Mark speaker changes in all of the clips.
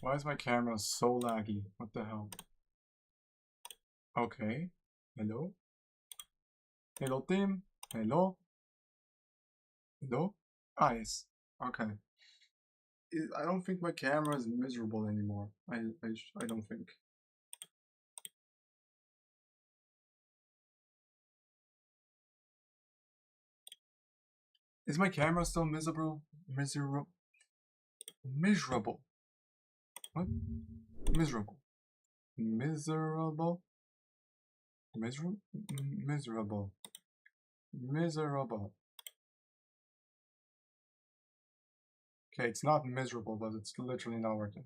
Speaker 1: Why is my camera so laggy? What the hell? Okay. Hello? Hello, team? Hello? Hello? Ah, yes. Okay. I don't think my camera is miserable anymore. I don't think. Is my camera still miserable? Miserable? What? Miserable. Miserable? Miserable. Okay, it's not miserable, but it's literally not working.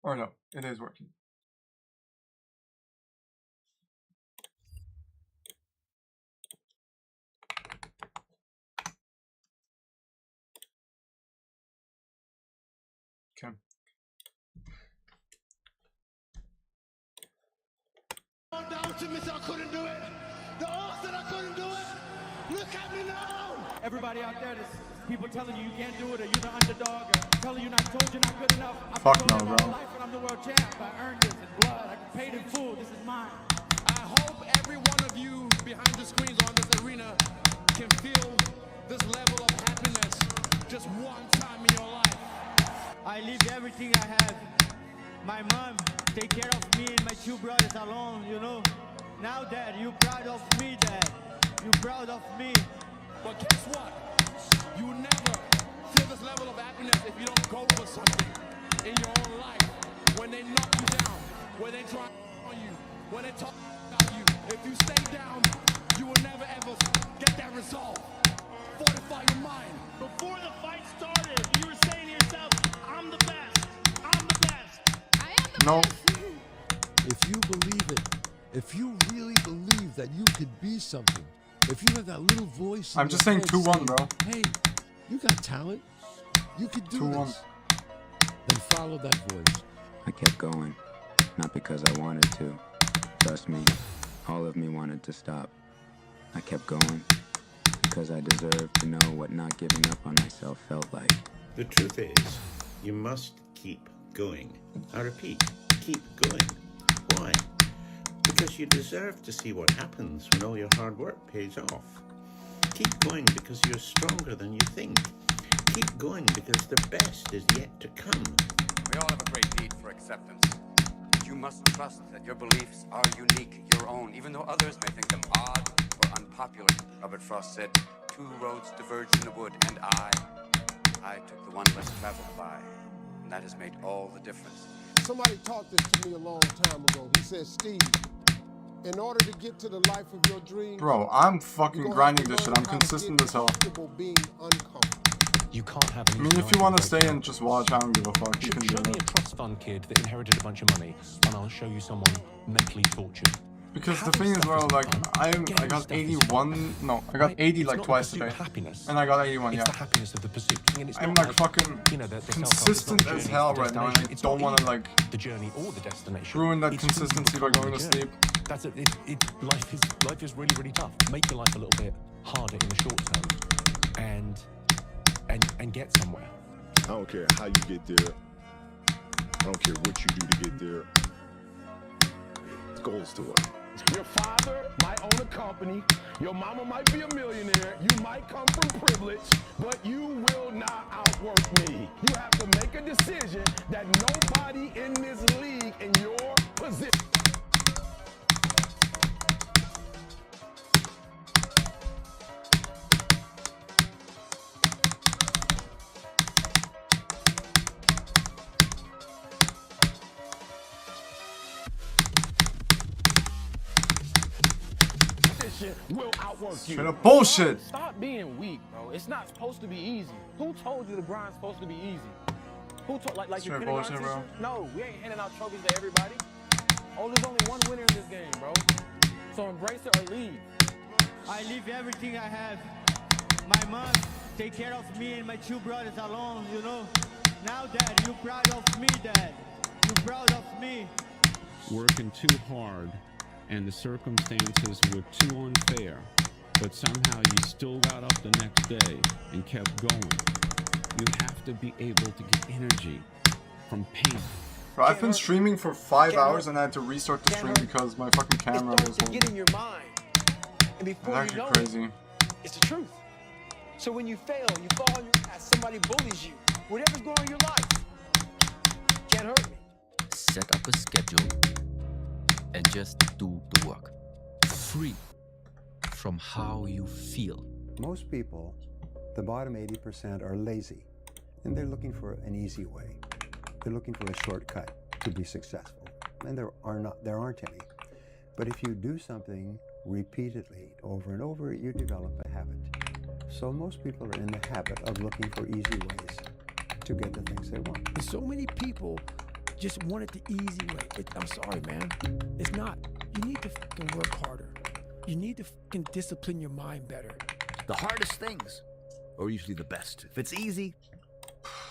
Speaker 1: Or no, it is working. Okay.
Speaker 2: Down to me, so I couldn't do it. The odds that I couldn't do it. Look at me now.
Speaker 3: Everybody out there, there's people telling you can't do it, or you're the underdog, or telling you told you're not good enough.
Speaker 1: Fuck no, bro.
Speaker 3: Life and I'm the world champ. I earned this in blood. I paid in full. This is mine.
Speaker 2: I hope every one of you behind the screens on this arena can feel this level of happiness just one time in your life.
Speaker 3: I leave everything I have. My mom take care of me and my two brothers alone, you know. Now, Dad, you proud of me, Dad. You proud of me.
Speaker 2: But guess what? You will never feel this level of happiness if you don't go for something in your own life. When they knock you down, when they try on you, when they talk about you, if you stay down, you will never ever get that resolve. Fortify your mind.
Speaker 4: Before the fight started, you were saying to yourself, I'm the best. I'm the best.
Speaker 5: I am the
Speaker 1: No.
Speaker 5: best.
Speaker 6: If you believe it, if you really believe that you could be something, if you have that little voice in
Speaker 1: I'm just
Speaker 6: your
Speaker 1: saying
Speaker 6: head
Speaker 1: 2-1, bro.
Speaker 6: Hey, you got talent. You could do
Speaker 1: 2-1.
Speaker 6: this. Then follow that voice.
Speaker 7: I kept going, not because I wanted to. Trust me, all of me wanted to stop. I kept going because I deserved to know what not giving up on myself felt like.
Speaker 8: The truth is, you must keep going. I repeat, keep going. Why? Because you deserve to see what happens when all your hard work pays off. Keep going because you're stronger than you think. Keep going because the best is yet to come.
Speaker 9: We all have a great need for acceptance. But you must trust that your beliefs are unique, your own, even though others may think them odd or unpopular. Robert Frost said, 2 roads diverged in the wood, and I took the one less traveled by. And that has made all the difference.
Speaker 10: Somebody taught this to me a long time ago. He said, Steve, in order to get to the life of your dreams,
Speaker 1: Bro, I'm fucking grinding this shit. I'm consistent as hell.
Speaker 10: being uncomfortable.
Speaker 11: You can't have
Speaker 1: I mean, if you want to stay and just watch, I don't give a fuck. You can do
Speaker 11: Show me a
Speaker 1: that.
Speaker 11: trust fund kid that inherited a bunch of money, and I'll show you someone mentally tortured.
Speaker 1: Because the thing is, bro, like, I got 81, no, I got 80 like twice today. And I got 81, yeah.
Speaker 11: It's the happiness of the pursuit. And it's
Speaker 1: I'm
Speaker 11: not
Speaker 1: like fucking consistent as hell right now, and I don't want to like
Speaker 11: the journey or the destination.
Speaker 1: ruin that
Speaker 11: It's
Speaker 1: consistency by going to sleep.
Speaker 11: That's it. Life is really, really tough. Make your life a little bit harder in the short term, and get somewhere.
Speaker 12: I don't care how you get there. I don't care what you do to get there. The goal is to what?
Speaker 4: Your father might own a company. Your mama might be a millionaire. You might come from privilege, but you will not outwork me. You have to make a decision that nobody in this league in your position. Will outwork you.
Speaker 1: Straight up bullshit.
Speaker 4: Stop being weak, bro. It's not supposed to be easy. Who told you the grind's supposed to be easy? Who told like your kindergarten
Speaker 1: bullshit, bro.
Speaker 4: teacher? No, we ain't handing out trophies to everybody. Oh, there's only one winner in this game, bro. So embrace it or leave.
Speaker 3: I leave everything I have. My mom take care of me and my two brothers alone, you know. Now, Dad, you proud of me, Dad. You proud of me.
Speaker 13: Working too hard, and the circumstances were too unfair, but somehow you still got up the next day and kept going. You have to be able to get energy from pain.
Speaker 1: Bro, I've been streaming for 5 hours and I had to restart the stream because my fucking camera was
Speaker 5: to get in your mind. And before
Speaker 1: That's
Speaker 5: you know
Speaker 1: crazy.
Speaker 5: it's the truth. So when you fail, you fall on your ass, somebody bullies you, whatever's going on in your life, can't hurt me.
Speaker 14: Set up a schedule and just do the work. Free from how you feel.
Speaker 15: Most people, the bottom 80%, are lazy, and they're looking for an easy way. They're looking for a shortcut to be successful, and there aren't any. But if you do something repeatedly, over and over, you develop a habit. So most people are in the habit of looking for easy ways to get the things they want.
Speaker 16: And so many people just want it the easy way. I'm sorry, man. It's not. You need to fucking work harder. You need to fucking discipline your mind better.
Speaker 17: The hardest things are usually the best. If it's easy,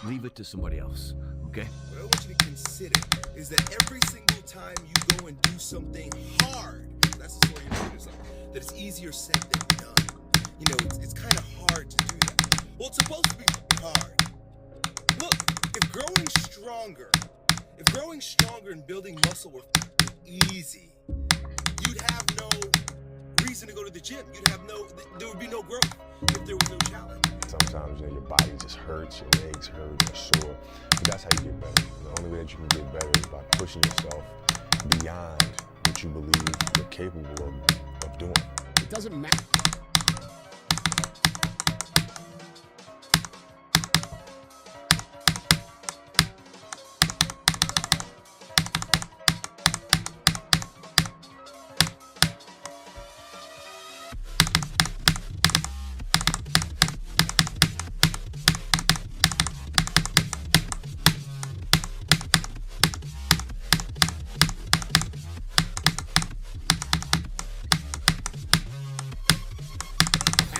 Speaker 17: leave it to somebody else, okay?
Speaker 18: What I want you to consider is that every single time you go and do something hard, that's the story you're doing something, that it's easier said than done. You know, it's kind of hard to do that. Well, it's supposed to be hard. Look, if growing stronger and building muscle were easy, you'd have no reason to go to the gym. There would be no growth if there was no challenge.
Speaker 12: Sometimes your body just hurts, your legs hurt, you're sore. But that's how you get better. The only way that you can get better is by pushing yourself beyond what you believe you're capable of doing.
Speaker 19: It doesn't matter.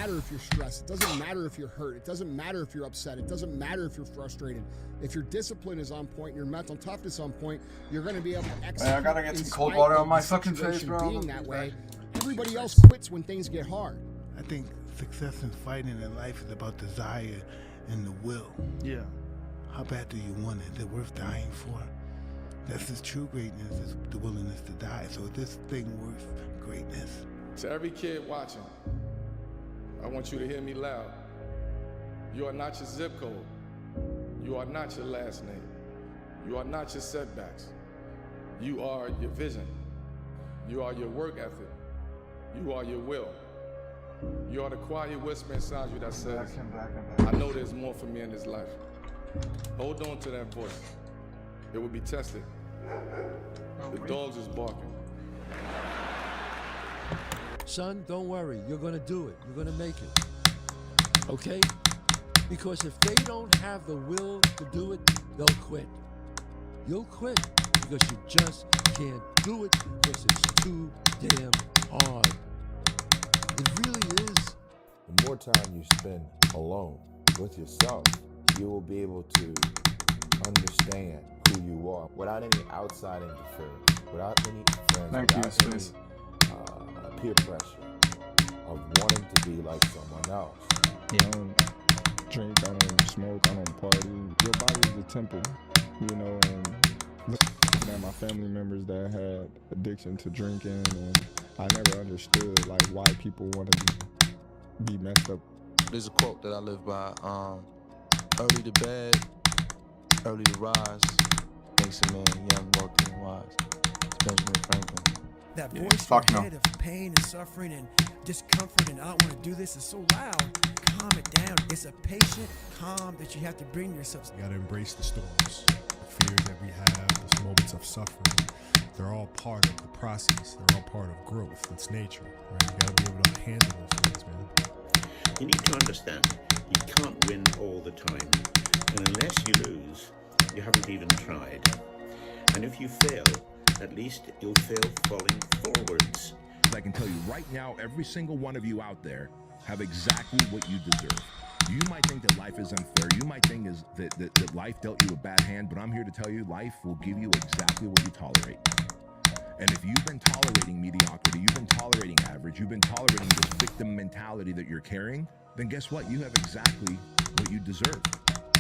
Speaker 19: If you're stressed, it doesn't matter if you're hurt, it doesn't matter if you're upset, it doesn't matter if you're frustrated. If your discipline is on point, your mental toughness on point, you're going to be able to execute.
Speaker 1: Hey, I gotta get some cold water on my fucking face, bro.
Speaker 19: Being that way, everybody else quits when things get hard.
Speaker 20: I think success in fighting in life is about desire and the will.
Speaker 21: Yeah.
Speaker 20: How bad do you want it? Is it worth dying for? That's the true greatness, is the willingness to die. So is this thing worth greatness?
Speaker 22: To every kid watching, I want you to hear me loud. You are not your zip code. You are not your last name. You are not your setbacks. You are your vision. You are your work ethic. You are your will. You are the quiet whisper inside you that says, I know there's more for me in this life. Hold on to that voice. It will be tested. The dogs is barking.
Speaker 6: Son, don't worry. You're going to do it. You're going to make it. Okay? Because if they don't have the will to do it, they'll quit. You'll quit because you just can't do it because it's too damn hard. It really is.
Speaker 23: The more time you spend alone with yourself, you will be able to understand who you are without any outside interference, without any friends, without any peer pressure of wanting to be like someone else.
Speaker 24: I don't drink, I don't smoke, I don't party. Your body is a temple, you know, and looking at my family members that had addiction to drinking, and I never understood like why people want to be messed up.
Speaker 25: There's a quote that I live by, early to bed, early to rise, makes a man young, wealthy, and wise. It's Benjamin Franklin.
Speaker 16: That voice in your head of pain and suffering and discomfort and I don't want to do this is so loud. Calm it down. It's a patient calm that you have to bring yourself.
Speaker 26: You got to embrace the storms, the fears that we have, those moments of suffering. They're all part of the process. They're all part of growth. It's nature, right? You got to be able to handle those things, man.
Speaker 8: You need to understand, you can't win all the time. And unless you lose, you haven't even tried. And if you fail, at least you'll fail falling forwards.
Speaker 27: I can tell you right now, every single one of you out there have exactly what you deserve. You might think that life is unfair. You might think that life dealt you a bad hand, but I'm here to tell you life will give you exactly what you tolerate. And if you've been tolerating mediocrity, you've been tolerating average, you've been tolerating this victim mentality that you're carrying, then guess what? You have exactly what you deserve.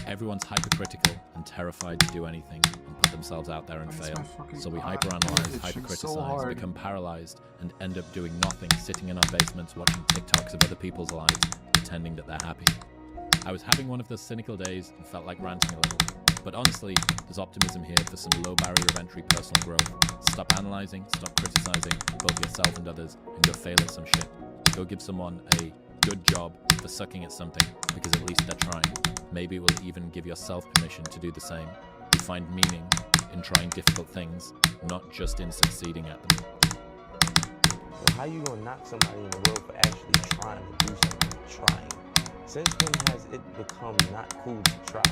Speaker 2: Everyone's hypercritical and terrified to do anything and put themselves out there and fail. So we hyperanalyze, hypercriticize, become paralyzed, and end up doing nothing, sitting in our basements watching TikToks of other people's lives, pretending that they're happy. I was having one of those cynical days and felt like ranting a little. But honestly, there's optimism here for some low barrier of entry personal growth. Stop analyzing, stop criticizing both yourself and others, and go fail at some shit. Go give someone a good job for sucking at something, because at least they're trying. Maybe it will even give yourself permission to do the same. You find meaning in trying difficult things, not just in succeeding at them.
Speaker 4: Well, how you gonna knock somebody in the road for actually trying to do something? Trying. Since when has it become not cool to try?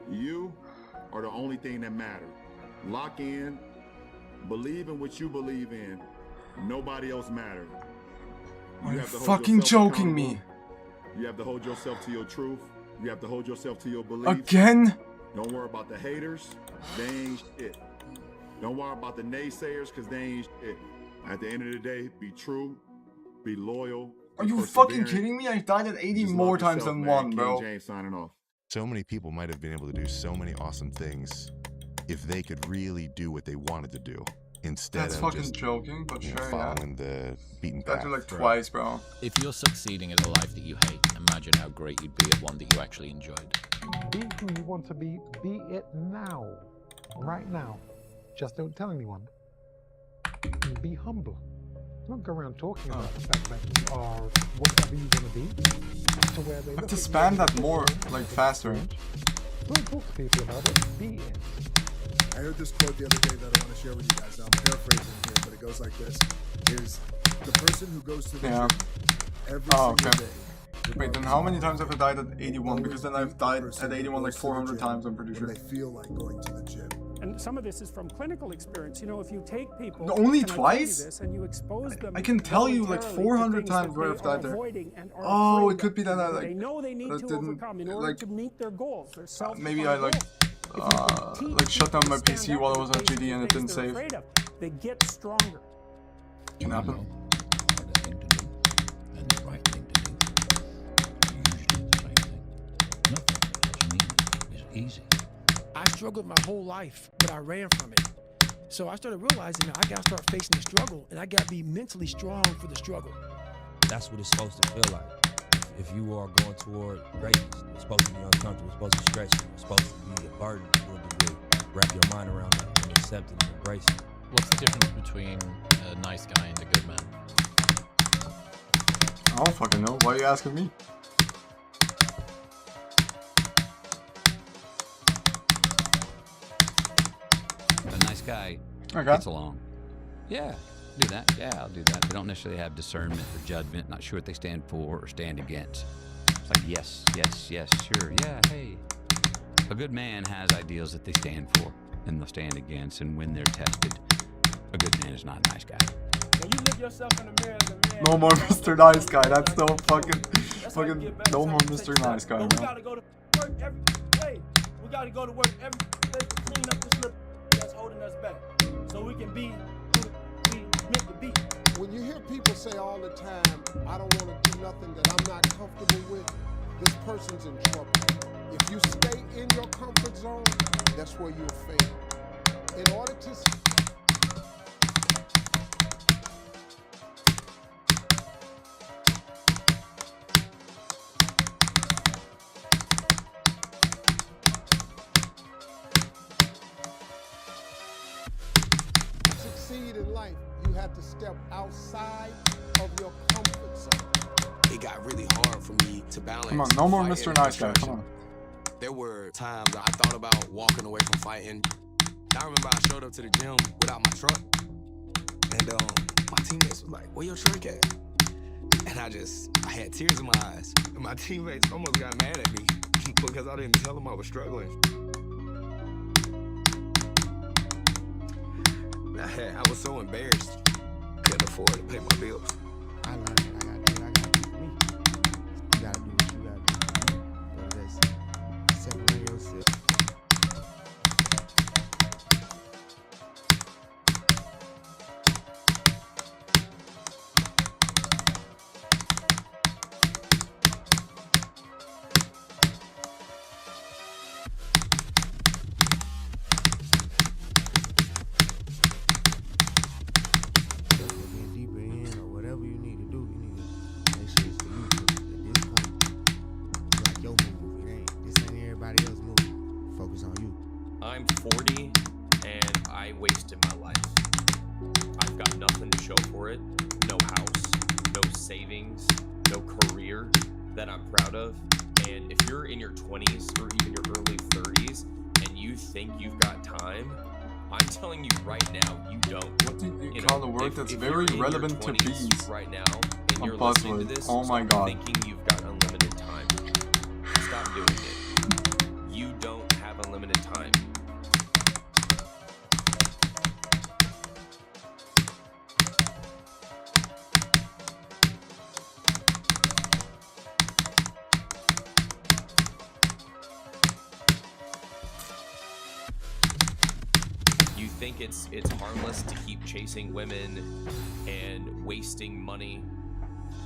Speaker 27: You are the only thing that matters. Lock in, believe in what you believe in. Nobody else matters.
Speaker 1: Are you fucking joking me?
Speaker 27: You have to hold yourself to your truth. You have to hold yourself to your beliefs.
Speaker 1: Again?
Speaker 27: Don't worry about the haters. They ain't shit. Don't worry about the naysayers, because they ain't shit. At the end of the day, be true, be loyal.
Speaker 1: Are you fucking kidding me? I've died at 80 more times than one, bro.
Speaker 27: James signing off.
Speaker 7: So many people might have been able to do so many awesome things if they could really do what they wanted to do instead
Speaker 1: That's
Speaker 7: of
Speaker 1: fucking
Speaker 7: just
Speaker 1: joking, but
Speaker 7: you know,
Speaker 1: sure,
Speaker 7: following the beaten
Speaker 1: That's
Speaker 7: path.
Speaker 1: like twice, bro.
Speaker 2: If you're succeeding at a life that you hate, imagine how great you'd be at one that you actually enjoyed.
Speaker 9: Be who you want to be it now. Right now. Just don't tell anyone. And be humble. Don't go around talking about the fact that you are whatever you want to be. To where they
Speaker 1: I have to spam that more, like, faster.
Speaker 9: Don't talk to people about it. Be it.
Speaker 18: I heard this quote the other day that I want to share with you guys. Now, I'm paraphrasing here, but it goes like this. Is the person who goes to the gym every single day.
Speaker 1: Wait, then how many times have I died at 81? Because then I've died at 81 like 400 times, I'm pretty sure.
Speaker 18: They feel like going to the gym.
Speaker 10: And some of this is from clinical experience. You know, if you take people
Speaker 1: only
Speaker 10: and I tell you
Speaker 1: twice?
Speaker 10: this, and you expose them
Speaker 1: I can tell you like 400 times where I've died there. Oh, it could be that I like.
Speaker 10: They know they need to overcome in order to meet their goals. Their
Speaker 1: maybe I like shut down my PC while I was on GD and it didn't save.
Speaker 10: They get stronger.
Speaker 1: Can happen.
Speaker 11: Easy.
Speaker 16: I struggled my whole life, but I ran from it. So I started realizing that I gotta start facing the struggle, and I gotta be mentally strong for the struggle.
Speaker 11: That's what it's supposed to feel like. If you are going toward greatness, it's supposed to be uncomfortable, it's supposed to stretch you, it's supposed to be a burden to a degree. Wrap your mind around it and accept it and embrace it.
Speaker 2: What's the difference between a nice guy and a good man?
Speaker 1: I don't fucking know. Why are you asking me?
Speaker 21: A nice guy gets along. Yeah, do that. Yeah, I'll do that. They don't necessarily have discernment or judgment, not sure what they stand for or stand against. It's like, yes, yes, yes, sure, yeah, hey. A good man has ideals that they stand for and they'll stand against, and when they're tested, a good man is not a nice guy.
Speaker 28: When you look yourself in the mirror as a man,
Speaker 1: no more Mr. Nice Guy. That's no fucking no more Mr. Nice Guy,
Speaker 28: but we
Speaker 1: man.
Speaker 28: gotta go to work every day. We gotta go to work every day to clean up this little that's holding us back, so we can be who we meant to be.
Speaker 3: When you hear people say all the time, I don't want to do nothing that I'm not comfortable with, this person's in trouble. If you stay in your comfort zone, that's where you'll fail. In order to succeed in life, you have to step outside of your comfort zone.
Speaker 5: It got really hard for me to balance.
Speaker 1: Come on, no more
Speaker 5: fighting
Speaker 1: Mr.
Speaker 5: and
Speaker 1: Nice Guy,
Speaker 5: destruction.
Speaker 1: come on.
Speaker 5: There were times I thought about walking away from fighting. I remember I showed up to the gym without my truck, and my teammates was like, "Where your truck at?" And I had tears in my eyes. And my teammates almost got mad at me because I didn't tell them I was struggling. I was so embarrassed. Couldn't afford to pay my bills.
Speaker 25: I learned I gotta do what I gotta do for me. You gotta do what you gotta do for you. Whether that's separate yourself.
Speaker 12: I'm 40 and I wasted my life. I've got nothing to show for it. No house, no savings, no career that I'm proud of. And if you're in your 20s or even your early 30s and you think you've got time, I'm telling you right now, you don't.
Speaker 1: What do you call the word that's very relevant to bees?
Speaker 12: Right now, and you're
Speaker 1: A
Speaker 12: listening to
Speaker 1: buzzword.
Speaker 12: this,
Speaker 1: Oh my
Speaker 12: stop
Speaker 1: god.
Speaker 12: thinking you've got unlimited time. Stop doing it. You don't have unlimited time. You think it's harmless to keep chasing women and wasting money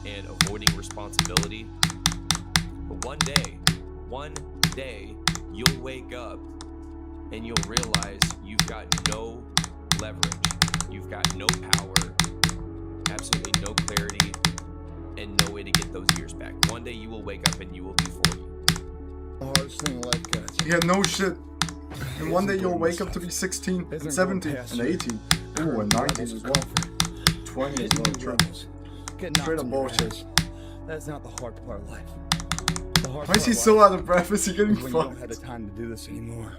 Speaker 12: and avoiding responsibility. But one day, you'll wake up and you'll realize you've got no leverage, you've got no power, absolutely no clarity, and no way to get those years back. One day you will wake up and you will be 40.
Speaker 13: The hardest thing in life, guys.
Speaker 1: Yeah, no shit. And one day you'll wake up to be 16, and 17, and 18. Ooh, and 19 as well. 20 as well, troubles. Straight up bullshit.
Speaker 13: That's not the hard part of life. The hard
Speaker 1: Why is he so out of breath? Is he getting
Speaker 13: when you don't
Speaker 1: fucked?
Speaker 13: have the time to do this anymore,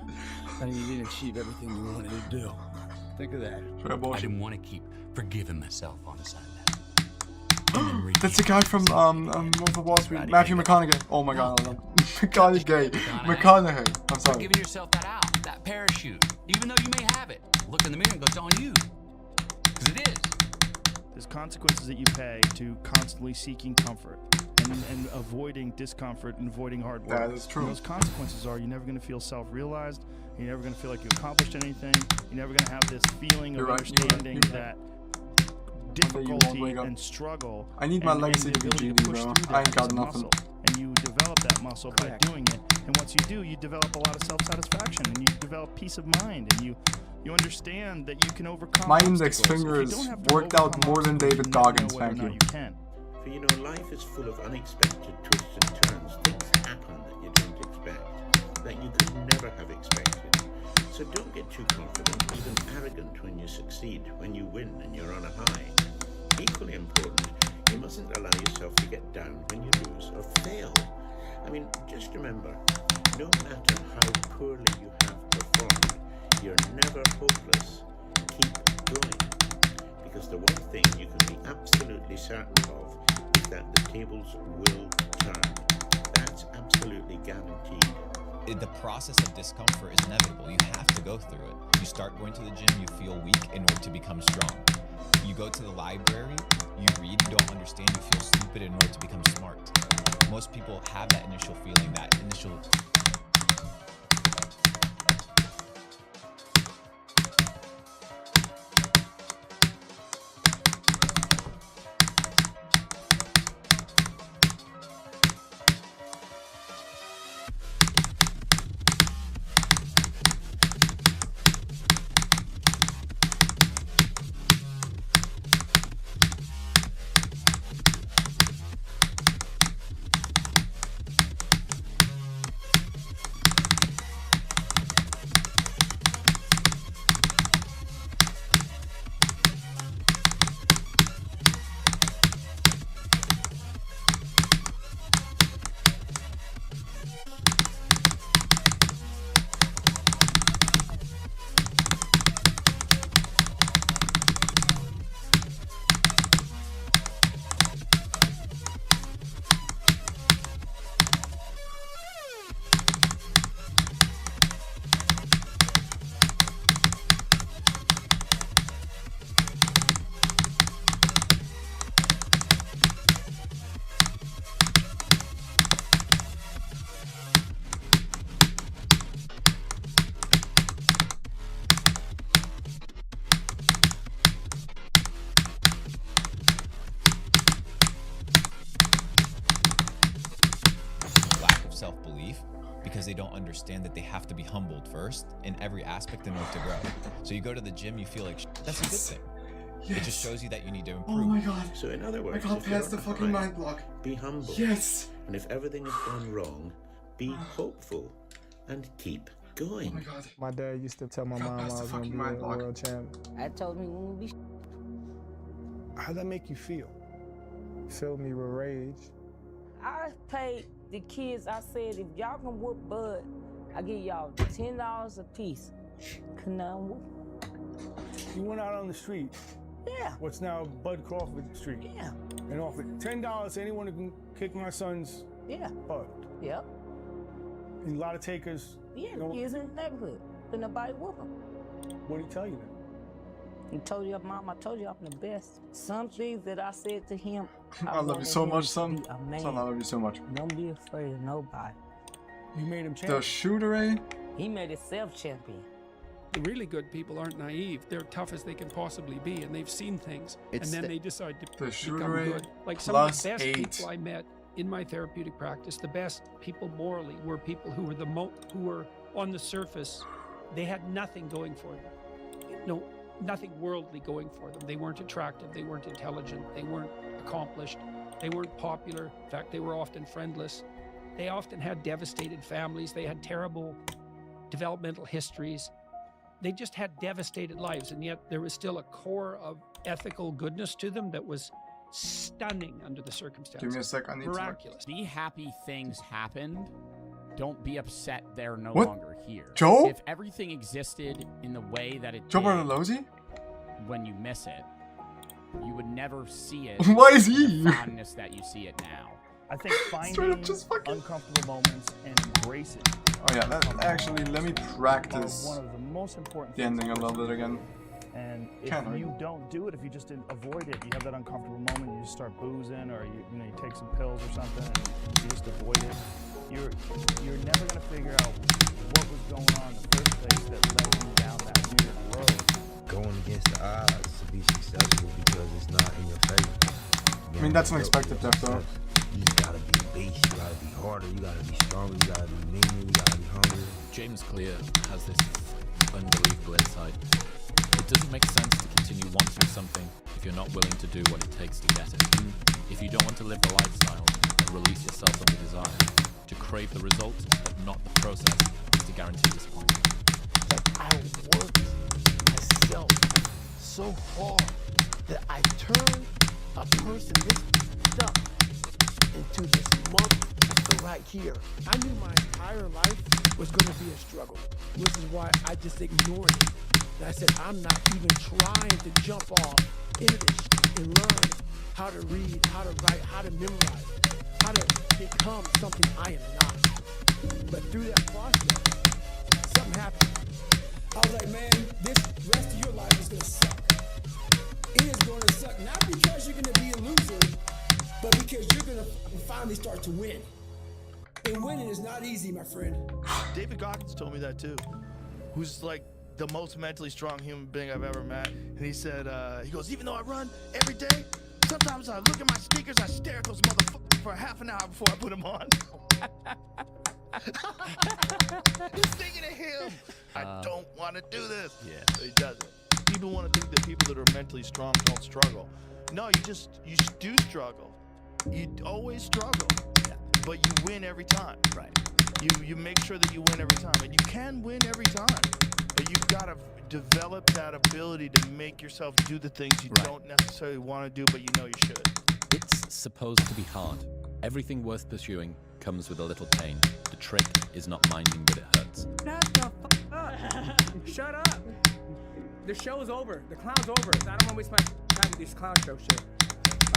Speaker 13: and you didn't achieve everything you wanted to do. Think of that.
Speaker 21: I didn't want to keep forgiving myself on a Sunday.
Speaker 1: That's the guy from Wolf of Wall Street, Matthew McConaughey. Oh my god, I love McConaughey. I'm sorry.
Speaker 21: Giving yourself that out, that parachute, even though you may have it. Look in the mirror and go, it's on you. Because it is.
Speaker 14: There's consequences that you pay to constantly seeking comfort and avoiding discomfort and avoiding hard work.
Speaker 1: That is true.
Speaker 14: And those consequences are you're never going to feel self-realized. You're never going to feel like you accomplished anything. You're never going to have this feeling of understanding that difficulty and struggle.
Speaker 1: I need my legacy to be GD, bro. I ain't got nothing.
Speaker 14: And you develop that muscle by doing it. And once you do, you develop a lot of self-satisfaction, and you develop peace of mind, and you understand that you can overcome.
Speaker 1: My index finger is worked out more than David Goggins, thank you.
Speaker 8: For you know, life is full of unexpected twists and turns. Things happen that you don't expect, that you could never have expected. So don't get too confident, even arrogant when you succeed, when you win and you're on a high. Equally important, you mustn't allow yourself to get down when you lose or fail. I mean, just remember, no matter how poorly you have performed, you're never hopeless. Keep going. Because the one thing you can be absolutely certain of is that the tables will turn. That's absolutely guaranteed.
Speaker 15: The process of discomfort is inevitable. You have to go through it. You start going to the gym, you feel weak in order to become strong. You go to the library, you read, you don't understand, you feel stupid in order to become smart. Most people have that initial feeling, that initial because they don't understand that they have to be humbled first in every aspect in order to grow. So you go to the gym, you feel like that's a good thing. Yes. It just shows you that you need to improve.
Speaker 1: Oh my god.
Speaker 8: So in other words,
Speaker 1: I got past the fucking mind block.
Speaker 8: Be humble.
Speaker 1: Yes.
Speaker 8: And if everything has gone wrong, be hopeful and keep going.
Speaker 1: Oh my god.
Speaker 6: My dad used to tell my mom I was going to be a world champ.
Speaker 17: I told me when we be.
Speaker 6: How'd that make you feel? Filled me with rage.
Speaker 17: I paid the kids, I said, if y'all can whoop Bud, I give y'all $10 a piece. Could not whoop.
Speaker 28: You went out on the street.
Speaker 17: Yeah.
Speaker 28: What's now Bud Crawford Street.
Speaker 17: Yeah.
Speaker 28: And offered $10 to anyone who can kick my son's butt.
Speaker 17: Yep.
Speaker 28: And a lot of takers.
Speaker 17: Yeah, the kids in the neighborhood. Couldn't nobody whoop them.
Speaker 28: What did he tell you then?
Speaker 17: He told you, Mom, I told you I'm the best. Some things that I said to him.
Speaker 1: I love you so much, son. Son, I love you so much.
Speaker 17: Don't be afraid of nobody.
Speaker 28: You made him champion.
Speaker 1: The shooter,
Speaker 17: He made himself champion.
Speaker 10: The really good people aren't naive. They're tough as they can possibly be, and they've seen things, and then they decide to become good. Like some of the best people I met in my therapeutic practice, the best people morally were people who were who were on the surface. They had nothing going for them. Nothing worldly going for them. They weren't attractive. They weren't intelligent. They weren't accomplished. They weren't popular. In fact, they were often friendless. They often had devastated families. They had terrible developmental histories. They just had devastated lives, and yet there was still a core of ethical goodness to them that was stunning under the circumstances.
Speaker 1: Give me a sec. I need
Speaker 19: miraculous. Be happy things happened. Don't be upset they're no
Speaker 1: What?
Speaker 19: longer here.
Speaker 1: Joe?
Speaker 19: If everything existed in the way that it
Speaker 1: Joe
Speaker 19: did
Speaker 1: Bartolozzi?
Speaker 19: when you miss it, you would never see it.
Speaker 1: Why is he
Speaker 19: the
Speaker 1: here?
Speaker 19: fondness that you see it now.
Speaker 14: I think finding uncomfortable moments and embracing.
Speaker 1: Oh yeah, actually, let me practice
Speaker 14: One of the most important
Speaker 1: the ending a little bit again.
Speaker 14: And if you don't do it, if you just avoid it, you have that uncomfortable moment, you just start boozing, or you take some pills or something, and you just avoid it. You're never gonna figure out what was going on in the first place that led you down that weird road.
Speaker 4: Going against the odds to be successful because it's not in your favor.
Speaker 1: I mean, that's an expected death though.
Speaker 4: You gotta be a beast, you gotta be harder, you gotta be stronger, you gotta be meaner, you gotta be hungrier.
Speaker 2: James Clear has this unbelievable insight. It doesn't make sense to continue wanting something if you're not willing to do what it takes to get it. If you don't want to live the lifestyle and release yourself from the desire, to crave the result but not the process is to guarantee disappointment.
Speaker 16: I worked myself so hard that I turned a person this stuck into this motherfucker right here. I knew my entire life was going to be a struggle, which is why I just ignored it. And I said, I'm not even trying to jump off into this and learn how to read, how to write, how to memorize, how to become something I am not. But through that process, something happened.
Speaker 28: I was like, man, this rest of your life is gonna suck. It is gonna suck, not because you're gonna be a loser, but because you're gonna finally start to win. And winning is not easy, my friend.
Speaker 20: David Goggins told me that too, who's like the most mentally strong human being I've ever met. And he said, he goes, even though I run every day, sometimes I look at my sneakers, I stare at those motherfuckers for half an hour before I put them on. He's thinking of him. I don't want to do this.
Speaker 2: Yeah.
Speaker 20: So he does it. People want to think that people that are mentally strong don't struggle. No, you do struggle. You always struggle.
Speaker 2: Yeah.
Speaker 20: But you win every time.
Speaker 2: Right.
Speaker 20: You make sure that you win every time. And you can win every time. But you've got to develop that ability to make yourself do the things you don't necessarily want to do, but you know you should.
Speaker 2: It's supposed to be hard. Everything worth pursuing comes with a little pain. The trick is not minding that it hurts.
Speaker 22: Shut the fuck up. Shut up. The show's over. The clown's over. I don't want to waste my time with this clown show shit.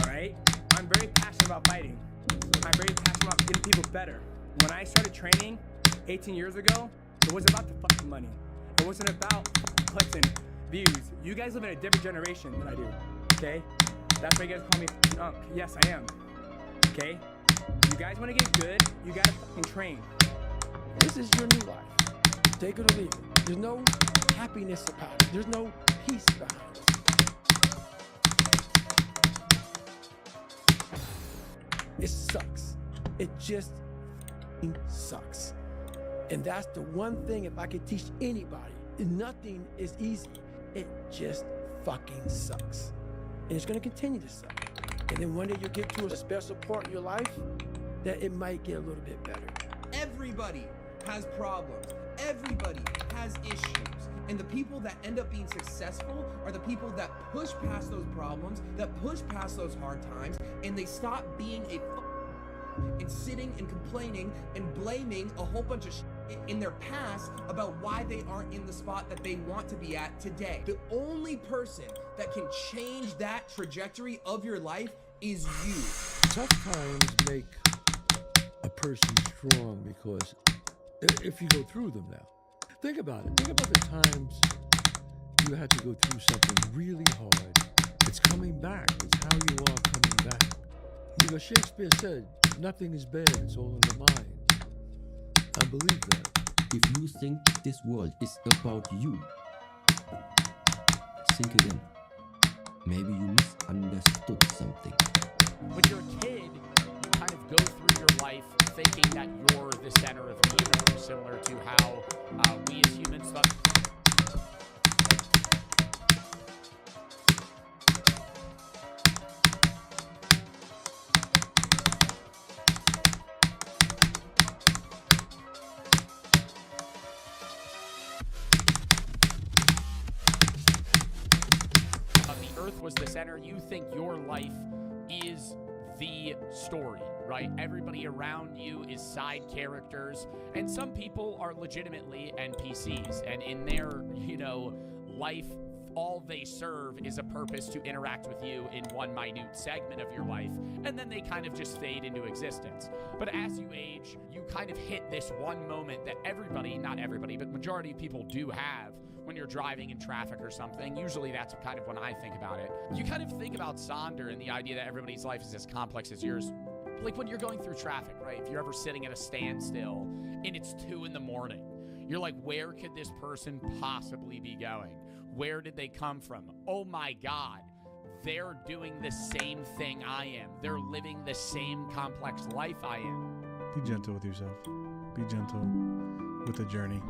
Speaker 22: All right? I'm very passionate about fighting. I'm very passionate about getting people better. When I started training 18 years ago, it wasn't about the fucking money. It wasn't about clicks and views. You guys live in a different generation than I do, okay? That's why you guys call me Unk. Yes, I am, okay? You guys want to get good, you gotta fucking train.
Speaker 16: This is your new life. Take it or leave it. There's no happiness about it. There's no peace behind it. It sucks. It just sucks.
Speaker 28: And that's the one thing, if I could teach anybody, nothing is easy. It just fucking sucks. And it's gonna continue to suck. And then one day you'll get to a special part in your life that it might get a little bit better.
Speaker 7: Everybody has problems. Everybody has issues. And the people that end up being successful are the people that push past those problems, that push past those hard times, and they stop being a and sitting and complaining and blaming a whole bunch of shit in their past about why they aren't in the spot that they want to be at today. The only person that can change that trajectory of your life is you.
Speaker 28: Tough times make a person strong because if you go through them now, think about it. Think about the times you had to go through something really hard. It's coming back. It's how you are coming back. You know, Shakespeare said, nothing is bad, it's all in the mind. I believe that.
Speaker 9: If you think this world is about you, sink it in. Maybe you misunderstood something.
Speaker 19: When you're a kid, you kind of go through your life thinking that you're the center of the universe, similar to how we as humans thought. Was the center. You think your life is the story, right? Everybody around you is side characters, and some people are legitimately NPCs, and in their, life, all they serve is a purpose to interact with you in one minute segment of your life, and then they kind of just fade into existence. But as you age, you kind of hit this one moment that everybody, not everybody, but majority of people do have when you're driving in traffic or something. Usually that's kind of when I think about it. You kind of think about Sonder and the idea that everybody's life is as complex as yours. Like when you're going through traffic, right? If you're ever sitting at a standstill and it's 2 a.m, you're like, where could this person possibly be going? Where did they come from? Oh my God, they're doing the same thing I am. They're living the same complex life I am.
Speaker 11: Be gentle with yourself. Be gentle with the journey.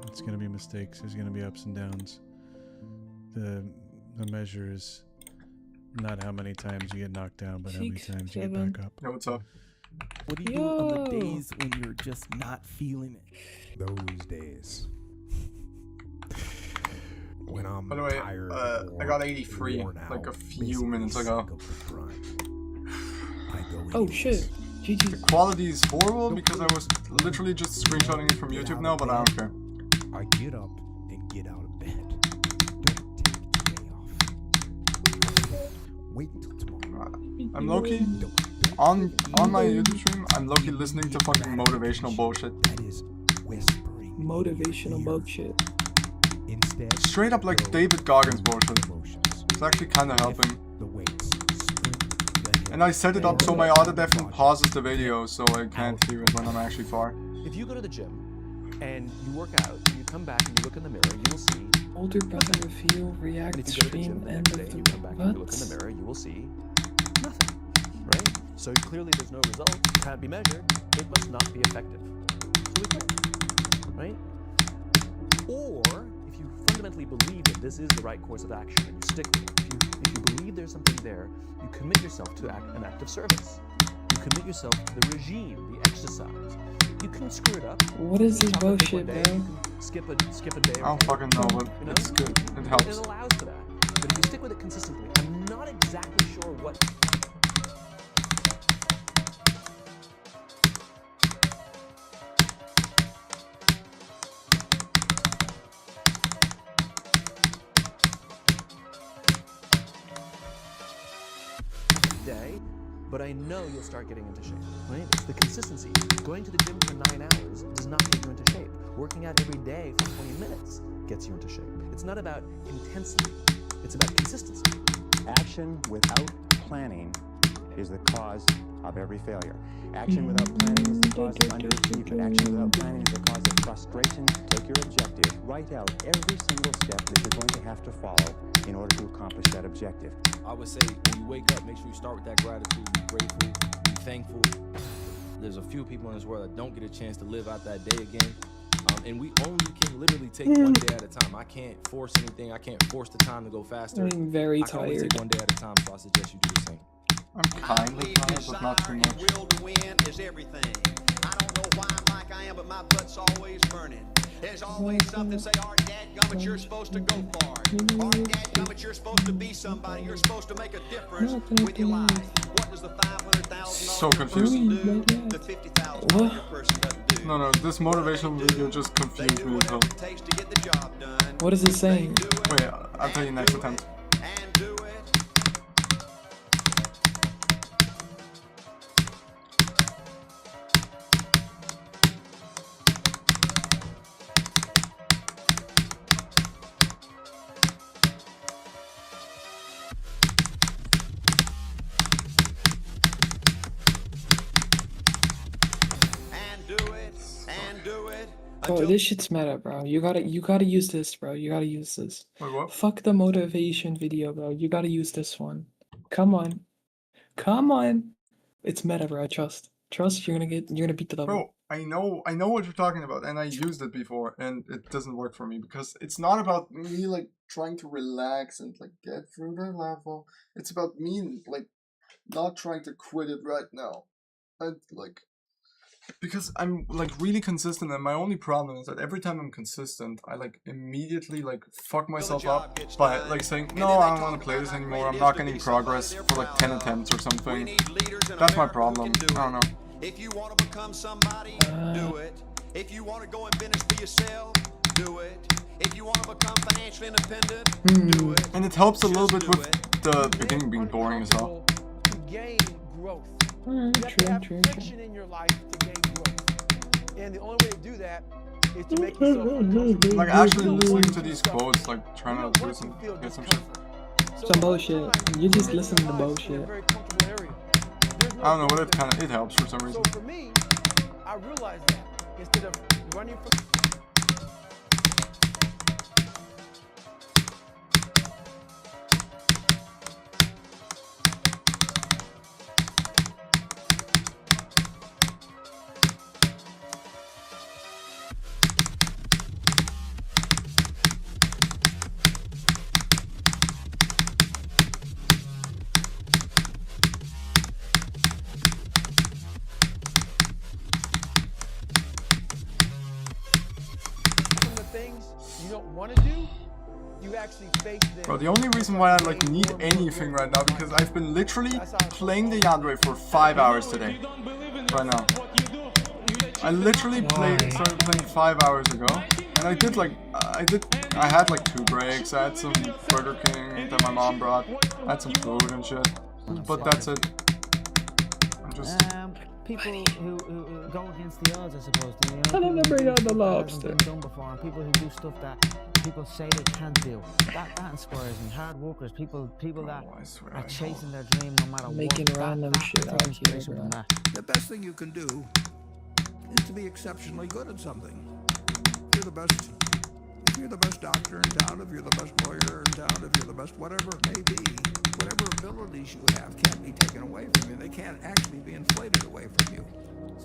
Speaker 11: It's going to be mistakes. There's going to be ups and downs. The measure is not how many times you get knocked down, but how many times you get back up.
Speaker 1: Yo, what's up?
Speaker 18: What do you do on the days when you're just not feeling it?
Speaker 3: Those days. When I'm
Speaker 1: By the way,
Speaker 3: tired
Speaker 1: I got 83 like a few minutes ago.
Speaker 23: Oh shit. GG.
Speaker 1: The quality is horrible because I was literally just screenshotting it from YouTube now, but I don't care.
Speaker 3: I get up and get out of bed. Don't take today off. Wait until tomorrow.
Speaker 1: I'm low-key on my YouTube stream. I'm low-key listening to fucking motivational bullshit.
Speaker 3: That is whispering.
Speaker 23: Motivational bullshit.
Speaker 3: Instead,
Speaker 1: straight up like David Goggins bullshit. It's actually kind of helping. And I set it up so my auto deafen pauses the video so I can't hear it when I'm actually far.
Speaker 24: If you go to the gym and you work out, and you come back and you look in the mirror, you will see
Speaker 23: older brother reveal react
Speaker 24: and if you go to the gym the next day and you come back and you look in the mirror, you will see nothing. Right? So clearly there's no result, can't be measured, it must not be effective. So we quit. Right? Or if you fundamentally believe that this is the right course of action and you stick with it, if you believe there's something there, you commit yourself to an act of service. You commit yourself to the regime, the exercise. You can screw it up.
Speaker 23: What is this bullshit, bro?
Speaker 24: Skip a day.
Speaker 1: I don't fucking know, but it's good. It helps.
Speaker 24: It allows for that. But if you stick with it consistently, I'm not exactly sure what. Day, but I know you'll start getting into shape, right? It's the consistency. Going to the gym for 9 hours does not get you into shape. Working out every day for 20 minutes gets you into shape. It's not about intensity, it's about consistency.
Speaker 26: Action without planning is the cause of every failure. Action without planning is the cause of underachievement. Action without planning is the cause of frustration. Take your objective, write out every single step that you're going to have to follow in order to accomplish that objective.
Speaker 27: I would say when you wake up, make sure you start with that gratitude, be grateful, be thankful. There's a few people in this world that don't get a chance to live out that day again. And we only can literally take one day at a time. I can't force anything. I can't force the time to go faster.
Speaker 23: I'm very
Speaker 27: I can only
Speaker 23: tired.
Speaker 27: take one day at a time, so I suggest you do the same.
Speaker 1: I'm kind of tired, but not too much.
Speaker 5: Will to win is everything. I don't know why I'm like I am, but my butt's always burning. There's always something say, "Art, dadgummit, you're supposed to go far. Art, dadgummit, you're supposed to be somebody. You're supposed to make a difference with your life." What does the $500,000
Speaker 1: So confused.
Speaker 5: do? The $50,000 person doesn't do.
Speaker 1: No, this motivational video just confused me. So.
Speaker 5: Takes to get the job done.
Speaker 23: What is it saying?
Speaker 1: Wait, I'll tell you next attempt.
Speaker 5: And do it.
Speaker 23: Bro, this shit's meta, bro. You gotta use this, bro. You gotta use this.
Speaker 1: Wait, what?
Speaker 23: Fuck the motivation video, bro. You gotta use this one. Come on. Come on. It's meta, bro. Trust. Trust, you're gonna beat the level.
Speaker 1: Bro, I know what you're talking about, and I used it before, and it doesn't work for me because it's not about me like trying to relax and like get through the level. It's about me like not trying to quit it right now. And like because I'm like really consistent, and my only problem is that every time I'm consistent, I like immediately like fuck myself up by like saying, no, I don't want to play this anymore, I'm not getting progress for like 10 attempts or something. That's my problem. I don't know.
Speaker 5: If you want to become somebody, do it. If you want to go in business for yourself, do it. If you want to become financially independent, do it.
Speaker 1: And it helps a little bit with the beginning being boring as well.
Speaker 16: To gain growth. You have to have friction in your life to gain growth. And the only way to do that is to make yourself uncomfortable.
Speaker 1: Like actually listening to these quotes, like trying to listen, get some shit.
Speaker 23: Some bullshit. You just listen to the bullshit.
Speaker 1: I don't know, but it helps for some reason.
Speaker 16: So for me, I realized that instead of running from want to do, you actually face them.
Speaker 1: Bro, the only reason why I like need anything right now because I've been literally playing the Yandere for 5 hours today. Right now. I literally started playing 5 hours ago, and I had like 2 breaks. I had some Burger King that my mom brought. I had some food and shit. But that's it. I'm just
Speaker 6: people who go against the odds, I suppose. You know,
Speaker 23: I remember you on the lobster.
Speaker 6: Done before, and people who do stuff that people say they can't do. That inspires me. Hard workers, people that are chasing their dream no matter what.
Speaker 23: Making random shit out here, bro.
Speaker 8: The best thing you can do is to be exceptionally good at something. If you're the best doctor in town, if you're the best lawyer in town, if you're the best whatever it may be, whatever abilities you have can't be taken away from you. They can't actually be inflated away from you.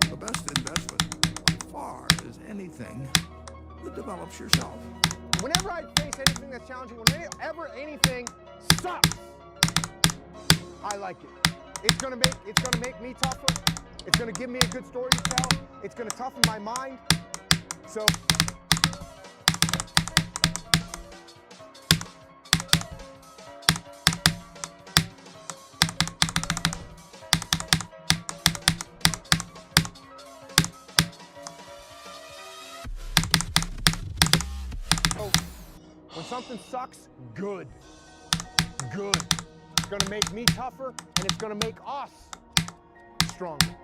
Speaker 8: So the best investment by far is anything that develops yourself.
Speaker 12: Whenever I face anything that's challenging, whenever anything sucks, I like it. It's gonna make me tougher. It's gonna give me a good story to tell. It's gonna toughen my mind. So when something sucks, good. It's gonna make me tougher, and it's gonna make us stronger.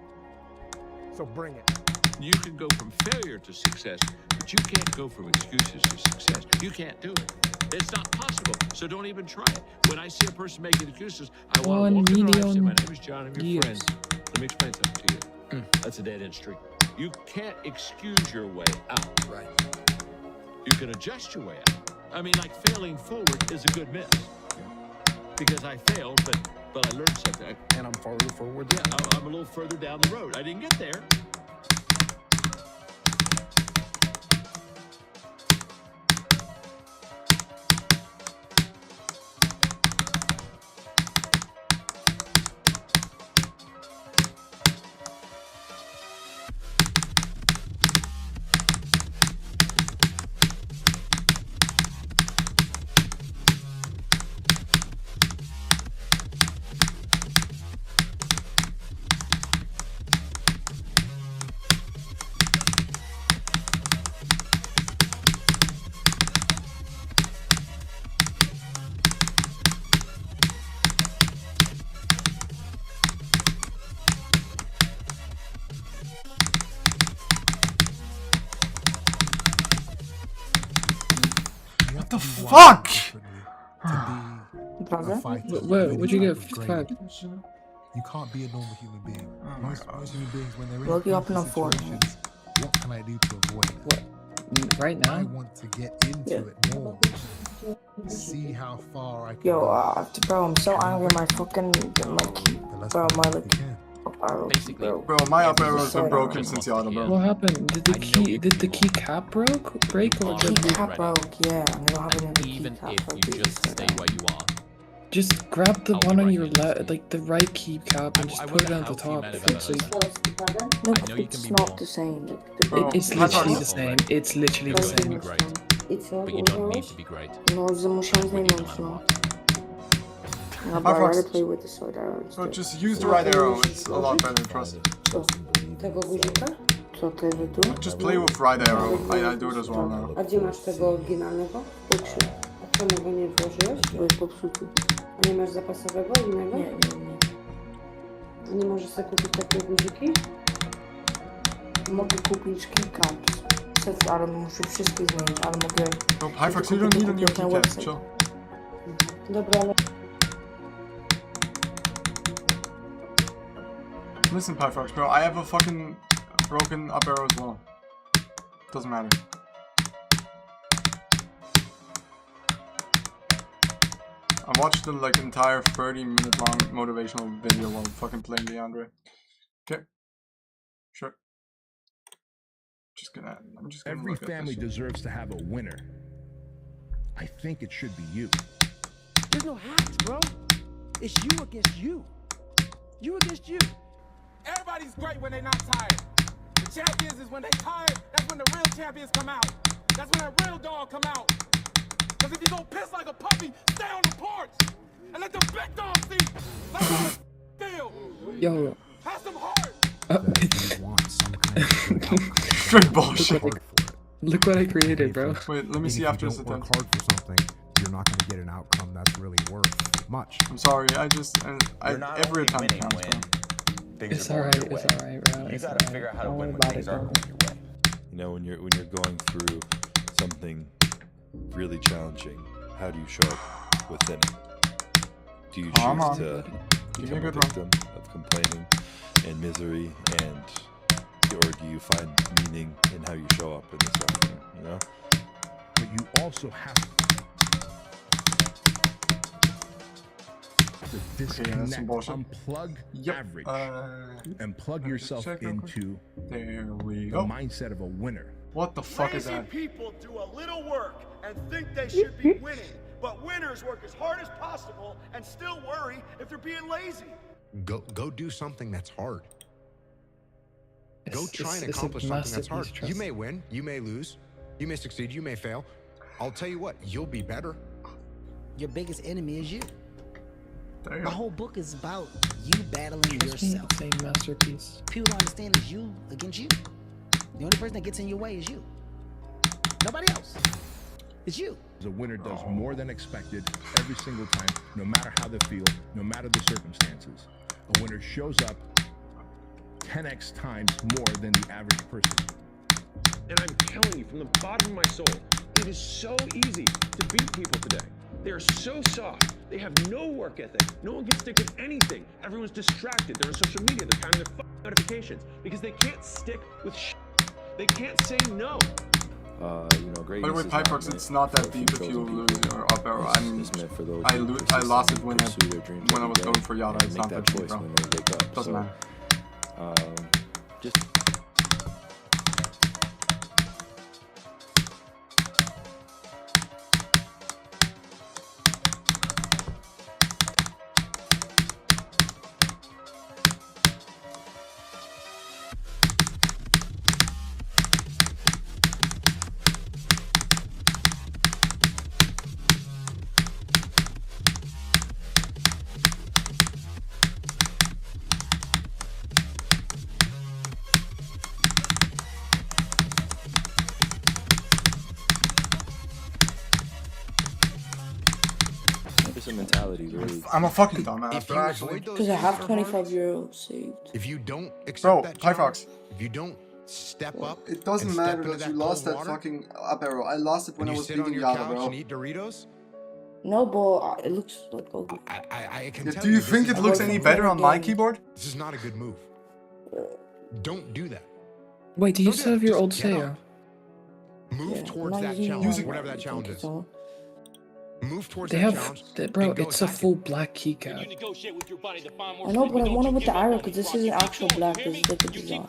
Speaker 12: So bring it.
Speaker 13: You can go from failure to success, but you can't go from excuses to success. You can't do it. It's not possible, so don't even try it. When I see a person making excuses, I want to walk in the room and say, my name is John, I'm your friend. Let me explain something to you. That's a dead-end street. You can't excuse your way out. Right. You can adjust your way out. I mean, like failing forward is a good miss. Because I failed, but I learned something. And I'm farther forward. Yeah, I'm a little further down the road. I didn't get there.
Speaker 1: What the fuck?
Speaker 23: What'd you get? 55.
Speaker 4: You can't be a normal human being. Most human beings, when they're in
Speaker 10: Look you up in a
Speaker 4: situations, what can I do to avoid it?
Speaker 23: What? Right now?
Speaker 4: I want to get into it more. See how far I can
Speaker 10: Yo,
Speaker 4: go.
Speaker 10: bro, I'm so angry. My fucking key, bro, my like up arrow,
Speaker 1: Bro, my up arrow's been broken since the auto, bro.
Speaker 23: What happened? Did the key cap break or
Speaker 10: key cap broke? Yeah, I don't have any
Speaker 2: Even if you just stay where you are.
Speaker 23: Just grab the one on your left, like the right keycap, and just put it on the top. Fix it.
Speaker 10: No, it's not the same.
Speaker 23: It's literally the same. It's literally the same.
Speaker 2: But you don't need to be great.
Speaker 10: No, but I'd rather play with the sword arrows.
Speaker 1: So just use the right arrow, it's a lot better, trust me. Just play with right arrow, I do it as well now.
Speaker 10: A gdzie masz tego oryginalnego? A czemu go nie włożyłeś? Bo jest popsuty. A nie masz zapasowego innego? Nie. A nie możesz sobie kupić takie guziki? Mogę kupić keycaps. Ale muszę wszystkie zmienić, ale mogę...
Speaker 1: No, Hyfrax, you don't need a new keycap, chill.
Speaker 10: Dobra, ale...
Speaker 1: Listen, Pyfrox, bro, I have a fucking broken up arrow as well. Doesn't matter. I watched the like entire 30-minute long motivational video while fucking playing the Yandere. Okay. Sure. I'm just gonna
Speaker 14: Every family deserves to have a winner. I think it should be you.
Speaker 16: There's no hacks, bro. It's you against you. You against you.
Speaker 22: Everybody's great when they're not tired. The champions is when they tired, that's when the real champions come out. That's when that real dog come out. Cause if you go piss like a puppy, stay on the porch and let the big dog see. Like how it feel.
Speaker 23: Yo.
Speaker 22: Have some heart.
Speaker 1: Straight bullshit.
Speaker 23: Look what I created, bro.
Speaker 1: Wait, let me see after this
Speaker 4: attempt.
Speaker 1: attempt.
Speaker 4: If you don't work hard for something, you're not going to get an outcome that's really worth much.
Speaker 1: I'm sorry, every attempt counts, bro.
Speaker 23: It's alright, bro.
Speaker 15: You gotta figure out how to win when things aren't going your way.
Speaker 17: You know, when you're going through something really challenging, how do you show up within it? Do you choose to become a victim of complaining and misery, or do you find meaning in how you show up in the suffering? You know.
Speaker 14: But you also have to disconnect, unplug average, and plug yourself into the mindset of a winner.
Speaker 1: What the fuck is that?
Speaker 5: People do a little work and think they should be winning, but winners work as hard as possible and still worry if they're being lazy.
Speaker 20: Go do something that's hard. Go try and accomplish something that's hard. You may win, you may lose, you may succeed, you may fail. I'll tell you what, you'll be better.
Speaker 16: Your biggest enemy is you.
Speaker 1: The
Speaker 16: whole book is about you battling yourself.
Speaker 23: Same masterpiece.
Speaker 16: People don't understand is you against you. The only person that gets in your way is you. Nobody else. It's you.
Speaker 14: The winner does more than expected every single time, no matter how they feel, no matter the circumstances. A winner shows up 10x times more than the average person.
Speaker 13: And I'm telling you from the bottom of my soul, it is so easy to beat people today. They are so soft. They have no work ethic. No one can stick with anything. Everyone's distracted. They're on social media. They're counting their notifications because they can't stick with shit. They can't say no.
Speaker 17: By
Speaker 1: the way, Pyfrox, it's not that deep if you lose your up arrow. I lost it when I was going for Yada. It's not that deep, bro. Doesn't matter.
Speaker 17: Just mentality, really.
Speaker 1: I'm a fucking dumbass, bro, actually.
Speaker 10: Because I have €25 saved.
Speaker 20: If you don't
Speaker 1: accept that
Speaker 20: Pyfrox, if you don't step up.
Speaker 1: It doesn't
Speaker 20: and
Speaker 1: matter
Speaker 20: step into
Speaker 1: that you lost that
Speaker 20: cold water,
Speaker 1: fucking up arrow. I lost it when I
Speaker 20: and you
Speaker 1: was
Speaker 20: sit on
Speaker 1: beating
Speaker 20: your
Speaker 1: Yada,
Speaker 20: couch
Speaker 1: bro.
Speaker 20: and eat Doritos?
Speaker 10: No, but it looks like ugly.
Speaker 20: I can tell
Speaker 1: Do you
Speaker 20: this
Speaker 1: think
Speaker 20: is
Speaker 1: it looks
Speaker 20: not
Speaker 1: any
Speaker 20: a
Speaker 1: better
Speaker 20: good
Speaker 1: on my
Speaker 20: move.
Speaker 1: keyboard?
Speaker 20: This is not a good move. Don't do that.
Speaker 23: Wait, do you
Speaker 20: Don't do
Speaker 23: still
Speaker 20: that.
Speaker 23: have your
Speaker 20: Just
Speaker 23: old
Speaker 20: get
Speaker 23: Seiya?
Speaker 20: up. Move
Speaker 10: Yeah,
Speaker 20: towards
Speaker 10: I'm not
Speaker 20: that
Speaker 10: using
Speaker 20: challenge,
Speaker 10: it.
Speaker 20: whatever that challenge is. Move towards
Speaker 23: They
Speaker 20: that
Speaker 23: have,
Speaker 20: challenge.
Speaker 23: bro,
Speaker 20: and go
Speaker 23: it's a
Speaker 20: attack
Speaker 23: full black keycap.
Speaker 10: I know, but I want it with the arrow because this isn't actual black. This is like a design.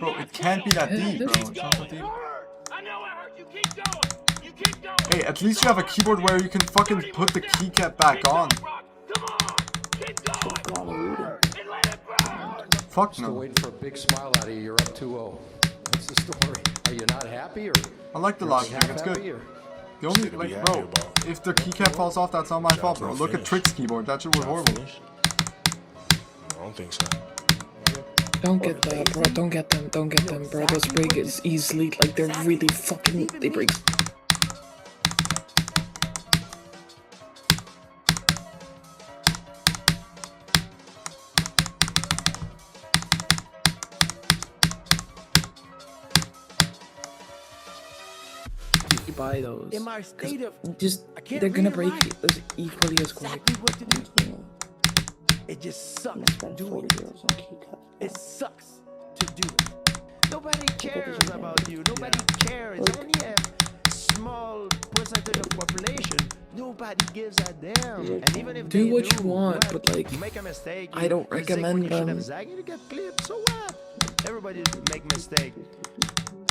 Speaker 1: Bro, it can't be that deep, bro. It's not that deep. Hey, at least you have a keyboard where you can fucking put the keycap back on. Fuck
Speaker 7: Still
Speaker 1: no.
Speaker 7: waiting for a big smile out of you. You're up 2-0. What's the story? Are you not happy, or?
Speaker 1: I like the logic, it's good. The only, like, bro, if the keycap falls off, that's not my fault, bro. Look at Trick's keyboard, that shit was horrible.
Speaker 9: I don't think so.
Speaker 23: Don't get that, bro. Don't get them. Don't get them, bro. Those break is easily, like, they're really fucking, they break. You buy those.
Speaker 16: In my state of,
Speaker 23: Just,
Speaker 16: I can't
Speaker 23: they're gonna
Speaker 16: read
Speaker 23: break
Speaker 16: it
Speaker 23: as equally as quick.
Speaker 16: exactly what to do. It just sucks doing it. It sucks to do it. Nobody cares about you. Nobody cares. Only a small percentage of population. Nobody gives a damn. And even if
Speaker 23: Do
Speaker 16: they
Speaker 23: what
Speaker 16: do,
Speaker 23: you want,
Speaker 16: what?
Speaker 23: but like,
Speaker 16: You make a mistake.
Speaker 23: I don't
Speaker 16: you say
Speaker 23: recommend
Speaker 16: what you should
Speaker 23: them.
Speaker 16: have said, you get clipped. So what? Everybody make mistakes.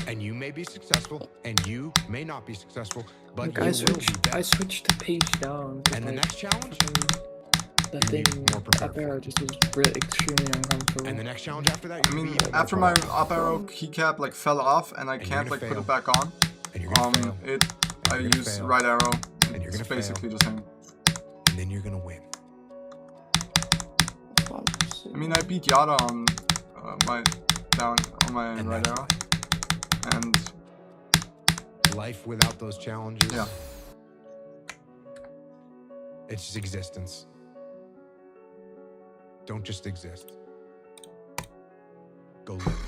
Speaker 20: And you may be successful, and you may not be successful, but
Speaker 23: Like,
Speaker 20: you
Speaker 23: I
Speaker 20: will
Speaker 23: switched,
Speaker 20: be better.
Speaker 23: I switched to page down.
Speaker 20: And the next challenge?
Speaker 23: The thing up arrow just was really extremely uncomfortable.
Speaker 20: And the next challenge after that,
Speaker 1: I mean, after my up arrow keycap like fell off and I can't like put it back on, I use right arrow. It's basically the same.
Speaker 20: And then you're gonna win.
Speaker 1: I mean, I beat Yada on my right arrow, and
Speaker 20: Life without those challenges.
Speaker 1: Yeah.
Speaker 20: It's just existence. Don't just exist. Go live.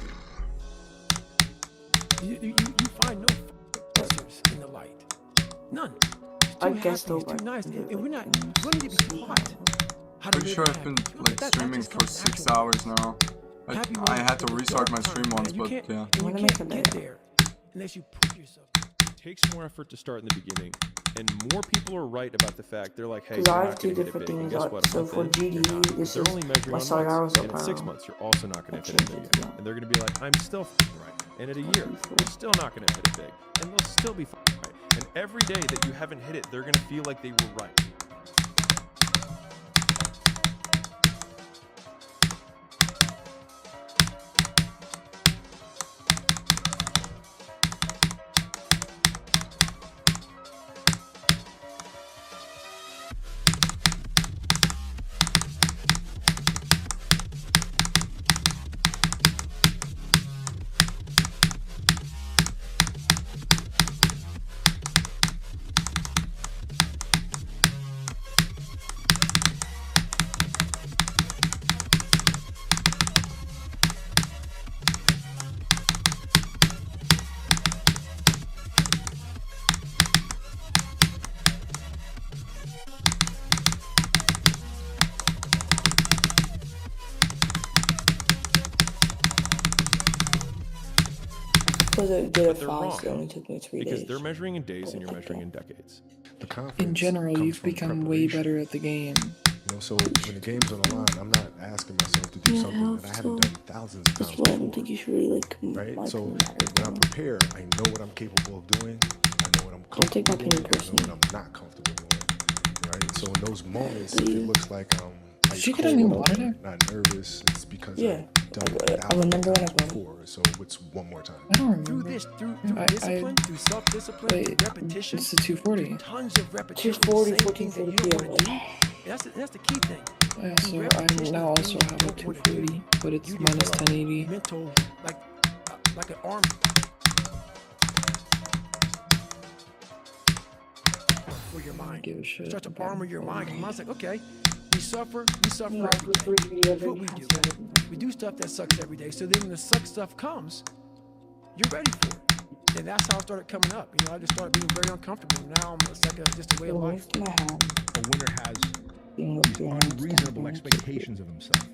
Speaker 16: You find no answers in the light. None.
Speaker 10: I guess so,
Speaker 16: It's too nice. And we're not going to be taught how to
Speaker 1: pretty
Speaker 16: live
Speaker 1: sure I've
Speaker 16: happy.
Speaker 1: been like streaming for 6 hours now. I had to restart my stream once, but yeah.
Speaker 16: You can't get there unless you put yourself.
Speaker 2: It takes more effort to start in the beginning, and more people are right about the fact they're like, hey,
Speaker 10: Because
Speaker 2: you're
Speaker 10: I
Speaker 2: not
Speaker 10: have two
Speaker 2: going to hit it
Speaker 10: different
Speaker 2: big. And
Speaker 10: things.
Speaker 2: guess what? A
Speaker 10: So
Speaker 2: month
Speaker 10: for
Speaker 2: in, you're
Speaker 10: GD,
Speaker 2: not.
Speaker 10: this
Speaker 2: They're
Speaker 10: is
Speaker 2: only measuring
Speaker 10: my
Speaker 2: on
Speaker 10: side arrows
Speaker 2: months,
Speaker 10: up
Speaker 2: and in 6
Speaker 10: arrow.
Speaker 2: months, you're also not going to hit it big. And they're going to be like, I'm still right. And in a year, you're still not going to hit it big. And they'll still be right. And every day that you haven't hit it, they're going to feel like they were right.
Speaker 10: Because it did it
Speaker 2: But they're
Speaker 10: fast, it
Speaker 2: wrong,
Speaker 10: only took me 3
Speaker 2: because
Speaker 10: days.
Speaker 2: they're measuring in days and you're measuring in decades.
Speaker 9: The confidence
Speaker 23: In general,
Speaker 9: comes
Speaker 23: you've
Speaker 9: from
Speaker 23: become way
Speaker 9: preparation.
Speaker 23: better at the game.
Speaker 9: You know, so when the game's on the line, I'm not asking myself to do
Speaker 10: Yeah,
Speaker 9: something that I haven't done thousands of times
Speaker 10: That's why I
Speaker 9: before.
Speaker 10: don't think you should really
Speaker 9: Right? So when I'm prepared, I know what I'm capable of doing. I know what I'm
Speaker 10: Don't take my
Speaker 9: comfortable
Speaker 10: opinion
Speaker 9: doing. I know what I'm not comfortable doing. Right? So in those moments, if it looks like I'm
Speaker 23: Did you get any water there?
Speaker 9: not nervous, it's because
Speaker 10: Yeah.
Speaker 9: I've done it
Speaker 10: I remember when I got it.
Speaker 9: before. So it's one more time.
Speaker 23: I don't remember.
Speaker 16: Through this, through
Speaker 23: I-
Speaker 16: discipline, through self-discipline,
Speaker 23: wait,
Speaker 16: repetition.
Speaker 23: it's the 240.
Speaker 16: Tons of repetition.
Speaker 10: 240,
Speaker 16: same things that you don't want to do.
Speaker 10: 1440
Speaker 16: That's the key thing.
Speaker 23: I also, I now also have a 240, but it's
Speaker 16: You
Speaker 23: minus
Speaker 16: develop
Speaker 23: 1080.
Speaker 16: Mental, like an arm. For your mind.
Speaker 23: Give a shit.
Speaker 16: Start to armor your mind. Your mind's like, okay, We suffer every day. That's what we do. We do stuff that sucks every day. So then when the suck stuff comes, you're ready for it. And that's how I started coming up. You know, I just started being very uncomfortable. Now it's like just a way of life.
Speaker 14: A winner has these unreasonable expectations of himself.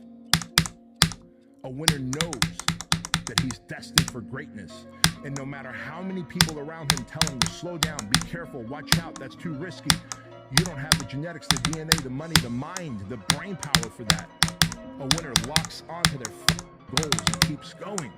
Speaker 14: A winner knows that he's destined for greatness. And no matter how many people around him tell him to slow down, be careful, watch out, that's too risky, you don't have the genetics, the DNA, the money, the mind, the brain power for that. A winner locks onto their goals and keeps going.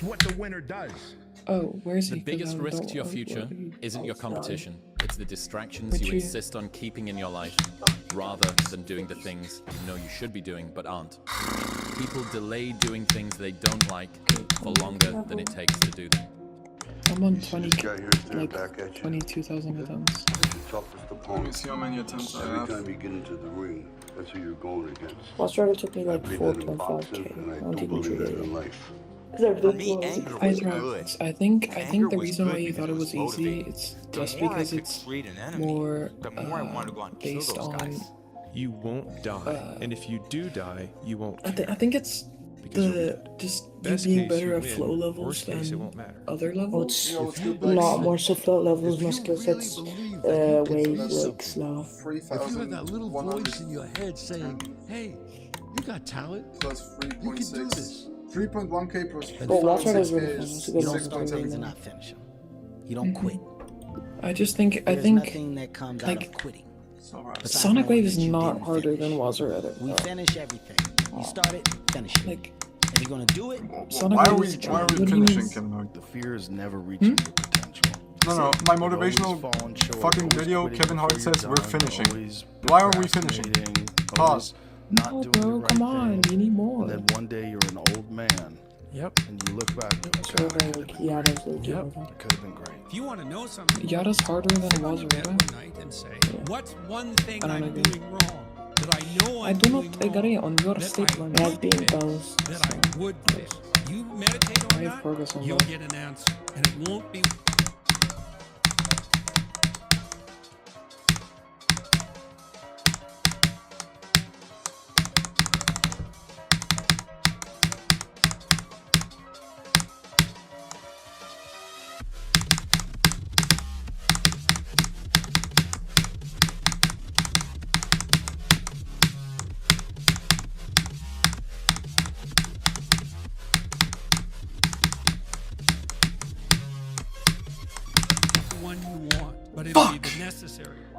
Speaker 14: What the winner does.
Speaker 23: Oh, where's
Speaker 2: the biggest risk to your future isn't your competition. It's the distractions you insist on keeping in your life rather than doing the things you know you should be doing but aren't. People delay doing things they don't like for longer than it takes to do them.
Speaker 23: I'm on 22,000 attempts.
Speaker 1: Let me see how many attempts I have.
Speaker 3: Every time you get into the ring, that's who you're going against.
Speaker 10: Last round it took me like 4.5k. I don't even do it.
Speaker 23: I think the reason why you thought it was easy, it's just because it's more based on.
Speaker 11: You won't die, and if you do die, you won't.
Speaker 23: I think it's the just you being better at flow levels than other levels.
Speaker 10: It's not more so flow levels, my skill sets way like slow.
Speaker 16: If you had that little voice in your head saying, "Hey, you got talent.
Speaker 1: Plus
Speaker 16: you can do this."
Speaker 1: 3.1k plus 5.6k is
Speaker 6: You don't start things and not finish them. You don't quit.
Speaker 23: I think
Speaker 6: nothing that comes out of quitting.
Speaker 23: Sonic Wave is not harder than Wazzer Edit.
Speaker 6: We finish everything. You start it, finish it. Like, if you're gonna do it,
Speaker 1: why are we finishing, Kevin?
Speaker 11: The fear is never reaching your potential.
Speaker 1: No, my motivational fucking video, Kevin Hart says we're finishing. Why are we finishing? Pause.
Speaker 11: Not doing
Speaker 23: bro,
Speaker 11: the right
Speaker 23: come on,
Speaker 11: thing.
Speaker 23: you need more.
Speaker 11: And then one day you're an old man.
Speaker 23: Yep.
Speaker 11: And you look back and you go, God, it could have been great.
Speaker 18: If you want to know something,
Speaker 23: Yada's harder than Wazzer Edit.
Speaker 18: one night and say, what's one thing I'm doing wrong that I know I'm doing wrong
Speaker 23: agree on your statement.
Speaker 18: that I would fix? You meditate on that, you'll get an answer, and it won't be.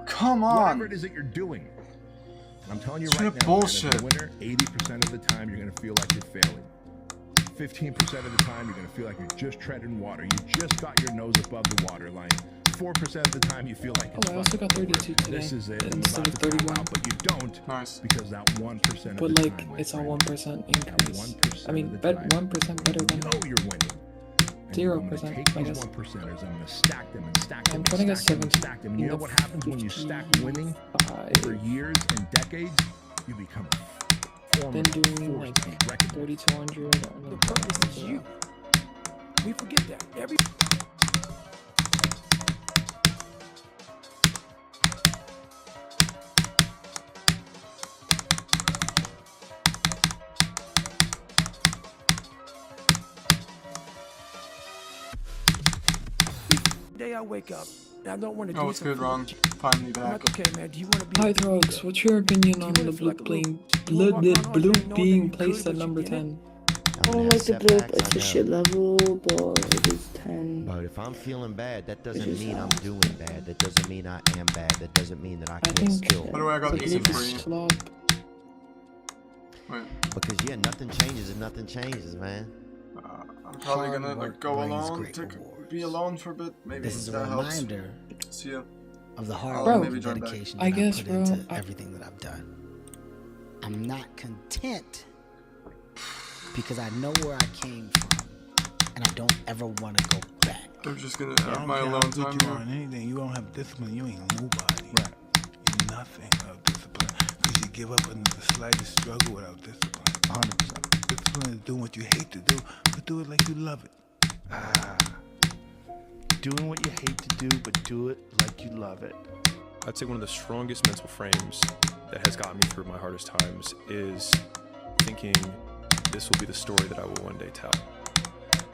Speaker 1: Come on!
Speaker 14: Whatever it is that you're doing. I'm telling you right now,
Speaker 1: bullshit.
Speaker 14: as a winner, 80% of the time you're gonna feel like you're failing. 15% of the time you're gonna feel like you're just treading water. You just got your nose above the water line. 4% of the time you feel like it's
Speaker 23: I also got 32 today
Speaker 14: this is it.
Speaker 23: instead of 31.
Speaker 14: Out, but you don't.
Speaker 1: Nice.
Speaker 14: Because that 1%
Speaker 23: But
Speaker 14: of the
Speaker 23: like,
Speaker 14: time,
Speaker 23: it's a 1% increase. I mean, 1% better than.
Speaker 14: know you're winning.
Speaker 23: 0%.
Speaker 14: Take
Speaker 23: I
Speaker 14: these
Speaker 23: guess.
Speaker 14: 1%ers, I'm gonna stack them and stack them.
Speaker 23: I'm trying to get 70.
Speaker 14: Stack them. And you know what happens when you stack winning over years and decades? You become a form
Speaker 23: Then
Speaker 14: of
Speaker 23: doing
Speaker 14: force
Speaker 23: like
Speaker 14: to be reckoned with.
Speaker 23: 3,200.
Speaker 16: The purpose is you. We forget that. Every day I wake up, I don't want to do
Speaker 1: Oh, it's good, Ron. Finally
Speaker 16: I'm
Speaker 1: back.
Speaker 16: like, okay, man, do you want to be
Speaker 23: Hi, Throgs. What's your opinion on the blue being placed at number 10?
Speaker 10: I don't like the blue, it's a shit level, but it is 10.
Speaker 19: But if I'm feeling bad, that doesn't mean I'm doing bad. That doesn't mean I am bad. That doesn't mean that I can't
Speaker 23: think
Speaker 19: still.
Speaker 1: By the way, I got these in free.
Speaker 19: Because yeah, nothing changes if nothing changes, man.
Speaker 1: I'm probably gonna like go alone, be alone for a bit. Maybe
Speaker 8: this is a
Speaker 1: that
Speaker 8: reminder
Speaker 1: helps. See ya.
Speaker 8: of the hard work and
Speaker 1: maybe
Speaker 8: dedication that I put into everything that I've done. I'm not content because I know where I came from, and I don't ever want to go back.
Speaker 1: I'm just gonna have my alone time here.
Speaker 12: On anything, you don't have discipline. You ain't nobody. Right. You're nothing without discipline. Because you give up in the slightest struggle without discipline. 100%. Discipline is doing what you hate to do, but do it like you love it.
Speaker 21: Doing what you hate to do, but do it like you love it.
Speaker 24: I'd say one of the strongest mental frames that has gotten me through my hardest times is thinking this will be the story that I will one day tell.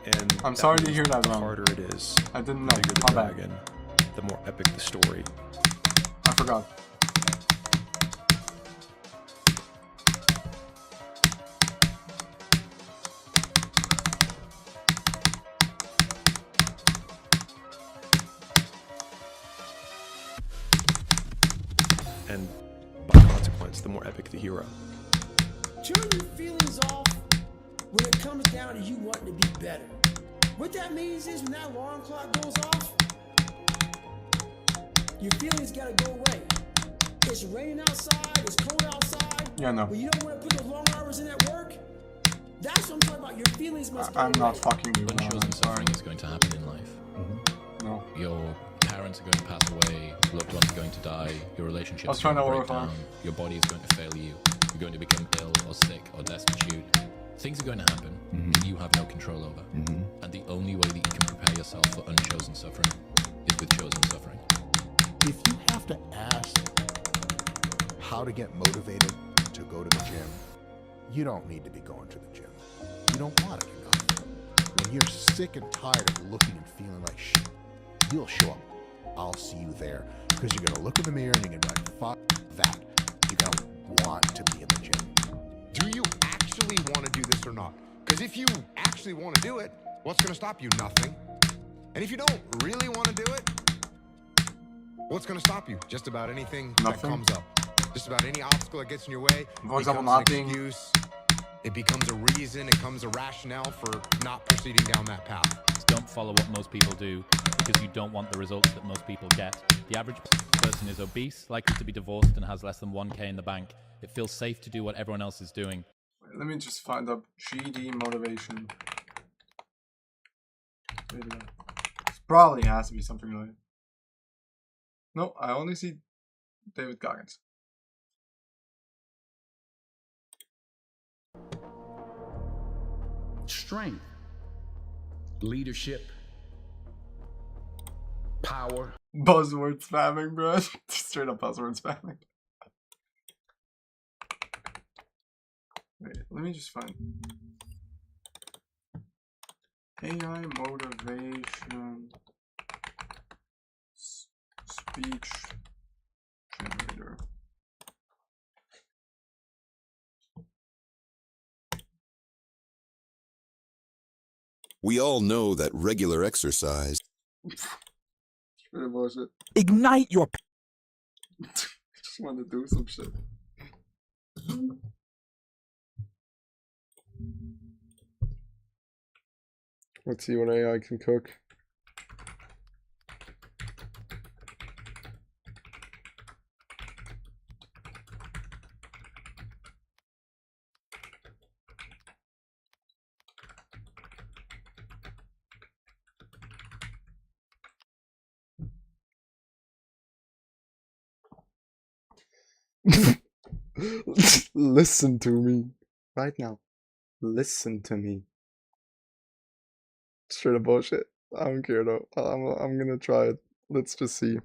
Speaker 24: And
Speaker 1: I'm sorry to hear that,
Speaker 24: the
Speaker 1: Ron.
Speaker 24: harder it is,
Speaker 1: I didn't
Speaker 24: the
Speaker 1: know.
Speaker 24: bigger the
Speaker 1: My bad.
Speaker 24: dragon, the more epic the story.
Speaker 1: I forgot.
Speaker 24: And by consequence, the more epic the hero.
Speaker 16: Turn your feelings off when it comes down to you wanting to be better. What that means is when that alarm clock goes off, your feelings gotta go away. It's raining outside, it's cold outside.
Speaker 1: Yeah, no.
Speaker 16: But you don't want to put those long hours in at work. That's what I'm talking about. Your feelings must go
Speaker 1: I'm
Speaker 16: away.
Speaker 1: not fucking you.
Speaker 2: Unchosen suffering is going to happen in life.
Speaker 1: No.
Speaker 2: Your parents are going to pass away, loved ones are going to die, your relationship is
Speaker 1: trying
Speaker 2: going to
Speaker 1: to
Speaker 2: break
Speaker 1: overfire.
Speaker 2: down, your body is going to fail you, you're going to become ill or sick or destitute. Things are going to happen that you have no control over. And the only way that you can prepare yourself for unchosen suffering is with chosen suffering.
Speaker 4: If you have to ask how to get motivated to go to the gym, you don't need to be going to the gym. You don't want it enough. When you're sick and tired of looking and feeling like shit, you'll show up. I'll see you there. Because you're going to look in the mirror and you're going to be like, fuck that. You're going to want to be in the gym.
Speaker 20: Do you actually want to do this or not? Because if you actually want to do it, what's going to stop you? Nothing. And if you don't really want to do it, what's going to stop you? Just about anything that comes up. Just about any obstacle that gets in your way becomes an excuse. It becomes a reason. It becomes a rationale for not proceeding down that path.
Speaker 2: Don't follow what most people do because you don't want the results that most people get. The average person is obese, likely to be divorced, and has less than 1K in the bank. It feels safe to do what everyone else is doing.
Speaker 1: Let me just find up GD motivation. Video. This probably has to be something related. No, I only see David Goggins.
Speaker 18: Strength, leadership, power.
Speaker 1: Buzzword spamming, bro. Straight up buzzword spamming. Wait, let me just find AI motivation speech generator.
Speaker 25: We all know that regular exercise.
Speaker 1: Bullshit.
Speaker 26: Ignite your.
Speaker 1: Just want to do some shit. Let's see what AI can cook. Listen to me right now. Listen to me. Straight up bullshit. I don't care though. I'm gonna try it. Let's just see.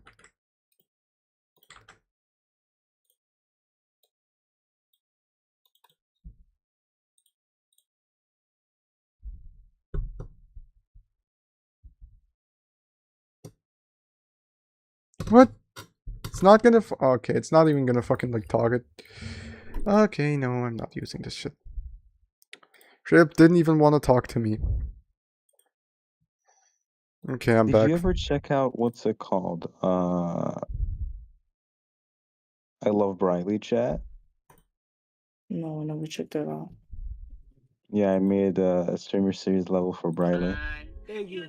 Speaker 1: What? It's not gonna. Okay, it's not even gonna fucking like target. Okay, no, I'm not using this shit. Trip didn't even want to talk to me. Okay, I'm back.
Speaker 27: Did you ever check out what's it called? I love Briley chat.
Speaker 11: No, I never checked that out.
Speaker 27: Yeah, I made a streamer series level for Briley.
Speaker 2: The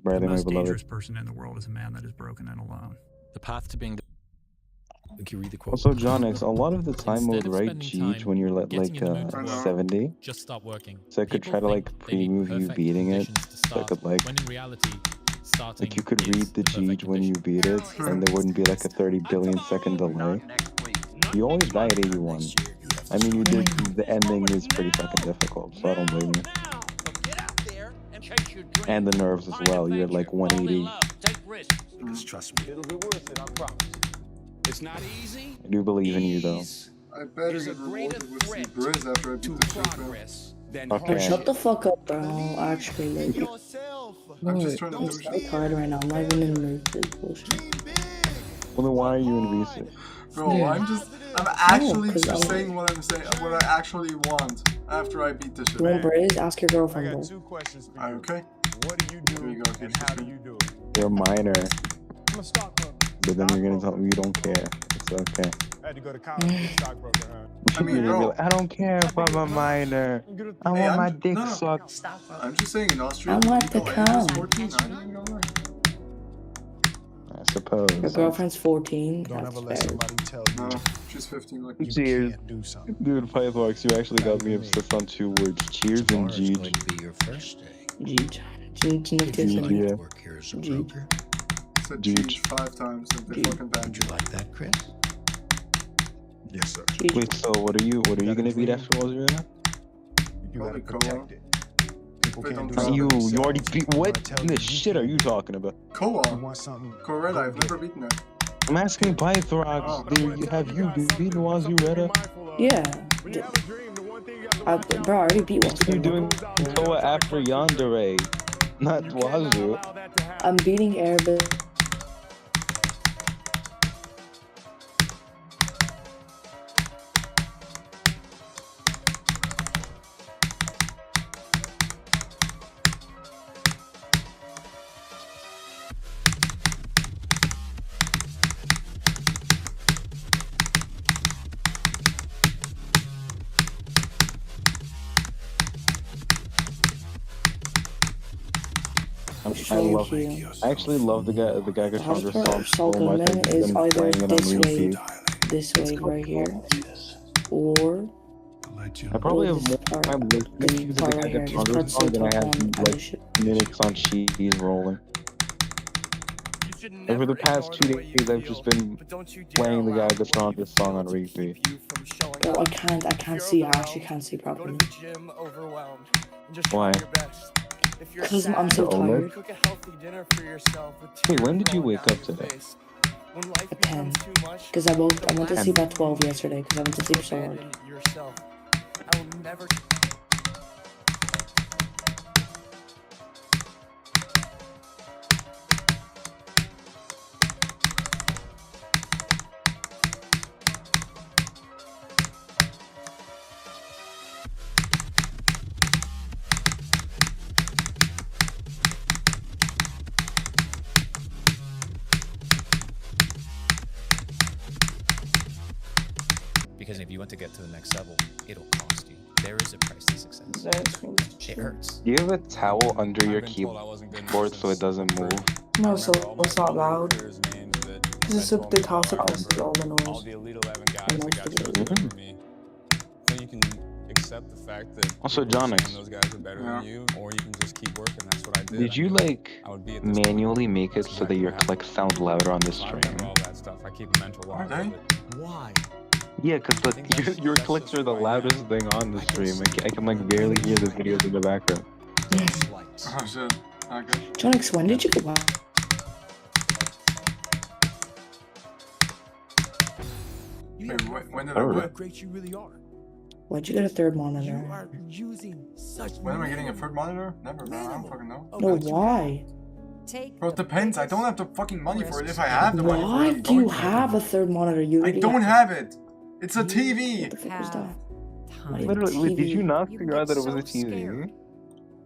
Speaker 27: Briley, my
Speaker 2: most
Speaker 27: beloved.
Speaker 2: dangerous person in the world is a man that is broken and alone. The path to being. Can you read the quote?
Speaker 27: Also, John X, a lot of the time I
Speaker 2: Instead
Speaker 27: would
Speaker 2: of
Speaker 27: write
Speaker 2: spending
Speaker 27: Jeej
Speaker 2: time
Speaker 27: when you're at
Speaker 2: getting
Speaker 27: like
Speaker 2: in the mood to work,
Speaker 27: 70.
Speaker 2: just stop working.
Speaker 27: So I could
Speaker 2: People
Speaker 27: try to like
Speaker 2: think they need
Speaker 27: pre-move you
Speaker 2: perfect
Speaker 27: beating it.
Speaker 2: conditions to
Speaker 27: So I
Speaker 2: start,
Speaker 27: could like,
Speaker 2: when in reality, starting
Speaker 27: you could
Speaker 2: is
Speaker 27: read the
Speaker 2: the perfect
Speaker 27: Jeej when you beat it, and there wouldn't be like a 30 billion second delay. You always die at 81. I mean, you did, the ending is pretty fucking difficult, so I don't blame you. And the nerves as well, you're at like 180.
Speaker 18: Just trust me. It'll be worth it, I promise. It's not easy.
Speaker 27: I do believe in you though.
Speaker 1: I better get rewarded with some Briz after I beat the shit, bro.
Speaker 11: Bro, shut the fuck up, bro. Actually, like,
Speaker 1: I'm just trying to
Speaker 11: I'm
Speaker 1: do
Speaker 11: so
Speaker 1: shit.
Speaker 11: tired right now. I'm not even in the mood for this bullshit.
Speaker 27: Well, then why are you in VC?
Speaker 1: Bro,
Speaker 11: Yeah.
Speaker 1: I'm actually
Speaker 11: No, 'cause
Speaker 1: just
Speaker 11: I'm-
Speaker 1: saying what I'm saying, what I actually want after I beat this shit.
Speaker 11: You want Briz? Ask your girlfriend, bro.
Speaker 18: Questions for
Speaker 1: Okay.
Speaker 18: What do you do?
Speaker 1: Here you go,
Speaker 18: And how do you do it?
Speaker 27: You're a minor,
Speaker 18: I'm a stockbroker.
Speaker 27: but then you're gonna tell me you don't care. It's okay.
Speaker 18: I had to go to college to be a stockbroker, huh?
Speaker 1: I mean,
Speaker 27: You're gonna be
Speaker 1: bro.
Speaker 27: like, I don't care if I'm a minor. I
Speaker 1: Hey,
Speaker 27: want my
Speaker 1: I'm-
Speaker 27: dick
Speaker 1: no.
Speaker 27: sucked.
Speaker 1: I'm just saying in Austria,
Speaker 11: I want
Speaker 1: legal
Speaker 11: to
Speaker 1: age is
Speaker 11: come.
Speaker 1: 14. I don't even know why.
Speaker 27: I suppose.
Speaker 11: Your girlfriend's 14.
Speaker 18: Don't
Speaker 11: That's
Speaker 18: ever let
Speaker 11: fair.
Speaker 18: somebody tell you
Speaker 1: No, she's 15. Like
Speaker 27: Cheers.
Speaker 18: do something.
Speaker 27: Dude, Pythworks, you actually got me obsessed on two words. Cheers and Jeej.
Speaker 5: be your first day.
Speaker 11: Jeej. Jeej,
Speaker 27: Jeej, yeah.
Speaker 5: Work here as a
Speaker 11: Jeej.
Speaker 5: broker.
Speaker 1: said
Speaker 27: Jeej.
Speaker 1: Jeej 5 times and they fucking banned
Speaker 5: Would you like that, Chris?
Speaker 18: Yes, sir.
Speaker 27: Wait, so what are you gonna beat after Rosarena?
Speaker 18: You gotta
Speaker 1: Probably
Speaker 18: protect it. People
Speaker 1: Wait,
Speaker 18: can't do
Speaker 1: don't
Speaker 18: something
Speaker 27: You
Speaker 18: themselves.
Speaker 27: already beat, what
Speaker 18: Tell
Speaker 27: in the
Speaker 18: you
Speaker 27: shit are you talking about?
Speaker 1: Koa.
Speaker 18: You want something?
Speaker 1: Coretta, I've never beaten that.
Speaker 27: I'm asking Pythworks,
Speaker 1: Oh.
Speaker 27: have you beaten Wazureta?
Speaker 11: Yeah. Bro, I already beat one.
Speaker 27: You're doing Koa after Yandere, not Wazoo.
Speaker 11: I'm beating Arabic.
Speaker 27: I actually love the guy Gassandra's song so
Speaker 11: Salto
Speaker 27: much. I've
Speaker 11: is
Speaker 27: been
Speaker 11: either
Speaker 27: playing it on
Speaker 11: this way
Speaker 27: repeat.
Speaker 11: right here, or
Speaker 27: I probably have more
Speaker 11: part.
Speaker 27: time listening to the
Speaker 11: part
Speaker 27: guy
Speaker 11: right here. This
Speaker 27: Gassandra's
Speaker 11: part's
Speaker 27: song than I
Speaker 11: so
Speaker 27: have
Speaker 11: tough on
Speaker 27: like minutes on cheese rolling. Over the past 2 days, I've just been playing the guy Gassandra's song on repeat.
Speaker 11: Bro, I can't see. I actually can't see properly.
Speaker 27: Why?
Speaker 11: Because I'm so tired.
Speaker 27: Wait, when did you wake up today?
Speaker 11: At 10. Because I went to sleep at 12 yesterday because I went to sleep so hard.
Speaker 2: Because if you want to get to the next level, it'll cost you. There is a price to success. It hurts.
Speaker 27: Do you have a towel under your keyboard so it doesn't move?
Speaker 11: No, so it's not loud. Because it's the toss up is all the noise.
Speaker 24: All the Elite 11 guys that got chosen over me. So you can accept the fact that
Speaker 27: Also, Jonix,
Speaker 24: those guys are better than you, or you can just keep working. That's what I did.
Speaker 27: did you like manually make it so that your clicks sound louder on this stream?
Speaker 24: All that stuff. I keep a mental log of it.
Speaker 5: Why?
Speaker 27: Yeah, because your clicks are the loudest thing on the stream. I can like barely hear the videos in the background.
Speaker 1: Oh shit. Okay.
Speaker 11: Jonix, when did you go out?
Speaker 1: Wait, when did I what?
Speaker 5: Great you really are.
Speaker 11: Why'd you get a third monitor?
Speaker 1: When am I getting a third monitor? Never, bro. I don't fucking know.
Speaker 11: No, why?
Speaker 1: Bro, it depends. I don't have the fucking money for it. If I have the money for
Speaker 11: Why
Speaker 1: it, I'm
Speaker 11: do you
Speaker 1: going for it.
Speaker 11: have a third monitor? You
Speaker 1: I don't have it. It's a TV.
Speaker 11: What the fuck was that?
Speaker 27: Literally, wait, did you not figure out that it was a TV?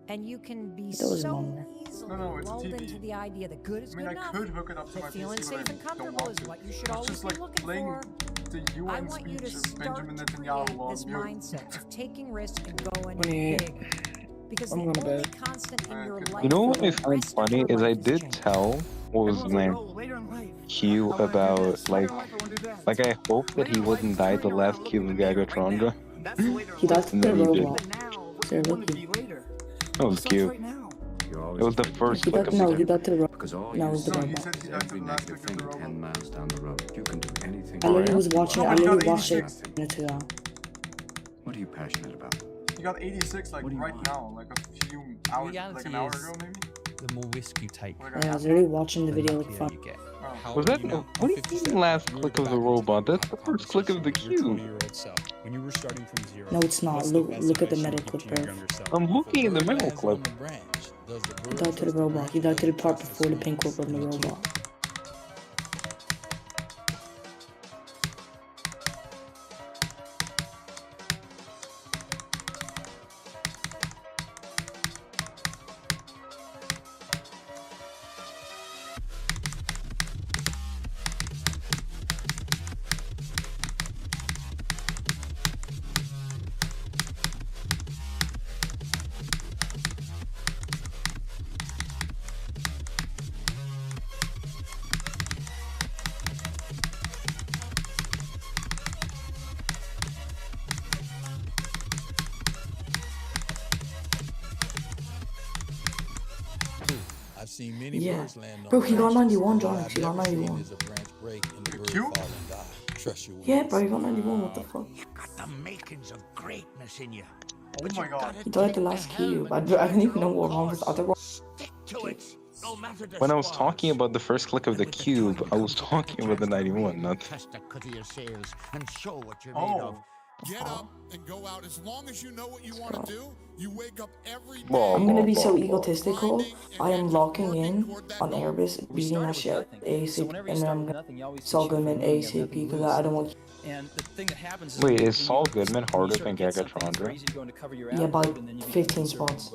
Speaker 7: And you can be
Speaker 11: That was
Speaker 7: so
Speaker 11: longer.
Speaker 7: easily
Speaker 1: No, it's a
Speaker 7: lulled
Speaker 1: TV.
Speaker 7: into the idea that good is
Speaker 1: I mean,
Speaker 7: good
Speaker 1: I
Speaker 7: enough.
Speaker 1: could hook it up to
Speaker 7: That
Speaker 1: my
Speaker 7: feeling
Speaker 1: PC,
Speaker 7: safe
Speaker 1: but
Speaker 7: and
Speaker 1: I don't
Speaker 7: comfortable
Speaker 1: want
Speaker 7: is
Speaker 1: to.
Speaker 7: what you should
Speaker 1: It's
Speaker 7: always
Speaker 1: just
Speaker 7: be
Speaker 1: like
Speaker 7: looking
Speaker 1: playing
Speaker 7: for.
Speaker 1: the
Speaker 7: I
Speaker 1: UN
Speaker 7: want you to
Speaker 1: speech of
Speaker 7: start
Speaker 1: Benjamin
Speaker 7: to
Speaker 1: Netanyahu
Speaker 7: create
Speaker 1: on
Speaker 7: this
Speaker 1: mute.
Speaker 7: mindset of taking risks and going
Speaker 23: 28.
Speaker 7: big. Because
Speaker 23: I'm
Speaker 7: the
Speaker 23: going to
Speaker 7: only
Speaker 23: bed.
Speaker 7: constant in your life
Speaker 27: You know what
Speaker 7: for
Speaker 27: I
Speaker 7: the
Speaker 27: find
Speaker 7: rest of
Speaker 27: funny
Speaker 7: your
Speaker 27: is I
Speaker 7: life is
Speaker 27: did
Speaker 7: change.
Speaker 27: tell what was his name Q about like I hope that he wouldn't die the last cube of Gagatronda.
Speaker 11: He died to
Speaker 27: And
Speaker 11: the
Speaker 27: then he did.
Speaker 11: robot. Sir, lucky.
Speaker 27: That was cute. It was the first
Speaker 11: He
Speaker 27: click
Speaker 11: died,
Speaker 27: of
Speaker 11: no,
Speaker 27: the
Speaker 11: he died to the robot.
Speaker 9: Because all
Speaker 11: No, it
Speaker 9: you
Speaker 11: was the
Speaker 9: see
Speaker 1: He
Speaker 11: robot.
Speaker 1: said he
Speaker 9: is
Speaker 1: died to
Speaker 9: every
Speaker 1: the last
Speaker 9: negative
Speaker 1: click of
Speaker 9: thing
Speaker 1: the
Speaker 9: 10
Speaker 1: robot.
Speaker 9: miles down the road. You can do anything.
Speaker 11: I literally was watching. I literally watched it
Speaker 1: 86.
Speaker 11: minutes ago.
Speaker 9: What are you passionate about?
Speaker 1: He got 86 like right now, like a few hours, like an hour ago maybe.
Speaker 13: The more risk you take,
Speaker 11: Yeah, I was literally watching the video like
Speaker 13: luckier you get. How
Speaker 27: Was
Speaker 13: old are
Speaker 27: that
Speaker 13: you now?
Speaker 27: what do you mean last click of the robot? That's the first click of the cube.
Speaker 13: When you were starting from zero.
Speaker 11: No, it's not. Look at the metal clip, bro.
Speaker 27: I'm looking at the metal clip.
Speaker 11: He died to the robot. He died to the part before the pink orb on the robot.
Speaker 13: I've seen many
Speaker 11: Yeah.
Speaker 13: birds land on
Speaker 11: Bro, he got
Speaker 13: branches.
Speaker 11: 91, John.
Speaker 13: What
Speaker 11: He got
Speaker 13: I've never seen
Speaker 11: 91.
Speaker 13: is a branch break and the bird
Speaker 1: Cube?
Speaker 13: fall and die. Trust your
Speaker 11: Yeah,
Speaker 13: wings.
Speaker 11: bro, he got 91. What the fuck?
Speaker 5: Got the makings of greatness in you.
Speaker 1: Oh my god.
Speaker 11: He died the last cube. I don't even know what wrong with the other one.
Speaker 27: When I was talking about the first click of the cube, I was talking about the 91, not.
Speaker 5: Test the cut of your sails and show what you're made of.
Speaker 15: Get up and go out. As long as you know what you want to do, you wake up every day.
Speaker 11: I'm gonna be so egotistical. I am locking in on Airbus, beating that shit ASAP, and then I'm gonna Saul Goodman ASAP because I don't want.
Speaker 17: And the thing that happens
Speaker 27: Wait, is Saul Goodman harder than Gagatronda?
Speaker 11: Yeah, by 15 spots.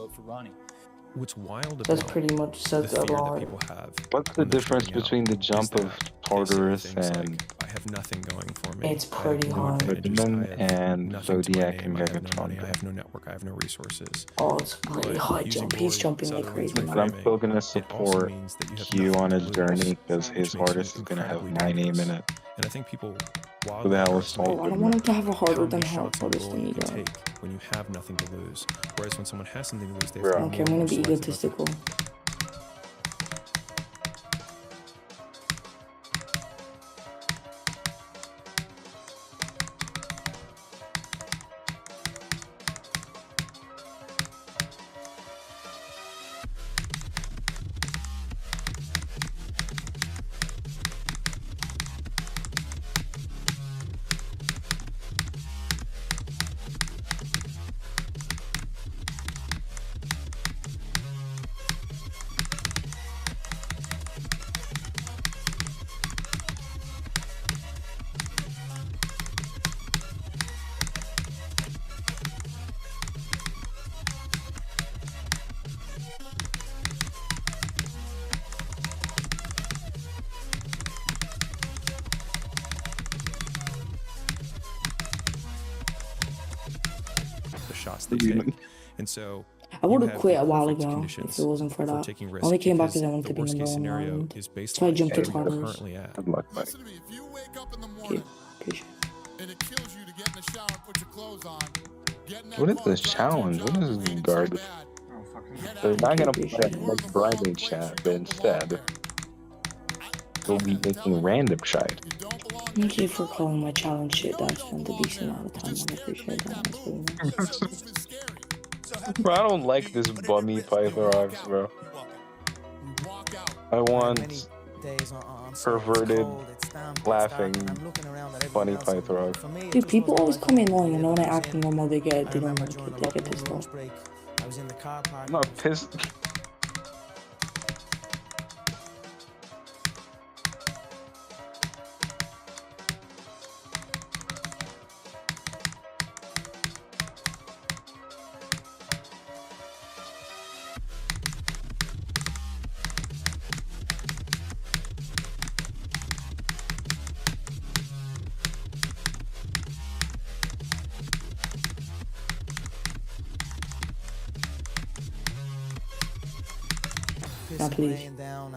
Speaker 24: What's wild about
Speaker 11: That's pretty much
Speaker 24: the
Speaker 11: says a
Speaker 24: fear that
Speaker 11: lot.
Speaker 24: people have
Speaker 27: What's the
Speaker 24: when they're
Speaker 27: difference
Speaker 24: starting out
Speaker 27: between the
Speaker 24: is
Speaker 27: jump of
Speaker 24: that they say
Speaker 27: Tartarus
Speaker 24: things
Speaker 27: and
Speaker 24: like, I have nothing going for me.
Speaker 11: It's
Speaker 24: I have
Speaker 11: pretty
Speaker 24: no
Speaker 11: hard.
Speaker 24: advantages, I
Speaker 27: Goodman
Speaker 24: have
Speaker 27: and
Speaker 24: nothing to my
Speaker 27: Zodiac
Speaker 24: name,
Speaker 27: and
Speaker 24: I have no money, I
Speaker 27: Gagatronda?
Speaker 24: have no network, I have no resources.
Speaker 11: Oh, it's pretty
Speaker 24: But
Speaker 11: high
Speaker 24: using
Speaker 11: jump. He's
Speaker 24: Rory
Speaker 11: jumping like
Speaker 24: Sutherland's
Speaker 11: crazy.
Speaker 27: But I'm still gonna
Speaker 24: reframing, it also
Speaker 27: support
Speaker 24: means that you have
Speaker 27: Q
Speaker 24: nothing
Speaker 27: on
Speaker 24: to
Speaker 27: his
Speaker 24: lose,
Speaker 27: journey because
Speaker 24: which
Speaker 27: his
Speaker 24: makes you
Speaker 27: artist is gonna have
Speaker 24: incredibly
Speaker 27: my name in
Speaker 24: dangerous.
Speaker 27: it.
Speaker 24: And I think people
Speaker 27: Who
Speaker 24: wildly
Speaker 27: the hell is Saul
Speaker 24: underestimate
Speaker 11: Oh, I don't want him to have a
Speaker 24: how
Speaker 11: harder than
Speaker 24: many
Speaker 11: hard
Speaker 24: shots on
Speaker 11: artist
Speaker 24: goal
Speaker 11: than
Speaker 24: you
Speaker 11: me,
Speaker 24: can
Speaker 11: though.
Speaker 24: take when you have nothing to lose. Whereas when someone has something to lose, they have
Speaker 27: Bro.
Speaker 24: to be
Speaker 11: Okay,
Speaker 24: more
Speaker 11: I'm
Speaker 24: and
Speaker 11: gonna
Speaker 24: more
Speaker 11: be
Speaker 24: selective about
Speaker 11: egotistical.
Speaker 24: the shots they take. And so
Speaker 11: I would
Speaker 24: you
Speaker 11: have quit a while
Speaker 24: perfect
Speaker 11: ago if
Speaker 24: conditions
Speaker 11: it wasn't for that.
Speaker 24: taking
Speaker 11: I
Speaker 24: risks
Speaker 11: only came back
Speaker 24: because
Speaker 11: because I wanted
Speaker 24: the
Speaker 11: to be
Speaker 24: worst
Speaker 11: number
Speaker 24: case
Speaker 11: one
Speaker 24: scenario
Speaker 11: round.
Speaker 24: is
Speaker 11: That's why I jumped to
Speaker 24: where you're
Speaker 11: Tartarus.
Speaker 24: currently at.
Speaker 27: Good luck, buddy.
Speaker 15: Listen to me. If you wake up in the
Speaker 11: Okay,
Speaker 15: morning
Speaker 11: appreciate
Speaker 15: and it kills you to get in the shower and put your clothes on, get in that
Speaker 27: What is
Speaker 15: car,
Speaker 27: this
Speaker 15: drive to
Speaker 27: challenge?
Speaker 15: your
Speaker 27: What
Speaker 15: job
Speaker 27: is
Speaker 15: you
Speaker 27: this
Speaker 15: hated so
Speaker 27: garbage?
Speaker 15: bad.
Speaker 1: Oh, fucking.
Speaker 15: Get
Speaker 27: They're
Speaker 15: out.
Speaker 27: not gonna
Speaker 11: Appreciate
Speaker 27: play
Speaker 11: it.
Speaker 27: like grinding chat, but instead they'll be making random shite.
Speaker 11: Thank you for calling my challenge shit that I spent a decent amount of time on. I appreciate that. That's really nice.
Speaker 27: Bro, I don't like this bummy Pythorox, bro. I want perverted, laughing, funny Pythorox.
Speaker 11: Dude, people always call me annoying, and when I act normal, they get pissed off.
Speaker 27: I'm not pissed.
Speaker 11: Now, please.
Speaker 3: laying down,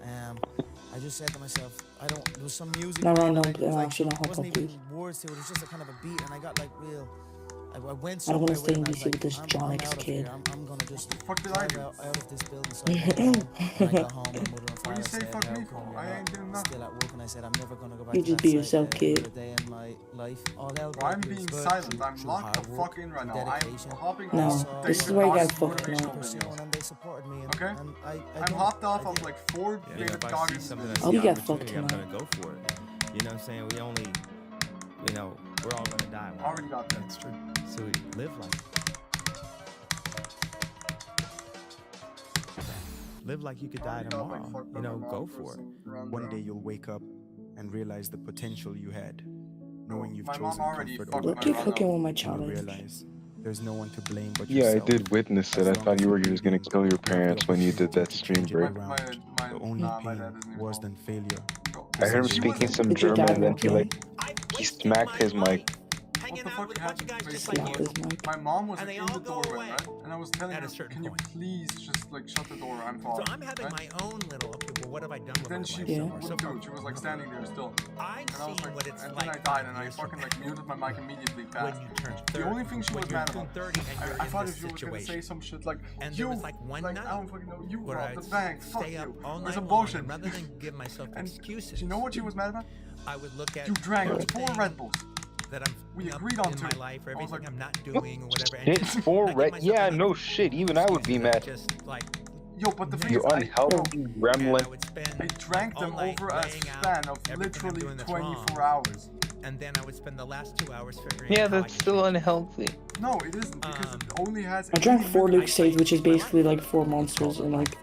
Speaker 3: and I just said to myself, there was some music
Speaker 11: No,
Speaker 3: playing,
Speaker 11: no,
Speaker 3: and
Speaker 11: no,
Speaker 3: it
Speaker 11: actually, no,
Speaker 3: wasn't
Speaker 11: please.
Speaker 3: even words to it, it was just a kind of a beat, and I got like real. I went
Speaker 11: I don't want
Speaker 3: somewhere
Speaker 11: to stay in
Speaker 3: with it,
Speaker 11: DC
Speaker 3: and
Speaker 11: with this John X
Speaker 3: out of
Speaker 11: kid.
Speaker 3: here. I'm gonna just
Speaker 1: Fuck did I
Speaker 3: drive
Speaker 1: do?
Speaker 3: out of this building. So I went home, and I got home, and mother and
Speaker 1: What do
Speaker 3: father
Speaker 1: you say
Speaker 3: said,
Speaker 1: fuck
Speaker 3: "How
Speaker 1: me
Speaker 3: come
Speaker 1: for?
Speaker 3: you're
Speaker 1: I ain't doing
Speaker 3: not
Speaker 1: nothing.
Speaker 3: still at work?" And I said, "I'm never gonna go back
Speaker 11: You
Speaker 3: to
Speaker 11: just
Speaker 3: that
Speaker 11: be
Speaker 3: site,
Speaker 11: yourself, kid.
Speaker 3: another day in my life. All hell
Speaker 1: Bro, I'm
Speaker 3: broke
Speaker 1: being
Speaker 3: loose,
Speaker 1: silent.
Speaker 3: but
Speaker 1: I'm
Speaker 3: through
Speaker 1: locked the
Speaker 3: hard
Speaker 1: fuck
Speaker 3: work,
Speaker 1: in right
Speaker 3: through
Speaker 1: now. I'm
Speaker 3: dedication,
Speaker 1: hopping
Speaker 11: No,
Speaker 1: off
Speaker 11: this is
Speaker 1: David
Speaker 11: where you
Speaker 1: Goggins
Speaker 11: got fucked
Speaker 1: motivational
Speaker 11: now.
Speaker 1: videos.
Speaker 3: and they supported me. And,
Speaker 1: Okay?
Speaker 3: and
Speaker 1: I'm hopped off of like 4 David
Speaker 6: if I see
Speaker 1: Goggins
Speaker 6: something
Speaker 1: videos.
Speaker 6: that's
Speaker 11: Oh,
Speaker 6: the
Speaker 11: you got
Speaker 6: opportunity,
Speaker 11: fucked
Speaker 6: I'm
Speaker 11: tonight.
Speaker 6: gonna go for it. You know what I'm saying? We only, you know, we're all gonna die.
Speaker 1: I already got that.
Speaker 6: That's true. So we live like live like you could die tomorrow. You know, go for it.
Speaker 10: One day you'll wake up and realize the potential you had, knowing you've
Speaker 1: My
Speaker 10: chosen
Speaker 1: mom already
Speaker 10: comfort
Speaker 1: fucked
Speaker 10: over
Speaker 1: my
Speaker 11: Keep
Speaker 1: run
Speaker 11: fucking
Speaker 1: up.
Speaker 11: with my
Speaker 10: you will
Speaker 11: challenge.
Speaker 10: realize there's no one to blame but
Speaker 27: Yeah, I
Speaker 10: yourself.
Speaker 27: did witness it.
Speaker 10: As
Speaker 27: I
Speaker 10: long
Speaker 27: thought
Speaker 10: as
Speaker 27: you were
Speaker 10: you're
Speaker 27: just gonna
Speaker 10: breathing,
Speaker 27: kill your
Speaker 10: you have the
Speaker 27: parents when you did
Speaker 10: opportunity
Speaker 27: that
Speaker 10: to
Speaker 27: stream
Speaker 10: change it
Speaker 27: break.
Speaker 10: around. The only pain worse than failure
Speaker 27: I
Speaker 10: is
Speaker 27: heard him
Speaker 10: in
Speaker 27: speaking
Speaker 10: waiting.
Speaker 27: some
Speaker 11: Did your
Speaker 27: German
Speaker 11: dad
Speaker 27: and then
Speaker 11: walk
Speaker 27: he
Speaker 11: in?
Speaker 27: he smacked his mic.
Speaker 1: What the fuck happened?
Speaker 11: Slap his mic.
Speaker 1: My mom was like in the doorway, right? And I was telling her, can you please just like shut the door? I'm falling.
Speaker 5: So I'm having my own little, okay, well, what have I done with
Speaker 1: Then
Speaker 5: my
Speaker 1: she
Speaker 5: life?
Speaker 1: wouldn't do it. She was like standing there still.
Speaker 5: I've
Speaker 1: And I was
Speaker 5: seen
Speaker 1: like,
Speaker 5: what it's
Speaker 1: and
Speaker 5: like
Speaker 1: then I died,
Speaker 5: 5
Speaker 1: and I
Speaker 5: years from
Speaker 1: fucking like muted my mic immediately
Speaker 5: when
Speaker 1: fast.
Speaker 5: you turn 30.
Speaker 1: The only thing she
Speaker 5: when
Speaker 1: was
Speaker 5: you're
Speaker 1: mad
Speaker 5: doing
Speaker 1: about,
Speaker 5: 30 and you're
Speaker 1: I
Speaker 5: in
Speaker 1: thought
Speaker 5: this
Speaker 1: if you were gonna say
Speaker 5: situation.
Speaker 1: some shit like,
Speaker 5: And
Speaker 1: you,
Speaker 5: there was like one
Speaker 1: I
Speaker 5: night
Speaker 1: don't fucking know, you
Speaker 5: where
Speaker 1: robbed
Speaker 5: I'd
Speaker 1: the bank, fuck
Speaker 5: stay up
Speaker 1: you.
Speaker 5: all
Speaker 1: Or
Speaker 5: night
Speaker 1: some
Speaker 5: long,
Speaker 1: bullshit.
Speaker 5: and rather than give myself
Speaker 1: And
Speaker 5: excuses,
Speaker 1: you know what she was mad about?
Speaker 5: I would look at
Speaker 1: You drank 4
Speaker 5: everything
Speaker 1: Red Bulls.
Speaker 5: that I'm
Speaker 1: We
Speaker 5: up
Speaker 1: agreed on
Speaker 5: in
Speaker 1: 2.
Speaker 5: my life, or
Speaker 1: I was
Speaker 5: everything
Speaker 1: like,
Speaker 5: I'm not doing, or whatever. And
Speaker 27: Hit
Speaker 5: just
Speaker 27: 4
Speaker 5: not give
Speaker 27: red.
Speaker 5: myself
Speaker 27: Yeah,
Speaker 5: any
Speaker 27: no shit. Even I would be mad.
Speaker 5: just like
Speaker 1: yo, but the thing
Speaker 27: You
Speaker 1: is,
Speaker 27: unhealthy gremlin.
Speaker 1: I drank them over a span of literally 24 hours.
Speaker 5: And then I would spend the last 2 hours figuring
Speaker 14: Yeah,
Speaker 5: out how I
Speaker 14: that's
Speaker 5: could
Speaker 14: still unhealthy.
Speaker 1: No, it isn't, because it only has...
Speaker 11: I drank 4 Luke Sage, which is basically like 4 monsters in like...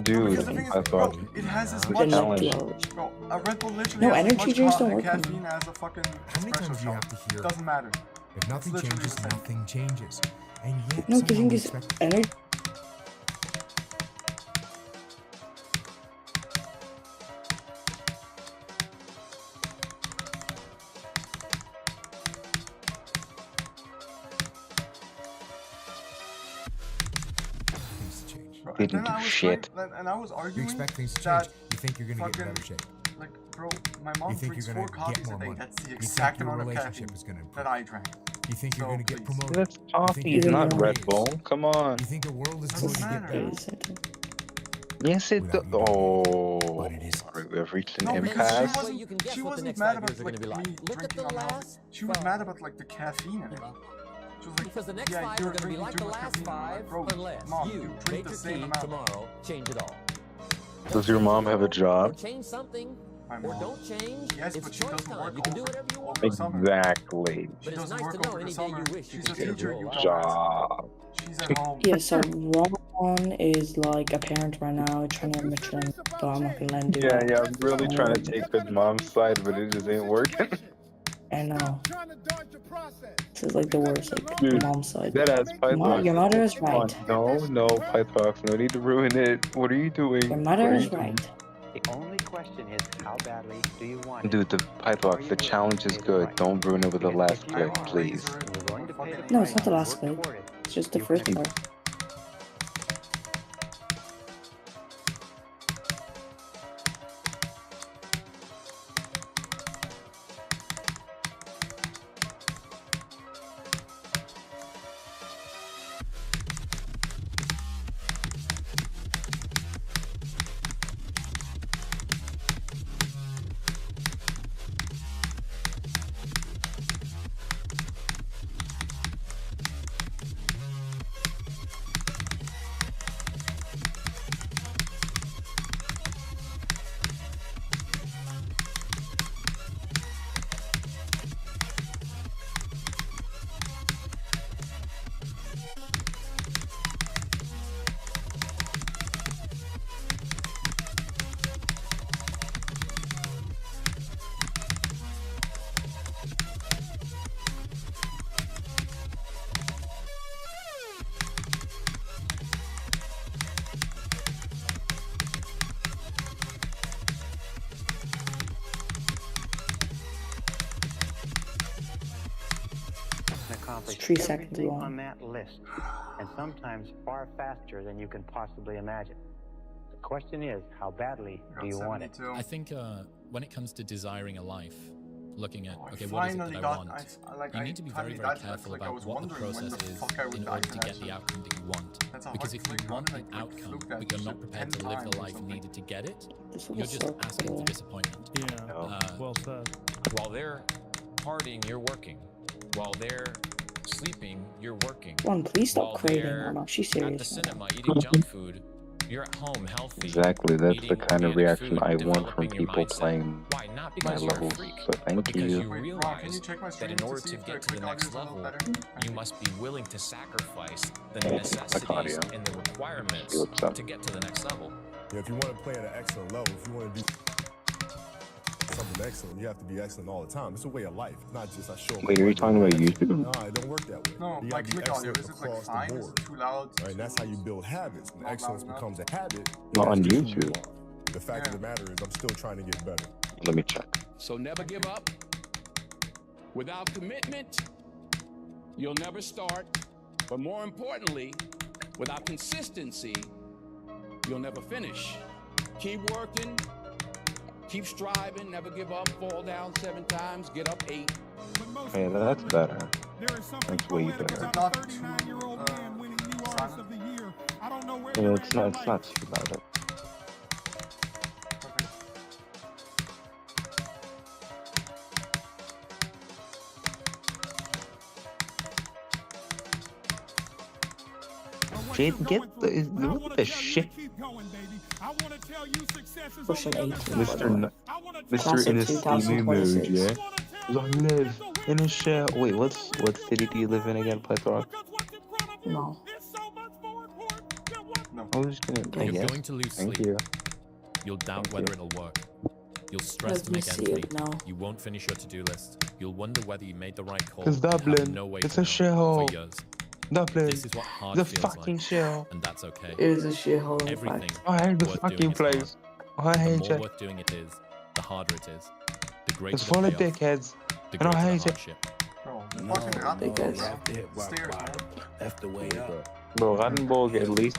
Speaker 27: Dude,
Speaker 1: Because the thing is,
Speaker 27: I thought
Speaker 1: bro, it has as
Speaker 11: within
Speaker 1: much...
Speaker 11: like 2 hours.
Speaker 1: Bro, a Red Bull literally
Speaker 11: No,
Speaker 1: has as
Speaker 11: energy
Speaker 1: much
Speaker 11: drinks don't work for me.
Speaker 1: caffeine as a fucking
Speaker 17: How many times
Speaker 1: espresso
Speaker 17: do you
Speaker 1: shot.
Speaker 17: have to hear?
Speaker 1: Doesn't matter.
Speaker 17: If nothing
Speaker 1: It's literally
Speaker 17: changes,
Speaker 1: the same.
Speaker 17: nothing changes. And yet,
Speaker 11: No, the
Speaker 17: somehow
Speaker 11: thing
Speaker 17: we
Speaker 11: is,
Speaker 17: expect
Speaker 11: energy...
Speaker 17: things to change.
Speaker 1: Bro, and
Speaker 27: Didn't
Speaker 1: then
Speaker 27: do
Speaker 1: I was
Speaker 27: shit.
Speaker 1: and I was
Speaker 17: You
Speaker 1: arguing
Speaker 17: expect things to change.
Speaker 1: that
Speaker 17: You think you're gonna get in
Speaker 1: fucking,
Speaker 17: better shape.
Speaker 1: like, bro, my mom
Speaker 17: You think
Speaker 1: drinks
Speaker 17: you're
Speaker 1: 4
Speaker 17: gonna get
Speaker 1: coffees a
Speaker 17: more
Speaker 1: day.
Speaker 17: money.
Speaker 1: That's the
Speaker 17: You
Speaker 1: exact
Speaker 17: think your
Speaker 1: amount of
Speaker 17: relationship
Speaker 1: caffeine
Speaker 17: is gonna improve.
Speaker 1: that I drank.
Speaker 17: You think you're
Speaker 1: So,
Speaker 17: gonna get
Speaker 1: please.
Speaker 17: promoted.
Speaker 27: That's
Speaker 17: You
Speaker 27: coffee,
Speaker 17: think
Speaker 27: it's
Speaker 17: you're
Speaker 27: not
Speaker 17: gonna
Speaker 27: Red
Speaker 17: raise.
Speaker 27: Bull. Come on.
Speaker 17: You think the world is
Speaker 1: Doesn't
Speaker 17: going to
Speaker 1: matter.
Speaker 17: get better.
Speaker 27: Yes, it does.
Speaker 17: Without you
Speaker 27: Oh,
Speaker 17: But it is.
Speaker 27: we have reached an
Speaker 1: No, because
Speaker 27: impasse.
Speaker 1: she wasn't mad about like me drinking unhealthy. She was mad about like the caffeine in it. She was like,
Speaker 22: Because the next
Speaker 1: yeah,
Speaker 22: 5
Speaker 1: you're
Speaker 22: are going to be
Speaker 1: drinking
Speaker 22: like
Speaker 1: too
Speaker 22: the
Speaker 1: much
Speaker 22: last
Speaker 1: caffeine. I'm like,
Speaker 22: 5
Speaker 1: bro,
Speaker 22: unless
Speaker 1: mom,
Speaker 22: you
Speaker 1: you drink
Speaker 22: make
Speaker 1: the
Speaker 22: your
Speaker 1: same
Speaker 22: key
Speaker 1: amount.
Speaker 22: tomorrow, change it all.
Speaker 27: Does your mom have a
Speaker 22: Or
Speaker 27: job?
Speaker 22: change something,
Speaker 1: My
Speaker 22: or
Speaker 1: mom.
Speaker 22: don't change.
Speaker 1: Yes,
Speaker 22: It's
Speaker 1: but she
Speaker 22: choice
Speaker 1: doesn't
Speaker 22: time.
Speaker 1: work
Speaker 22: You can do whatever you want.
Speaker 1: over summer.
Speaker 27: Exactly.
Speaker 22: But it's
Speaker 1: doesn't
Speaker 22: nice
Speaker 1: work
Speaker 22: to know
Speaker 1: over the
Speaker 22: any day
Speaker 1: summer.
Speaker 22: you wish you
Speaker 1: She's
Speaker 22: could
Speaker 1: a
Speaker 22: change
Speaker 1: teacher,
Speaker 22: your
Speaker 1: you
Speaker 22: life.
Speaker 27: Job.
Speaker 1: She's at home.
Speaker 11: Yeah, so Ron is like a parent right now trying to enrich them, so I'm not gonna let him do
Speaker 27: Yeah,
Speaker 11: that.
Speaker 27: yeah, I'm really trying to take his mom's side, but it just ain't working.
Speaker 11: And this is like the worst, like
Speaker 27: Dude,
Speaker 11: mom's side.
Speaker 27: that ass
Speaker 11: Your
Speaker 27: Python.
Speaker 11: mother is
Speaker 27: Come on.
Speaker 11: right.
Speaker 27: No, Python. No need to ruin it. What are you doing?
Speaker 11: Your mother
Speaker 27: What are
Speaker 11: is
Speaker 27: you doing?
Speaker 11: right.
Speaker 26: The only question is, how badly do you want it?
Speaker 27: Dude, the Python, the challenge is good. Don't ruin it with the last clip, please.
Speaker 26: You're going to pay the
Speaker 11: No, it's
Speaker 26: price
Speaker 11: not the
Speaker 26: and
Speaker 11: last
Speaker 26: work
Speaker 11: clip.
Speaker 26: toward it.
Speaker 11: It's just the
Speaker 26: You
Speaker 11: first
Speaker 26: can-
Speaker 11: part.
Speaker 26: Accomplish
Speaker 11: 3 seconds
Speaker 26: everything
Speaker 11: long.
Speaker 26: on that list, and sometimes far faster than you can possibly imagine. question is, how badly do you want it?
Speaker 2: I think when it comes to desiring a life, looking at, okay, what is it that I want? You need to be very, very careful about what the process is in order to get the outcome that you want. Because if you want an outcome, but you're not prepared to live the life needed to get it, you're just asking for disappointment.
Speaker 4: Yeah, well said. While they're partying, you're working. While they're sleeping, you're working.
Speaker 11: Come on, please stop
Speaker 4: While
Speaker 11: craving.
Speaker 4: they're
Speaker 11: Oh no, she's
Speaker 4: at
Speaker 11: serious.
Speaker 4: the cinema eating junk food, you're at home healthy.
Speaker 27: Exactly, that's the
Speaker 4: eating
Speaker 27: kind of
Speaker 4: organic
Speaker 27: reaction
Speaker 4: food,
Speaker 27: I want from
Speaker 4: developing your
Speaker 27: people
Speaker 4: mindset.
Speaker 27: playing
Speaker 4: Why? Not
Speaker 27: my
Speaker 4: because you're a
Speaker 27: levels.
Speaker 4: freak,
Speaker 27: So
Speaker 4: but
Speaker 27: thank
Speaker 4: because
Speaker 27: you.
Speaker 4: you realize that in order to get to the next level, you must be willing to sacrifice the necessities and the requirements to get to the next level.
Speaker 8: Yeah, if you want to play at an excellent level, if you want to do something excellent, you have to be excellent all the time. It's a way of life. It's not just I show up.
Speaker 27: Wait, are you talking about YouTube?
Speaker 8: No, it don't work that way.
Speaker 1: No,
Speaker 8: you
Speaker 1: like
Speaker 8: gotta be
Speaker 1: click audio.
Speaker 8: excellent
Speaker 1: Is it like
Speaker 8: across
Speaker 1: fine?
Speaker 8: the
Speaker 1: Is
Speaker 8: board.
Speaker 1: it too loud?
Speaker 8: Right, and that's how you build habits. When excellence becomes a habit,
Speaker 27: Not on
Speaker 8: that's just who you
Speaker 27: YouTube.
Speaker 8: are. The fact of the matter is, I'm still trying to get better.
Speaker 27: Let me check.
Speaker 12: So never give up. Without commitment, you'll never start. But more importantly, without consistency, you'll never finish. Keep working, keep striving, never give up, fall down 7 times, get up 8.
Speaker 27: Hey, that's better. That's way better. Yeah, it's not too bad. Jade, get the shit.
Speaker 11: Pushing 18.
Speaker 27: Mr. In a steamy mood, yeah? Long live in a shell. Wait, what city do you live in again, Plethora?
Speaker 11: No.
Speaker 27: I was gonna.
Speaker 2: You're
Speaker 27: Yes.
Speaker 2: going to lose
Speaker 27: Thank
Speaker 2: sleep.
Speaker 27: you.
Speaker 2: You'll doubt
Speaker 27: Thank
Speaker 2: whether
Speaker 27: you.
Speaker 2: it'll work. You'll stress
Speaker 11: Let
Speaker 2: to
Speaker 11: me
Speaker 2: make
Speaker 11: see
Speaker 2: ends
Speaker 11: it
Speaker 2: meet.
Speaker 11: now.
Speaker 2: You won't finish your to-do list. You'll wonder whether you made the right call.
Speaker 27: It's
Speaker 2: and have
Speaker 27: Dublin.
Speaker 2: no way
Speaker 27: It's
Speaker 2: to
Speaker 27: a
Speaker 2: know
Speaker 27: shithole.
Speaker 2: for years.
Speaker 27: Dublin.
Speaker 2: This is what hard
Speaker 27: The
Speaker 2: feels
Speaker 27: fucking
Speaker 2: like,
Speaker 27: shell.
Speaker 2: and that's okay.
Speaker 11: It is a shithole, in
Speaker 2: Everything
Speaker 11: fact.
Speaker 27: I hate the
Speaker 2: worth
Speaker 27: fucking
Speaker 2: doing is
Speaker 27: place.
Speaker 2: hard.
Speaker 27: I
Speaker 2: The
Speaker 27: hate
Speaker 2: more
Speaker 27: it.
Speaker 2: worth doing it is, the harder it is. The greater
Speaker 27: It's
Speaker 2: the
Speaker 27: full of
Speaker 2: payoff,
Speaker 27: dickheads,
Speaker 2: the
Speaker 27: and I
Speaker 2: greater the
Speaker 27: hate it.
Speaker 2: hardship.
Speaker 1: Bro,
Speaker 11: No,
Speaker 1: fucking
Speaker 11: no,
Speaker 1: Rattenberg,
Speaker 11: because-
Speaker 1: bro.
Speaker 11: have
Speaker 1: to hit rock Stairs,
Speaker 8: bottom.
Speaker 1: man.
Speaker 8: That's the way up.
Speaker 27: Bro, Rattenberg at least.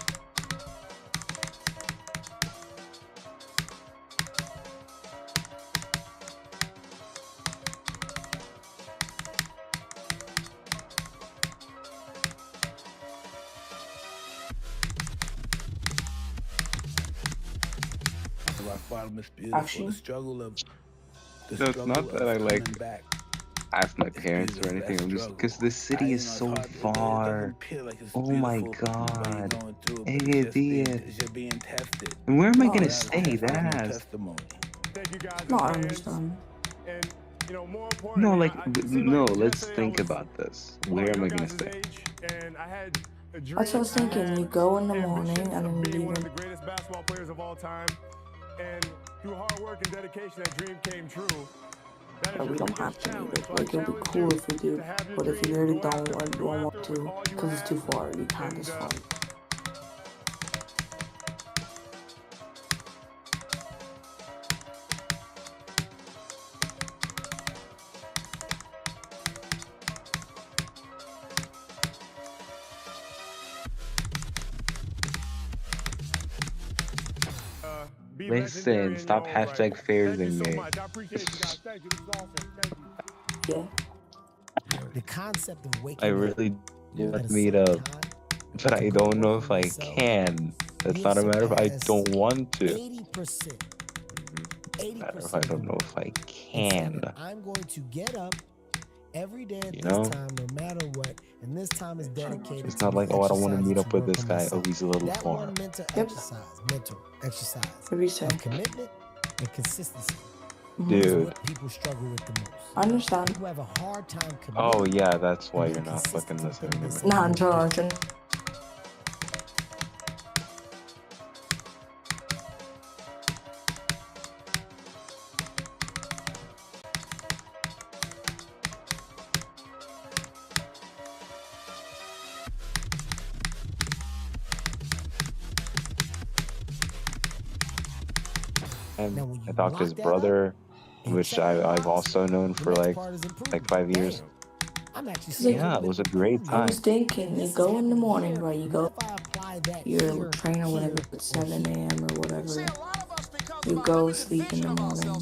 Speaker 11: Actually,
Speaker 27: No, it's not that I like ask my parents or anything. I'm just because the city is so far. Oh my god. Hey, dear. And where am I gonna stay? That.
Speaker 11: no, I understand.
Speaker 27: No, like no. Let's think about this. Where am I gonna stay?
Speaker 11: That's what I was thinking. You go in the morning and then you leave
Speaker 8: one of
Speaker 11: in.
Speaker 8: the greatest basketball players of all time, and through hard work and dedication, that dream came true.
Speaker 11: But we don't have to need it. Like, it'll be cool if we do. But if you really don't want to, because it's too far, you can't just fight.
Speaker 27: Listen, stop hashtag fairsing me.
Speaker 11: Yeah.
Speaker 3: The concept of waking
Speaker 27: I
Speaker 3: up.
Speaker 27: really want to meet up, but I don't know if I can. It's not a matter of I don't want to.
Speaker 3: 80%.
Speaker 27: It's a matter of I don't know if I can.
Speaker 3: I'm going to get up every day at
Speaker 27: You
Speaker 3: this
Speaker 27: know?
Speaker 3: time, no matter what, and this time is dedicated
Speaker 27: It's
Speaker 3: to
Speaker 27: not like,
Speaker 3: me
Speaker 27: oh, I don't want to
Speaker 3: exercising
Speaker 27: meet up with
Speaker 3: work
Speaker 27: this
Speaker 3: on
Speaker 27: guy.
Speaker 3: myself.
Speaker 27: Oh, he's a little
Speaker 3: That
Speaker 27: far.
Speaker 3: one mental exercise
Speaker 11: What do you say?
Speaker 3: of commitment and consistency. is
Speaker 27: Dude.
Speaker 3: what people struggle with the most.
Speaker 11: I understand.
Speaker 3: People have a hard time committing.
Speaker 27: Oh yeah, that's why you're not fucking listening to me.
Speaker 11: Nah, I'm trying.
Speaker 27: And I talked to his brother, which I've also known for like 5 years.
Speaker 3: I'm actually
Speaker 27: Yeah, it was a great
Speaker 11: I
Speaker 27: time.
Speaker 11: was thinking, you go in the morning, right? You go your train or whatever at 7 a.m. or whatever. You go sleep in the morning,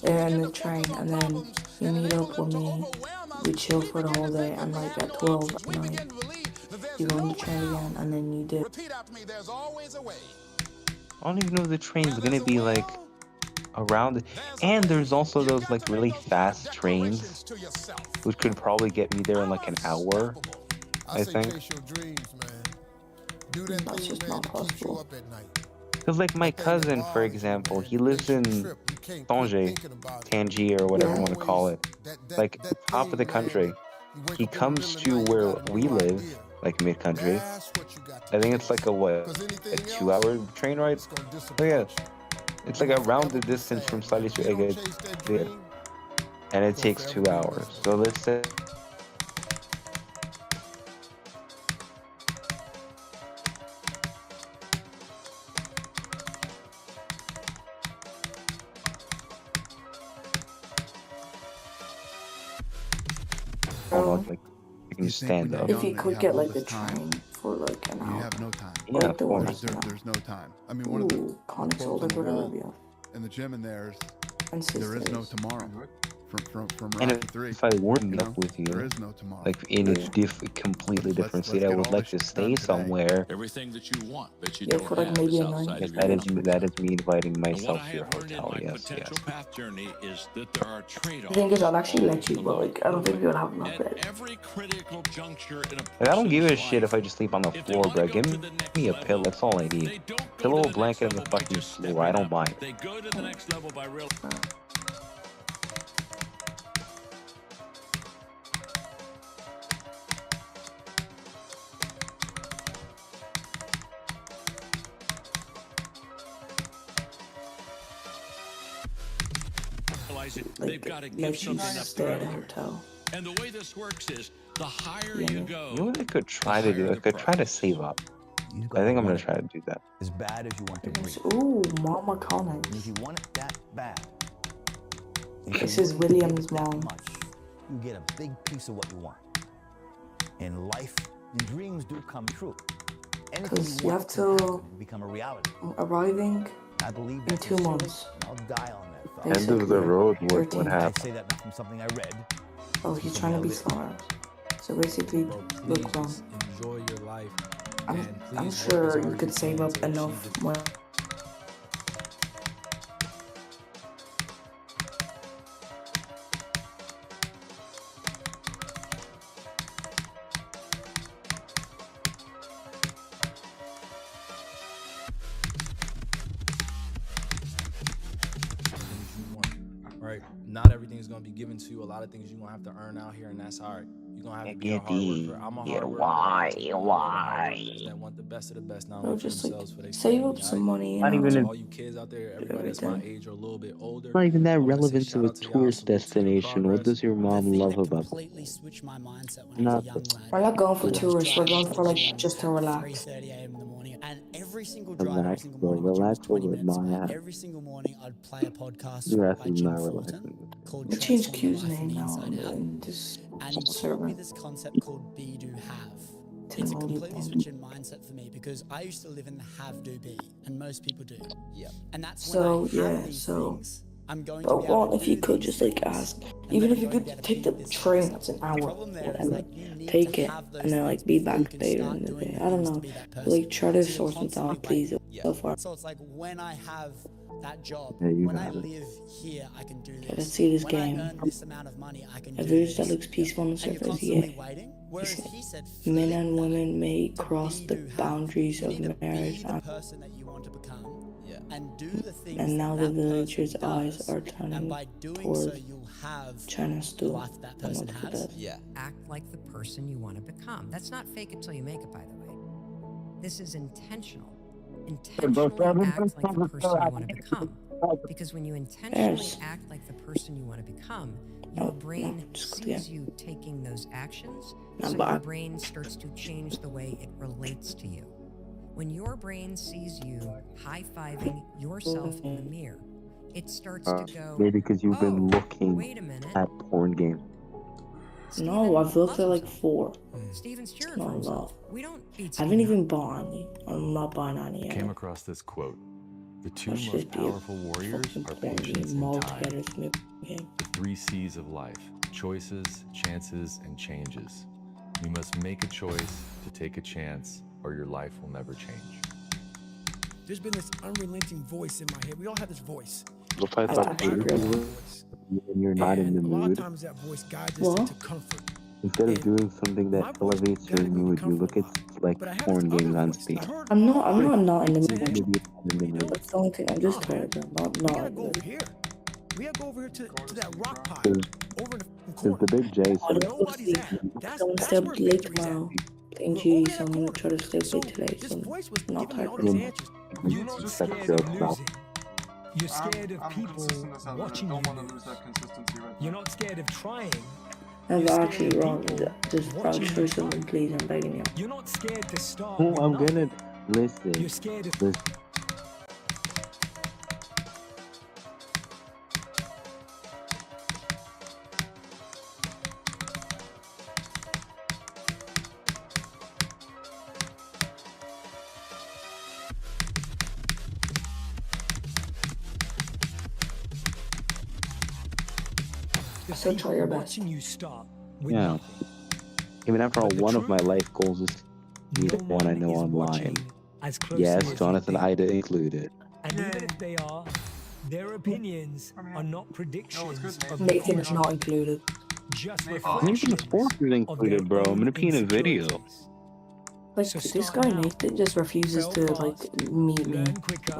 Speaker 11: in the train, and then you meet up with me. We chill for the whole day, and like at 12 at night, you go on the train again, and then you dip.
Speaker 27: I don't even know if the train's gonna be like around it. And there's also those like really fast trains, which could probably get me there in like an hour, I think.
Speaker 11: That's just not possible.
Speaker 27: Because like my cousin, for example, he lives in Tangier, or whatever you want to call it, like top of the country. He comes to where we live, like mid-country. I think it's like a 2-hour train ride? Oh yeah, it's like around the distance from Salih to Agadir, and it takes 2 hours. So let's say like you can just stand up.
Speaker 11: If you could get like the train for like an hour.
Speaker 14: You have no time.
Speaker 27: Yeah,
Speaker 11: like
Speaker 27: of
Speaker 11: the
Speaker 27: course.
Speaker 11: worst.
Speaker 14: There's no time. I mean, one of the
Speaker 11: Connor's
Speaker 14: quotes
Speaker 11: older
Speaker 14: on the
Speaker 11: brother,
Speaker 14: wall in the gym in there is,
Speaker 11: and
Speaker 14: there is no
Speaker 11: sisters.
Speaker 14: tomorrow. From
Speaker 27: And
Speaker 14: Rocky 3.
Speaker 27: if I were to meet up with you,
Speaker 14: there is no tomorrow.
Speaker 27: like in a completely different state, I would like to stay somewhere.
Speaker 12: Everything that you want, but you
Speaker 11: Yeah,
Speaker 12: don't
Speaker 11: for like
Speaker 12: have
Speaker 11: maybe
Speaker 12: is
Speaker 11: a night.
Speaker 12: outside
Speaker 27: Yes,
Speaker 12: of
Speaker 27: that
Speaker 12: your
Speaker 27: is
Speaker 12: comfort
Speaker 27: that is me inviting
Speaker 12: zone. And what
Speaker 27: myself
Speaker 12: I
Speaker 27: to your
Speaker 12: have learned in
Speaker 27: hotel.
Speaker 12: my
Speaker 27: Yes,
Speaker 12: potential
Speaker 27: yes.
Speaker 12: path journey is that there are trade-offs.
Speaker 11: The thing is, I'll actually let you,
Speaker 12: along
Speaker 11: but
Speaker 12: the
Speaker 11: like, I don't think you'll have enough
Speaker 12: At
Speaker 11: bed.
Speaker 12: every critical juncture in a
Speaker 27: Like, I don't give a
Speaker 12: person's
Speaker 27: shit
Speaker 12: life,
Speaker 27: if I just sleep on the
Speaker 12: if they
Speaker 27: floor,
Speaker 12: want to
Speaker 27: bro.
Speaker 12: go
Speaker 27: Give
Speaker 12: to the next
Speaker 27: me a
Speaker 12: level,
Speaker 27: pillow. That's all I need.
Speaker 12: they don't go
Speaker 27: Pillow,
Speaker 12: to
Speaker 27: a
Speaker 12: the next
Speaker 27: blanket, and
Speaker 12: level
Speaker 27: the
Speaker 12: by
Speaker 27: fucking
Speaker 12: just
Speaker 27: floor. I
Speaker 12: stepping
Speaker 27: don't
Speaker 12: up.
Speaker 27: mind.
Speaker 12: They go to the next level by real. They've got to give
Speaker 11: Let you
Speaker 12: something up
Speaker 11: stay
Speaker 12: to
Speaker 11: at a
Speaker 12: others.
Speaker 11: hotel.
Speaker 12: And the way this works is the higher
Speaker 11: Yeah.
Speaker 12: you go,
Speaker 27: You know what I could try to do? I could try to save up. I think I'm gonna try to do that.
Speaker 16: As bad as you want to breathe.
Speaker 11: Ooh, Mama
Speaker 16: And if
Speaker 11: Connors.
Speaker 16: you want it that bad,
Speaker 11: This is William's mom.
Speaker 16: you get a big piece of what you want. In life, dreams do come true.
Speaker 11: Because you have to
Speaker 16: become a reality.
Speaker 11: arriving
Speaker 16: I believe
Speaker 11: in 2 months.
Speaker 16: I'll die on that thought.
Speaker 27: End of the road. What
Speaker 11: 13.
Speaker 16: I
Speaker 27: happened?
Speaker 16: say that not from something I read.
Speaker 11: Oh, he's trying to be smart. So basically, look, Mom.
Speaker 18: Enjoy your life.
Speaker 11: I'm sure you could save up enough money.
Speaker 18: Right? Not everything is gonna be given to you. A lot of things you're gonna have to earn out here, and that's hard. You're gonna have to be a hard worker. I'm a hard worker.
Speaker 27: Why?
Speaker 18: That want the best of the best, not
Speaker 11: No,
Speaker 18: only for
Speaker 11: just like
Speaker 18: themselves, for their
Speaker 11: save
Speaker 18: family,
Speaker 11: up some
Speaker 18: alright?
Speaker 11: money.
Speaker 27: Not even
Speaker 18: So
Speaker 27: a-
Speaker 18: all you kids out there, everybody that's my age or a little bit older.
Speaker 27: Not even that
Speaker 18: I wanna say
Speaker 27: relevant to
Speaker 18: shout
Speaker 27: a
Speaker 18: out to y'all,
Speaker 27: tourist
Speaker 18: salute to your
Speaker 27: destination. What
Speaker 18: progress.
Speaker 27: does your mom love about it?
Speaker 19: Completely switched my mindset when I was a young
Speaker 27: Nothing.
Speaker 19: lad.
Speaker 11: We're not going for
Speaker 19: I was
Speaker 11: tourists. We're
Speaker 19: driving
Speaker 11: going for like
Speaker 19: towards
Speaker 11: just to relax.
Speaker 19: 3:30 a.m. in the morning, and every single drive, every
Speaker 27: Relax,
Speaker 19: single
Speaker 27: bro.
Speaker 19: morning, which was
Speaker 27: Relax
Speaker 19: 20
Speaker 27: over
Speaker 19: minutes
Speaker 27: my
Speaker 19: away,
Speaker 27: ass.
Speaker 19: every single morning I'd play a podcast
Speaker 27: Your ass
Speaker 19: by
Speaker 27: is
Speaker 19: Jim
Speaker 27: not
Speaker 19: Fulton
Speaker 27: relaxing.
Speaker 19: called
Speaker 11: We changed
Speaker 19: Transform Your
Speaker 11: Q's
Speaker 19: Life from
Speaker 11: name
Speaker 19: the
Speaker 11: now
Speaker 19: Inside Out.
Speaker 11: in this
Speaker 19: And he taught
Speaker 11: server.
Speaker 19: me this concept called Be Do Have. It's a completely switch in mindset for me because I used to live in the have do be, and most people do. Yeah. And that's when
Speaker 11: So
Speaker 19: I have
Speaker 11: yeah,
Speaker 19: these
Speaker 11: so.
Speaker 19: things, I'm going to
Speaker 11: But
Speaker 19: be able
Speaker 11: well,
Speaker 19: to
Speaker 11: if you
Speaker 19: do
Speaker 11: could
Speaker 19: these
Speaker 11: just like
Speaker 19: things,
Speaker 11: ask,
Speaker 19: and
Speaker 11: even
Speaker 19: then
Speaker 11: if you
Speaker 19: I'm going to
Speaker 11: could
Speaker 19: be
Speaker 11: take
Speaker 19: able
Speaker 11: the
Speaker 19: to do this
Speaker 11: train,
Speaker 19: myself.
Speaker 11: that's an
Speaker 19: The
Speaker 11: hour,
Speaker 19: problem there is
Speaker 11: whatever.
Speaker 19: that you need
Speaker 11: Take
Speaker 19: to
Speaker 11: it
Speaker 19: have those
Speaker 11: and then
Speaker 19: things
Speaker 11: like be
Speaker 19: before you
Speaker 11: back
Speaker 19: can
Speaker 11: later
Speaker 19: start
Speaker 11: in the
Speaker 19: doing
Speaker 11: day.
Speaker 19: the
Speaker 11: I don't
Speaker 19: things to
Speaker 11: know.
Speaker 19: be that
Speaker 11: Like
Speaker 19: person.
Speaker 11: try to
Speaker 19: So you're
Speaker 11: sort something out,
Speaker 19: constantly
Speaker 11: please.
Speaker 19: waiting.
Speaker 11: So far.
Speaker 19: So it's like when I have that job,
Speaker 27: Yeah, you
Speaker 19: when I
Speaker 27: got it.
Speaker 19: live here, I can do this.
Speaker 11: Okay, let's see this
Speaker 19: when
Speaker 11: game.
Speaker 19: I earn this amount of money, I can
Speaker 11: A
Speaker 19: do
Speaker 11: village
Speaker 19: this.
Speaker 11: that looks peaceful on the
Speaker 19: And you're
Speaker 11: surface,
Speaker 19: constantly
Speaker 11: yeah.
Speaker 19: waiting. Whereas he said,
Speaker 11: Men
Speaker 19: flip
Speaker 11: and
Speaker 19: that
Speaker 11: women may
Speaker 19: to
Speaker 11: cross
Speaker 19: be,
Speaker 11: the
Speaker 19: do, have.
Speaker 11: boundaries
Speaker 19: You
Speaker 11: of
Speaker 19: need to
Speaker 11: marriage,
Speaker 19: be the person that you want to become, and do the things
Speaker 11: and now
Speaker 19: that
Speaker 11: the villagers'
Speaker 19: person
Speaker 11: eyes
Speaker 19: does,
Speaker 11: are
Speaker 19: and
Speaker 11: turning
Speaker 19: by doing so,
Speaker 11: towards
Speaker 19: you'll have
Speaker 11: China
Speaker 19: the
Speaker 11: still.
Speaker 19: life that
Speaker 11: I know
Speaker 19: person
Speaker 11: for
Speaker 19: has.
Speaker 11: that.
Speaker 19: Yeah.
Speaker 20: Act like the person you want to become. That's not fake it till you make it, by the way. This is intentional. Intentionally act like the person you want to become. Because when you intentionally
Speaker 11: Yes.
Speaker 20: act like the person you want to become, your brain sees you taking those actions,
Speaker 11: No,
Speaker 20: so
Speaker 11: but
Speaker 20: your
Speaker 11: I-
Speaker 20: brain starts to change the way it relates to you. When your brain sees you high-fiving yourself in the mirror, it starts to go,
Speaker 27: Maybe because you've been
Speaker 20: "Oh,
Speaker 27: looking
Speaker 20: wait a minute.
Speaker 27: at porn games.
Speaker 11: No, I've looked at like 4.
Speaker 20: Steven's cheering
Speaker 11: Not
Speaker 20: for himself.
Speaker 11: enough.
Speaker 20: We don't beat
Speaker 11: I haven't
Speaker 20: Steven.
Speaker 11: even bought any. I'm not buying any yet.
Speaker 7: Came across this quote. The two
Speaker 11: That should
Speaker 7: most
Speaker 11: just be a
Speaker 7: powerful warriors
Speaker 11: fucking
Speaker 7: are
Speaker 11: porn
Speaker 7: patience
Speaker 11: game
Speaker 7: and
Speaker 11: altogether
Speaker 7: time.
Speaker 11: to me game.
Speaker 7: The 3 C's of life: choices, chances, and changes. You must make a choice to take a chance, or your life will never change.
Speaker 9: There's been this unrelenting voice in my head. We all have this voice.
Speaker 27: If I thought when you're not in the
Speaker 9: A lot of
Speaker 27: mood,
Speaker 9: times that voice guides us into comfort.
Speaker 27: instead of doing something that elevates your mood, you look at like porn games on Steam.
Speaker 11: I'm not in the mood.
Speaker 27: Maybe in the mood.
Speaker 11: That's the only thing. I'm just tired. I'm not in the mood.
Speaker 9: We gotta go over here to that rock pile. Over in the
Speaker 27: Since the big J
Speaker 11: I
Speaker 27: said,
Speaker 11: don't sleep. I'm gonna stay up late tomorrow. Playing GD, so I'm gonna try to stay up late today. So I'm not tired for it.
Speaker 13: You're not scared of losing. You're scared of people watching you lose. You're not scared of trying.
Speaker 11: I'm actually wrong. Just for someone, please. I'm begging you.
Speaker 13: You're not scared to start.
Speaker 27: oh, I'm gonna listen.
Speaker 13: You're scared of.
Speaker 27: Listen.
Speaker 11: So try your best.
Speaker 13: Watching you start.
Speaker 27: Yeah. Even after all, one of my life goals is to meet one I know online. Yes, Jonathan Ida included.
Speaker 13: And even if they are, their opinions are not predictions of the
Speaker 11: Nathan is
Speaker 13: future.
Speaker 11: not included.
Speaker 13: Just
Speaker 27: Even
Speaker 13: reflections.
Speaker 27: the sports is included, bro. I'm gonna be in a video.
Speaker 11: Like, this guy Nathan just refuses to, like, meet me.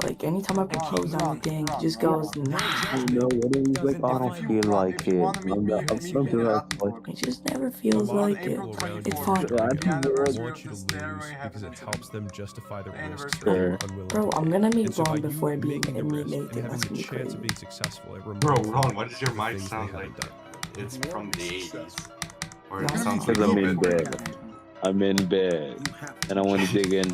Speaker 11: Like, anytime I propose anything, he just goes, nah.
Speaker 27: I know, what is like, I don't feel like it.
Speaker 11: He just never feels like it. It's fine.
Speaker 27: Yeah, I think we're
Speaker 21: I want you to lose because it helps them justify the risks
Speaker 27: Sure.
Speaker 21: they're unwilling
Speaker 11: Bro,
Speaker 21: to
Speaker 11: I'm
Speaker 21: take.
Speaker 11: gonna meet
Speaker 21: And so
Speaker 11: Ron
Speaker 21: by you
Speaker 11: before I
Speaker 21: making the
Speaker 11: meet
Speaker 21: risk
Speaker 11: Nathan.
Speaker 21: and having
Speaker 11: That's
Speaker 21: the
Speaker 11: gonna be
Speaker 21: chance
Speaker 11: crazy.
Speaker 21: of being successful, it
Speaker 23: Bro,
Speaker 21: reminds
Speaker 23: Ron,
Speaker 21: them
Speaker 23: why does your
Speaker 21: of the
Speaker 23: mic
Speaker 21: things
Speaker 23: sound
Speaker 21: they
Speaker 23: like
Speaker 21: haven't done.
Speaker 23: it's from the 80s? Or it sounds like
Speaker 27: Because
Speaker 23: a
Speaker 27: I'm
Speaker 23: little
Speaker 27: in
Speaker 23: bit.
Speaker 27: bed. I'm in bed. And I want to dig in.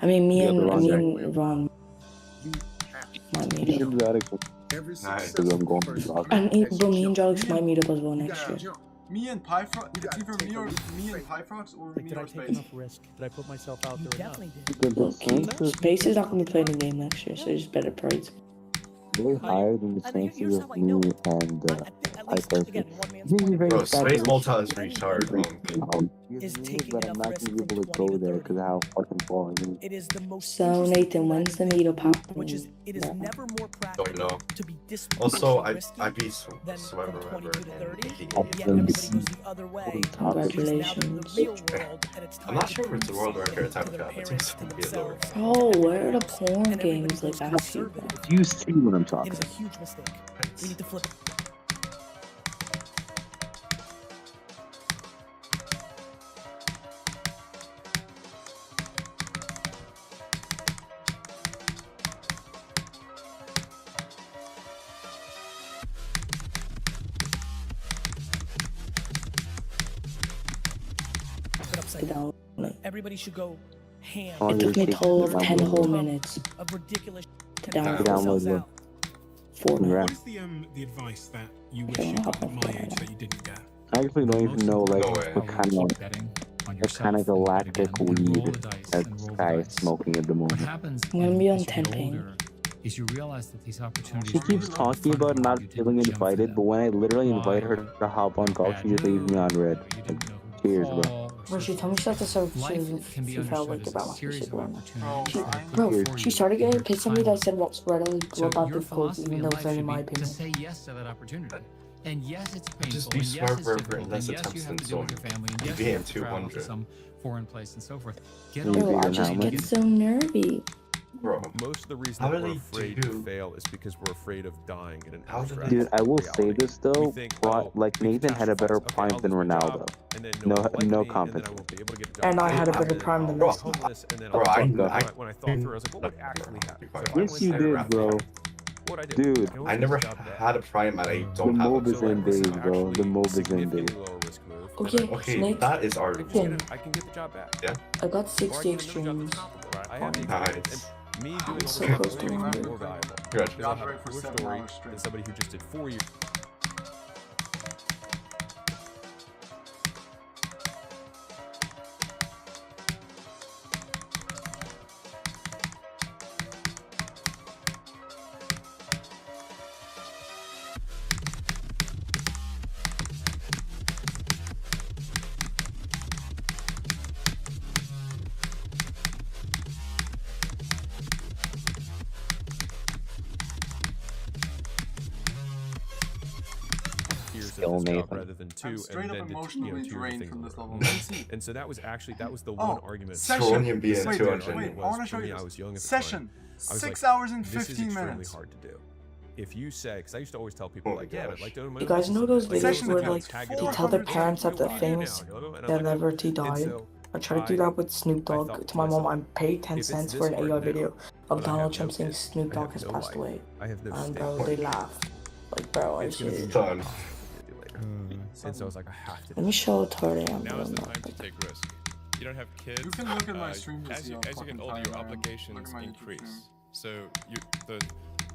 Speaker 11: I mean, me
Speaker 27: Yeah,
Speaker 11: and
Speaker 27: the
Speaker 11: me
Speaker 27: wrong
Speaker 11: and Ron might meet up.
Speaker 27: Nice. Because I'm going to the doctor.
Speaker 11: But me and Jolix might meet up as well next year.
Speaker 1: Me and Pyfrox, it's either me and Pyfrox or me or Space.
Speaker 24: Risk? Did I put myself out there enough?
Speaker 11: Look, Space is not gonna be playing the game next year, so just better pray to me.
Speaker 27: Way higher than the chances of me and Hyper.
Speaker 23: Bro, Space Molta is retarded.
Speaker 27: But I'm not gonna be able to go there because of how fucking far it is.
Speaker 9: It is the most
Speaker 11: So Nathan, when's the meetup happening?
Speaker 9: it is never more
Speaker 23: Don't know.
Speaker 9: to be
Speaker 23: Also, I beat Swimmer, whatever.
Speaker 11: Congratulations.
Speaker 23: I'm not sure if it's a world record type of job. I think it's gonna be a lower.
Speaker 11: Oh, where are the porn games like basketball?
Speaker 27: You see what I'm talking
Speaker 9: It is a huge mistake. We need to flip it.
Speaker 11: Down.
Speaker 9: Everybody should go ham.
Speaker 11: It took me a total of 10 whole minutes
Speaker 9: of ridiculous
Speaker 11: to download
Speaker 27: it.
Speaker 11: 4
Speaker 25: What
Speaker 11: minutes.
Speaker 25: is the advice that you wish you got at my age that you didn't get?
Speaker 27: I actually don't even know like what kind of galactic weed that this guy is smoking at the moment.
Speaker 11: I'm gonna be on 10 ping.
Speaker 25: Is you realize that these opportunities
Speaker 27: She keeps talking about not feeling invited, but when I literally invite her to hop on call, she just leaves me on red. Like, cheers, bro.
Speaker 11: Bro, she told me she had to start, she felt like about my shit going on. Bro, she started getting pissed at me that I said what's right about this quote, even though it's only my
Speaker 25: to
Speaker 11: opinion.
Speaker 25: say yes to that opportunity. And yes, it's painful.
Speaker 23: Just be
Speaker 25: and yes,
Speaker 23: smart
Speaker 25: it's
Speaker 23: for
Speaker 25: difficult. And
Speaker 23: less
Speaker 25: yes, you
Speaker 23: attempts
Speaker 25: have
Speaker 23: than
Speaker 25: to deal with
Speaker 23: some
Speaker 25: your family. And yes,
Speaker 23: BM
Speaker 25: you have to travel to
Speaker 23: 200.
Speaker 25: some foreign place and so forth. Get
Speaker 27: Maybe
Speaker 25: over
Speaker 11: Bro, I
Speaker 27: an
Speaker 11: just
Speaker 27: helmet.
Speaker 11: get so nervy.
Speaker 23: Bro,
Speaker 7: Most of the reason
Speaker 23: how
Speaker 7: that
Speaker 23: do
Speaker 7: we're
Speaker 23: they
Speaker 7: afraid
Speaker 23: do-
Speaker 7: to fail is because we're afraid of dying in an
Speaker 23: How do
Speaker 7: abstract
Speaker 27: Dude, I will say
Speaker 7: reality.
Speaker 27: this though,
Speaker 7: We think,
Speaker 27: like
Speaker 7: we
Speaker 27: Nathan had a better
Speaker 7: catastrophize.
Speaker 27: prime
Speaker 7: I'll
Speaker 27: than
Speaker 7: lose my
Speaker 27: Ronaldo.
Speaker 7: job, and then
Speaker 27: No,
Speaker 7: one will like
Speaker 27: no
Speaker 7: me, and then I
Speaker 27: competition.
Speaker 7: won't be able to get a job.
Speaker 11: And I had a
Speaker 7: I'll
Speaker 11: better
Speaker 7: be
Speaker 11: prime than
Speaker 23: Bro,
Speaker 11: this.
Speaker 7: homeless, and then
Speaker 23: Bro,
Speaker 7: I'll
Speaker 23: I
Speaker 7: when I thought
Speaker 27: Yes,
Speaker 7: through, I was like, what would actually happen? So I
Speaker 27: you
Speaker 7: went there
Speaker 27: did,
Speaker 7: rather
Speaker 27: bro.
Speaker 7: than
Speaker 21: What I did,
Speaker 27: Dude,
Speaker 21: I
Speaker 23: I never had a prime and I don't
Speaker 27: the
Speaker 23: have
Speaker 27: mob
Speaker 23: a
Speaker 27: is in days, bro. The mob is in
Speaker 21: significantly
Speaker 27: days.
Speaker 21: lower risk move.
Speaker 11: Okay,
Speaker 23: Okay,
Speaker 11: Snake.
Speaker 23: that is our
Speaker 21: I can get the job back.
Speaker 23: yeah.
Speaker 11: I got
Speaker 21: Or I
Speaker 11: 60
Speaker 21: can get another job
Speaker 11: extremes.
Speaker 21: that's comparable, right? I have the experience.
Speaker 23: Nice.
Speaker 21: And me doing
Speaker 11: I'm
Speaker 21: all
Speaker 11: so
Speaker 21: the
Speaker 11: close to
Speaker 21: work
Speaker 11: 100.
Speaker 21: more valuable.
Speaker 23: Gotcha.
Speaker 21: Because I have a
Speaker 1: For
Speaker 21: core
Speaker 1: 7
Speaker 21: story
Speaker 1: hours straight.
Speaker 21: than somebody who just did 4 years. Of this job rather than 2, and then
Speaker 1: emotionally
Speaker 21: two
Speaker 1: drained
Speaker 21: things
Speaker 1: from this level.
Speaker 21: and so that was the one argument.
Speaker 1: Session.
Speaker 23: Throwing being
Speaker 1: Wait,
Speaker 23: 200.
Speaker 1: wait, I want to show you.
Speaker 21: I was young at the
Speaker 1: Session.
Speaker 21: time. I was
Speaker 1: 6
Speaker 21: like,
Speaker 1: hours and
Speaker 21: this
Speaker 1: 15
Speaker 21: is extremely
Speaker 1: minutes.
Speaker 21: hard to do. If you say, because I used to always tell people, like, yeah, I'd like to.
Speaker 11: You guys know those
Speaker 21: like,
Speaker 11: videos where like
Speaker 21: tag
Speaker 11: they
Speaker 21: it
Speaker 11: tell their
Speaker 21: on.
Speaker 11: parents that the
Speaker 21: What do you do
Speaker 11: famous
Speaker 21: now? And I'm like,
Speaker 11: celebrity died?
Speaker 21: so
Speaker 11: I tried to do that with Snoop Dogg. To my mom, I paid 10 cents for an AI video of Donald Trump saying Snoop Dogg has passed away. And bro, they laughed. Like, bro, I shit.
Speaker 23: Done.
Speaker 21: And so I was like, I have to.
Speaker 11: Let me show how tired I am.
Speaker 5: Now is the time to take risks. You don't have kids.
Speaker 1: You can look at my stream to
Speaker 5: as
Speaker 1: see
Speaker 5: you
Speaker 1: how
Speaker 5: get
Speaker 1: fucking
Speaker 5: older,
Speaker 1: tired
Speaker 5: your
Speaker 1: I am.
Speaker 5: obligations
Speaker 1: Look at my YouTube
Speaker 5: increase.
Speaker 1: stream.
Speaker 5: So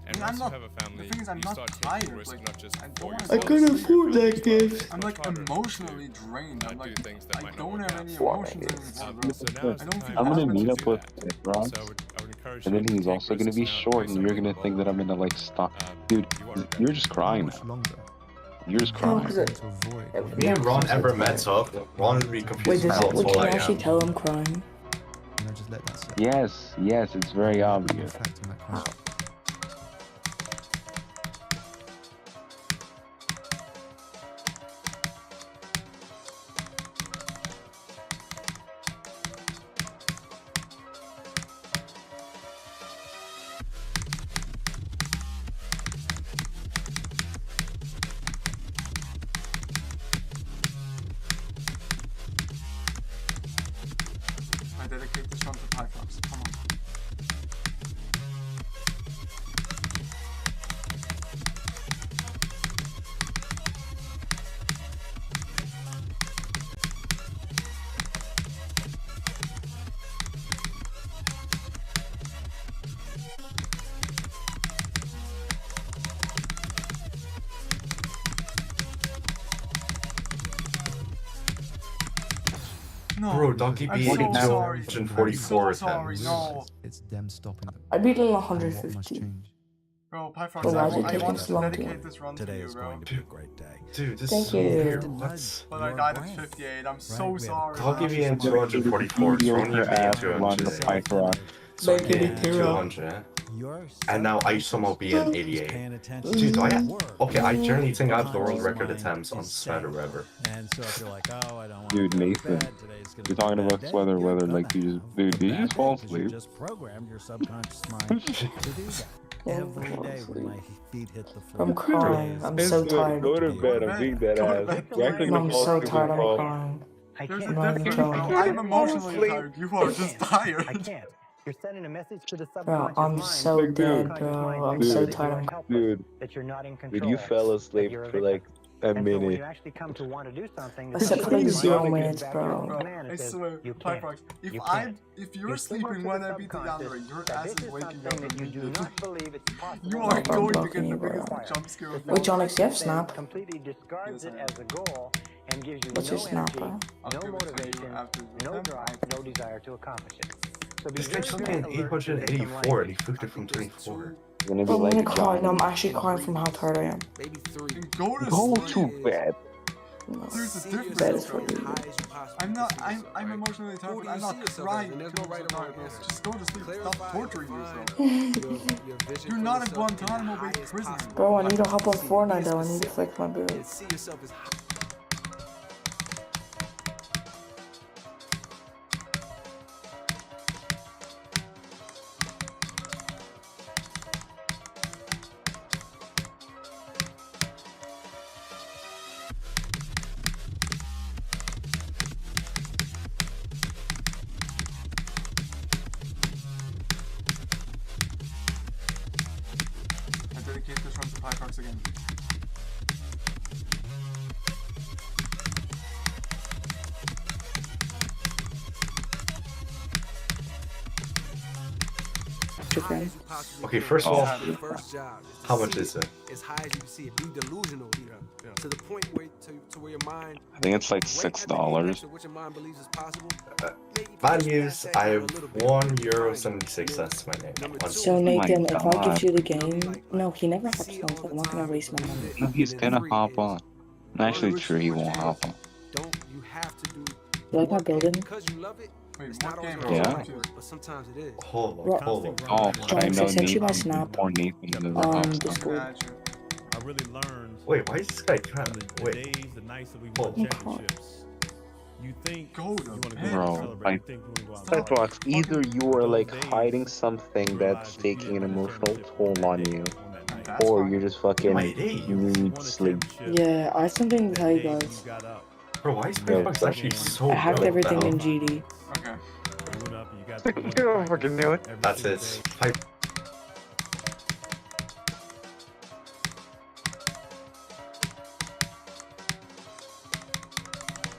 Speaker 5: and
Speaker 1: I'm
Speaker 5: once
Speaker 1: not-
Speaker 5: you have a family,
Speaker 1: the thing is, I'm
Speaker 5: you
Speaker 1: not
Speaker 5: start
Speaker 1: tired,
Speaker 5: taking risks
Speaker 1: like,
Speaker 5: not just
Speaker 1: I
Speaker 5: for
Speaker 1: don't
Speaker 5: yourself.
Speaker 1: wanna
Speaker 11: I couldn't afford that gift.
Speaker 1: I'm like emotionally drained. I'm like,
Speaker 5: things that
Speaker 1: I
Speaker 5: might not
Speaker 1: don't
Speaker 5: work
Speaker 1: have
Speaker 5: out.
Speaker 1: any emotions anymore.
Speaker 5: So
Speaker 1: bro.
Speaker 5: now is
Speaker 1: I
Speaker 5: the
Speaker 1: don't
Speaker 5: time
Speaker 1: feel
Speaker 27: I'm gonna
Speaker 1: happy
Speaker 27: meet
Speaker 1: to
Speaker 27: up
Speaker 1: do
Speaker 27: with
Speaker 1: that.
Speaker 27: Ross,
Speaker 5: So I would encourage
Speaker 27: and
Speaker 5: you
Speaker 27: then
Speaker 5: to
Speaker 27: he's
Speaker 5: take
Speaker 27: also gonna
Speaker 5: risks
Speaker 27: be
Speaker 5: now
Speaker 27: short,
Speaker 5: based
Speaker 27: and
Speaker 5: on
Speaker 27: you're
Speaker 5: your
Speaker 27: gonna think that I'm gonna like stop. Dude, you're just crying now. You're just
Speaker 11: No,
Speaker 27: crying.
Speaker 11: because
Speaker 23: Me and Ron ever met up. Ron would be confused
Speaker 11: wait,
Speaker 23: as
Speaker 11: does
Speaker 23: hell
Speaker 11: it, wait,
Speaker 23: until
Speaker 11: can
Speaker 23: I
Speaker 11: you actually
Speaker 23: am.
Speaker 11: tell I'm crying?
Speaker 27: Yes, yes, it's very obvious.
Speaker 1: I dedicate this one to Pythons. Come on. No,
Speaker 23: Bro, Donkey
Speaker 1: I'm
Speaker 23: beat
Speaker 1: so sorry.
Speaker 23: 244
Speaker 1: I'm so sorry.
Speaker 23: attempts.
Speaker 1: No,
Speaker 6: It's them stopping them.
Speaker 11: I beat him
Speaker 6: And what must
Speaker 11: 150.
Speaker 6: change?
Speaker 1: bro, Pythons,
Speaker 11: But why is it
Speaker 1: I
Speaker 11: taking
Speaker 1: want
Speaker 11: so
Speaker 1: to
Speaker 11: long to
Speaker 1: dedicate
Speaker 11: end?
Speaker 1: this run
Speaker 18: Today
Speaker 1: to you,
Speaker 18: is
Speaker 1: bro.
Speaker 18: going to be a great day.
Speaker 23: Dude, this
Speaker 11: Thank
Speaker 23: is so
Speaker 11: you.
Speaker 23: weird. What?
Speaker 1: But I died at 58. I'm so sorry.
Speaker 23: Donkey
Speaker 1: man.
Speaker 23: being 244, Throwing being
Speaker 27: Line the
Speaker 23: 200,
Speaker 27: fight rock.
Speaker 23: so
Speaker 11: Thank you,
Speaker 23: being
Speaker 11: Kira.
Speaker 23: 200, and now I somehow be an 88. Dude, okay, I generally think I have the world record attempts on Spider River.
Speaker 6: And so if you're like, oh, I don't want
Speaker 27: Dude,
Speaker 6: to go to
Speaker 27: Nathan,
Speaker 6: bed, today's gonna
Speaker 27: you're
Speaker 6: be a
Speaker 27: talking
Speaker 6: bad
Speaker 27: about
Speaker 6: day,
Speaker 27: whether
Speaker 6: you're gonna
Speaker 27: like you just,
Speaker 6: have
Speaker 27: dude,
Speaker 6: a
Speaker 27: did you
Speaker 6: bad
Speaker 27: just fall
Speaker 6: day 'cause you
Speaker 27: asleep?
Speaker 6: just programmed your subconscious mind to do that. Every day when my feet hit the floor.
Speaker 11: I'm crying. I'm so tired.
Speaker 27: Go to bed. I'm being dead ass. You're actually
Speaker 11: No,
Speaker 27: gonna
Speaker 11: I'm
Speaker 27: fall
Speaker 11: so
Speaker 27: asleep
Speaker 11: tired.
Speaker 27: and
Speaker 11: I'm
Speaker 27: fall.
Speaker 11: crying.
Speaker 10: I
Speaker 1: There's a
Speaker 10: can't.
Speaker 11: I'm not even
Speaker 1: difference,
Speaker 11: joking.
Speaker 1: bro. I'm emotionally tired. You are just tired.
Speaker 10: I can't. You're sending a message to the
Speaker 11: Bro,
Speaker 10: subconscious
Speaker 11: I'm
Speaker 10: mind.
Speaker 11: so
Speaker 27: Like, dude,
Speaker 11: dead, bro. I'm so
Speaker 27: dude,
Speaker 11: tired.
Speaker 27: dude,
Speaker 10: That you're not in control.
Speaker 27: dude, you fell asleep
Speaker 10: you're a
Speaker 27: for like a
Speaker 10: And so when
Speaker 27: minute.
Speaker 10: you actually come to want to do something, the
Speaker 11: Except for like
Speaker 10: subconscious
Speaker 11: 0
Speaker 10: mind
Speaker 11: minutes,
Speaker 10: gives back your
Speaker 11: bro.
Speaker 10: own command.
Speaker 1: I
Speaker 10: It says,
Speaker 1: swear,
Speaker 10: you can't.
Speaker 1: Pythons,
Speaker 10: You
Speaker 1: if
Speaker 10: can't.
Speaker 1: you're
Speaker 10: You
Speaker 1: sleeping
Speaker 10: signal
Speaker 1: when
Speaker 10: to
Speaker 1: I
Speaker 10: the
Speaker 1: beat the
Speaker 10: subconscious
Speaker 1: Yandere, your
Speaker 10: that
Speaker 1: ass
Speaker 10: this
Speaker 1: is
Speaker 10: is
Speaker 1: waking
Speaker 10: something
Speaker 1: up
Speaker 10: that you do
Speaker 1: immediately.
Speaker 10: not believe it's possible.
Speaker 1: You
Speaker 11: No,
Speaker 1: are
Speaker 11: I'm
Speaker 1: going to
Speaker 11: blocking
Speaker 1: get
Speaker 11: you,
Speaker 1: the biggest
Speaker 11: bro.
Speaker 1: jump scare of
Speaker 11: Wait,
Speaker 1: your
Speaker 11: Jonix,
Speaker 1: life.
Speaker 11: do you have Snap?
Speaker 10: Completely discards
Speaker 1: Yes,
Speaker 10: it
Speaker 1: I
Speaker 10: as a goal and gives you
Speaker 11: What's
Speaker 10: no
Speaker 11: your Snap,
Speaker 10: energy,
Speaker 11: bro?
Speaker 1: I'll
Speaker 10: no
Speaker 1: give it to you
Speaker 10: motivation,
Speaker 1: after the
Speaker 10: no
Speaker 1: attempt.
Speaker 10: drive, no desire to accomplish it. So be
Speaker 23: This
Speaker 10: very,
Speaker 23: guy took me
Speaker 10: very
Speaker 23: an
Speaker 10: alert to victim
Speaker 23: 884 and he
Speaker 10: language.
Speaker 23: flipped it from 24.
Speaker 27: It's gonna be
Speaker 11: I'm
Speaker 27: like
Speaker 11: gonna
Speaker 27: a
Speaker 11: cry. No, I'm
Speaker 27: giant.
Speaker 11: actually crying from how tired I am.
Speaker 9: Maybe 3.
Speaker 1: Then go to
Speaker 27: Go
Speaker 1: sleep.
Speaker 27: to bed.
Speaker 11: No.
Speaker 1: There's a
Speaker 9: See
Speaker 1: difference,
Speaker 9: yourself
Speaker 11: for
Speaker 1: bro.
Speaker 11: you.
Speaker 9: as high as you possibly
Speaker 1: I'm not.
Speaker 9: can see yourself,
Speaker 1: I'm
Speaker 9: right?
Speaker 1: emotionally tired,
Speaker 9: Who
Speaker 1: but
Speaker 9: do
Speaker 1: I'm
Speaker 9: you
Speaker 1: not
Speaker 9: see yourself
Speaker 1: crying.
Speaker 9: as? And there's
Speaker 1: because
Speaker 9: no
Speaker 1: I'm
Speaker 9: right or wrong
Speaker 1: tired, bro.
Speaker 9: answer.
Speaker 1: Just go to sleep. Stop
Speaker 9: Clarify,
Speaker 1: torturing
Speaker 9: refine
Speaker 1: yourself.
Speaker 9: your vision
Speaker 1: You're
Speaker 9: for
Speaker 1: not a
Speaker 9: yourself in the
Speaker 1: Guantanamo Bay
Speaker 9: highest
Speaker 1: prisoner.
Speaker 9: possible
Speaker 11: Bro, I need to
Speaker 9: light.
Speaker 11: hop on
Speaker 9: See,
Speaker 11: Fortnite
Speaker 9: be
Speaker 11: though. I need to
Speaker 9: specific
Speaker 11: flex my build.
Speaker 9: and see yourself as high.
Speaker 1: I
Speaker 23: Okay, first of all,
Speaker 9: First job is to
Speaker 23: how much
Speaker 9: see
Speaker 23: is it?
Speaker 9: as high as you can see it. Be delusional, to the point where to where your mind.
Speaker 27: I think it's like
Speaker 9: right at the
Speaker 27: $6.
Speaker 9: apex of what your mind believes is possible.
Speaker 23: Values, I have €1.76 to my name.
Speaker 11: So Nathan, if I give you the game,
Speaker 9: like,
Speaker 11: no, he never hops on, so I'm not gonna waste my money.
Speaker 27: No, he's gonna hop on. Actually, true, he won't hop on.
Speaker 9: Don't you have to do
Speaker 11: You like my building?
Speaker 9: because you love it.
Speaker 1: Wait,
Speaker 9: It's not always
Speaker 27: Yeah.
Speaker 9: gonna work, but sometimes it is.
Speaker 23: Hold
Speaker 11: Bro,
Speaker 23: on, hold on.
Speaker 27: Oh, but I
Speaker 11: Jones,
Speaker 27: know
Speaker 11: I sent you my
Speaker 27: Nathan
Speaker 11: snap
Speaker 27: before Nathan never hops on.
Speaker 11: Discord.
Speaker 21: I really learned
Speaker 23: Wait, why is this guy kind
Speaker 21: from
Speaker 23: of...
Speaker 21: the
Speaker 23: Wait.
Speaker 21: days, the nights that we won championships. You think
Speaker 1: Go to
Speaker 21: you want to
Speaker 1: bed.
Speaker 21: go out and
Speaker 27: Bro,
Speaker 21: celebrate, you
Speaker 27: like,
Speaker 21: think you want to go out and party.
Speaker 27: Bedrock, either you are like hiding something that's taking an emotional toll on you, or you're just fucking you need sleep.
Speaker 11: Yeah, I have something to tell you guys.
Speaker 23: Bro, why is Bedrock's actually so
Speaker 11: I hacked
Speaker 23: good?
Speaker 11: everything
Speaker 23: What
Speaker 11: in
Speaker 23: the hell?
Speaker 11: GD.
Speaker 1: Okay.
Speaker 21: You went up and you got
Speaker 27: You don't fucking do it.
Speaker 23: That's it. Pipe.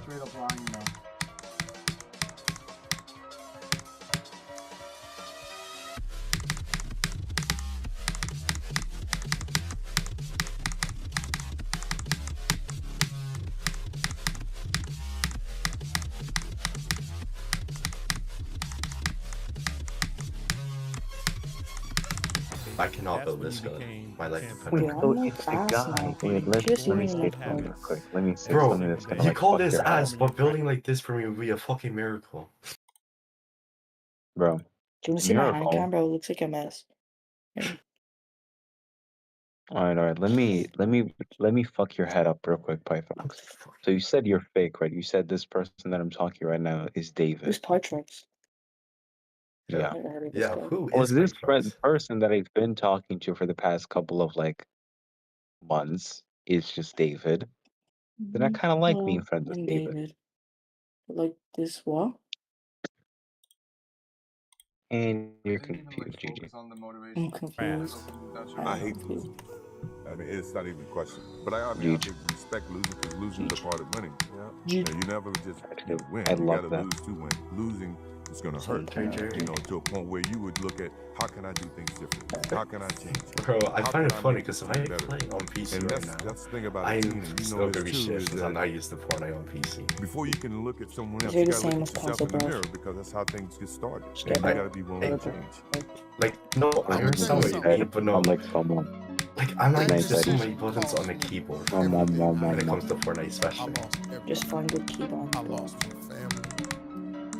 Speaker 1: Straight up lying, you know.
Speaker 23: I cannot build this good. My life
Speaker 27: Wait,
Speaker 23: depends
Speaker 27: so
Speaker 11: I'm like
Speaker 27: it's the
Speaker 11: ass
Speaker 27: guy.
Speaker 11: now.
Speaker 27: Wait, let
Speaker 11: Just
Speaker 27: me
Speaker 11: even
Speaker 27: say
Speaker 11: like
Speaker 27: something real quick. Let me say
Speaker 23: Bro,
Speaker 27: something that's gonna
Speaker 23: you
Speaker 27: like
Speaker 23: call
Speaker 27: fuck
Speaker 23: this
Speaker 27: your head
Speaker 23: ass,
Speaker 27: up.
Speaker 23: but building like this for me would be a fucking miracle.
Speaker 27: Bro,
Speaker 11: Do you want to see my hand
Speaker 27: miracle.
Speaker 11: cam, bro? It looks like a mess.
Speaker 27: Alright, let me fuck your head up real quick, Python. So you said you're fake, right? You said this person that I'm talking right now is
Speaker 11: Who's
Speaker 27: David.
Speaker 11: Pytrax?
Speaker 27: Yeah.
Speaker 11: Never heard of this
Speaker 23: Yeah,
Speaker 11: guy.
Speaker 23: who
Speaker 27: Well,
Speaker 23: is
Speaker 27: this
Speaker 23: Pytrax?
Speaker 27: person that I've been talking to for the past couple of like months is just David. Then I kind of like being friends with
Speaker 11: I'm
Speaker 27: David.
Speaker 11: David. Like this what?
Speaker 27: And you're
Speaker 1: Didn't even like
Speaker 27: confused, GG.
Speaker 1: focus on the motivation.
Speaker 11: I'm confused.
Speaker 2: I hate losing. I mean, it's not even a question. But I mean, I think respect losing because losing is a part of winning. Yeah. And you never just win.
Speaker 27: I
Speaker 2: You
Speaker 27: love
Speaker 2: gotta
Speaker 27: that.
Speaker 2: lose to win. Losing is gonna hurt. You know, to a point where you would look at how can I do things differently? How can I change?
Speaker 23: Bro, I
Speaker 2: How
Speaker 23: find it
Speaker 2: can I
Speaker 23: funny
Speaker 2: make
Speaker 23: because
Speaker 2: this
Speaker 23: I'm
Speaker 2: thing better?
Speaker 23: playing on PC
Speaker 2: And
Speaker 23: right now.
Speaker 2: that's the thing about
Speaker 23: I'm
Speaker 2: a team, and you
Speaker 23: still
Speaker 2: know
Speaker 23: gonna
Speaker 2: this
Speaker 23: be
Speaker 2: too,
Speaker 23: shit
Speaker 2: is
Speaker 23: since
Speaker 2: that
Speaker 23: I'm not used to Fortnite on PC.
Speaker 2: before you can look at someone else,
Speaker 11: You're
Speaker 2: you
Speaker 11: the
Speaker 2: gotta
Speaker 11: same
Speaker 2: look
Speaker 11: as
Speaker 2: at yourself in the
Speaker 11: Puzzle
Speaker 2: mirror because that's how things get started.
Speaker 11: Yeah,
Speaker 2: And you gotta be willing to change.
Speaker 23: Like, no, I understand what you mean, but no.
Speaker 27: I'm like someone.
Speaker 23: Like, I'm not
Speaker 27: Nice
Speaker 23: used to so
Speaker 27: idea.
Speaker 23: many buttons on the keyboard when it comes to Fortnite, especially.
Speaker 11: Just find good keyboard.
Speaker 4: I lost my family.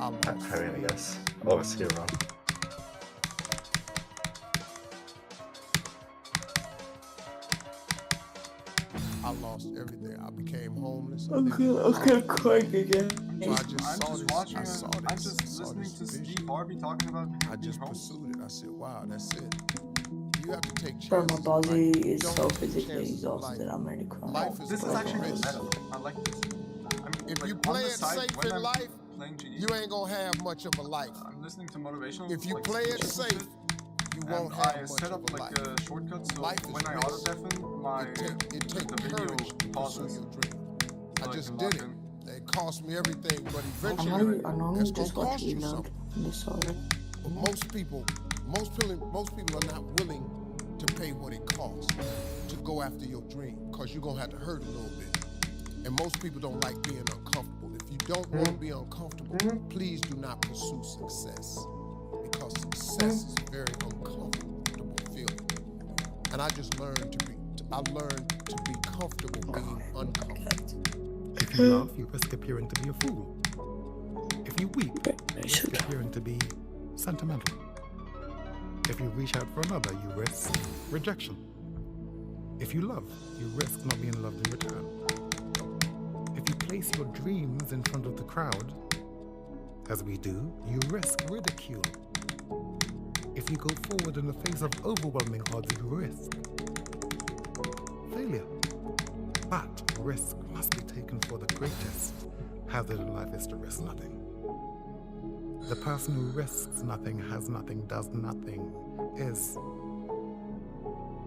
Speaker 4: I lost.
Speaker 23: I mean, I guess. Oh, it's here, wrong.
Speaker 4: I lost everything. I became homeless.
Speaker 11: I'm gonna cry again.
Speaker 4: So I just
Speaker 1: I'm
Speaker 4: saw
Speaker 1: just
Speaker 4: this.
Speaker 1: watching.
Speaker 4: I saw this.
Speaker 1: I'm just
Speaker 4: I saw
Speaker 1: listening
Speaker 4: this
Speaker 1: to
Speaker 4: vision.
Speaker 1: Steve Harvey talking about.
Speaker 4: I just pursued it. I said, "Wow, that's it." You have to take chances.
Speaker 11: Bro, my body
Speaker 4: in life.
Speaker 11: is
Speaker 4: You
Speaker 11: so
Speaker 4: don't take
Speaker 11: physically
Speaker 4: chances in life.
Speaker 11: exhausted. I'm ready to cry.
Speaker 4: Life is
Speaker 1: This is
Speaker 4: full of
Speaker 1: actually
Speaker 4: risks.
Speaker 1: meta. I like this. I mean,
Speaker 4: If
Speaker 1: like,
Speaker 4: you
Speaker 1: on
Speaker 4: play
Speaker 1: the
Speaker 4: it
Speaker 1: side,
Speaker 4: safe
Speaker 1: when
Speaker 4: in
Speaker 1: I'm
Speaker 4: life,
Speaker 1: playing GD,
Speaker 4: you ain't gonna have much of a life.
Speaker 1: I'm listening to motivational.
Speaker 4: If you
Speaker 1: like,
Speaker 4: play it
Speaker 1: speeches and
Speaker 4: safe,
Speaker 1: shit,
Speaker 4: you
Speaker 1: and
Speaker 4: won't
Speaker 1: I
Speaker 4: have much
Speaker 1: set
Speaker 4: of
Speaker 1: up
Speaker 4: a
Speaker 1: like
Speaker 4: life.
Speaker 1: a shortcut so
Speaker 4: Life is
Speaker 1: when I
Speaker 4: risk.
Speaker 1: auto deafen my
Speaker 4: It takes
Speaker 1: the video
Speaker 4: courage to pursue
Speaker 1: pauses.
Speaker 4: your dream.
Speaker 1: So
Speaker 4: I just
Speaker 1: can
Speaker 4: did
Speaker 1: lock
Speaker 4: it.
Speaker 1: in.
Speaker 4: It cost me everything, but
Speaker 11: I
Speaker 4: eventually,
Speaker 11: normally
Speaker 4: it's gonna
Speaker 11: just watch
Speaker 4: cost you
Speaker 11: reload
Speaker 4: something.
Speaker 11: in this order.
Speaker 4: But most people are not willing to pay what it costs to go after your dream, because you're gonna have to hurt a little bit. And most people don't like being uncomfortable. If you don't want to be uncomfortable, please do not pursue success, because success is a very uncomfortable feeling. And I just learned to be comfortable being uncomfortable.
Speaker 8: If you laugh, you risk appearing to be a fool. If you weep, you risk appearing to be sentimental. If you reach out for another, you risk rejection. If you love, you risk not being loved in return. If you place your dreams in front of the crowd, as we do, you risk ridicule. If you go forward in the face of overwhelming odds, you risk failure. But risk must be taken, for the greatest hazard in life is to risk nothing. The person who risks nothing, has nothing, does nothing, is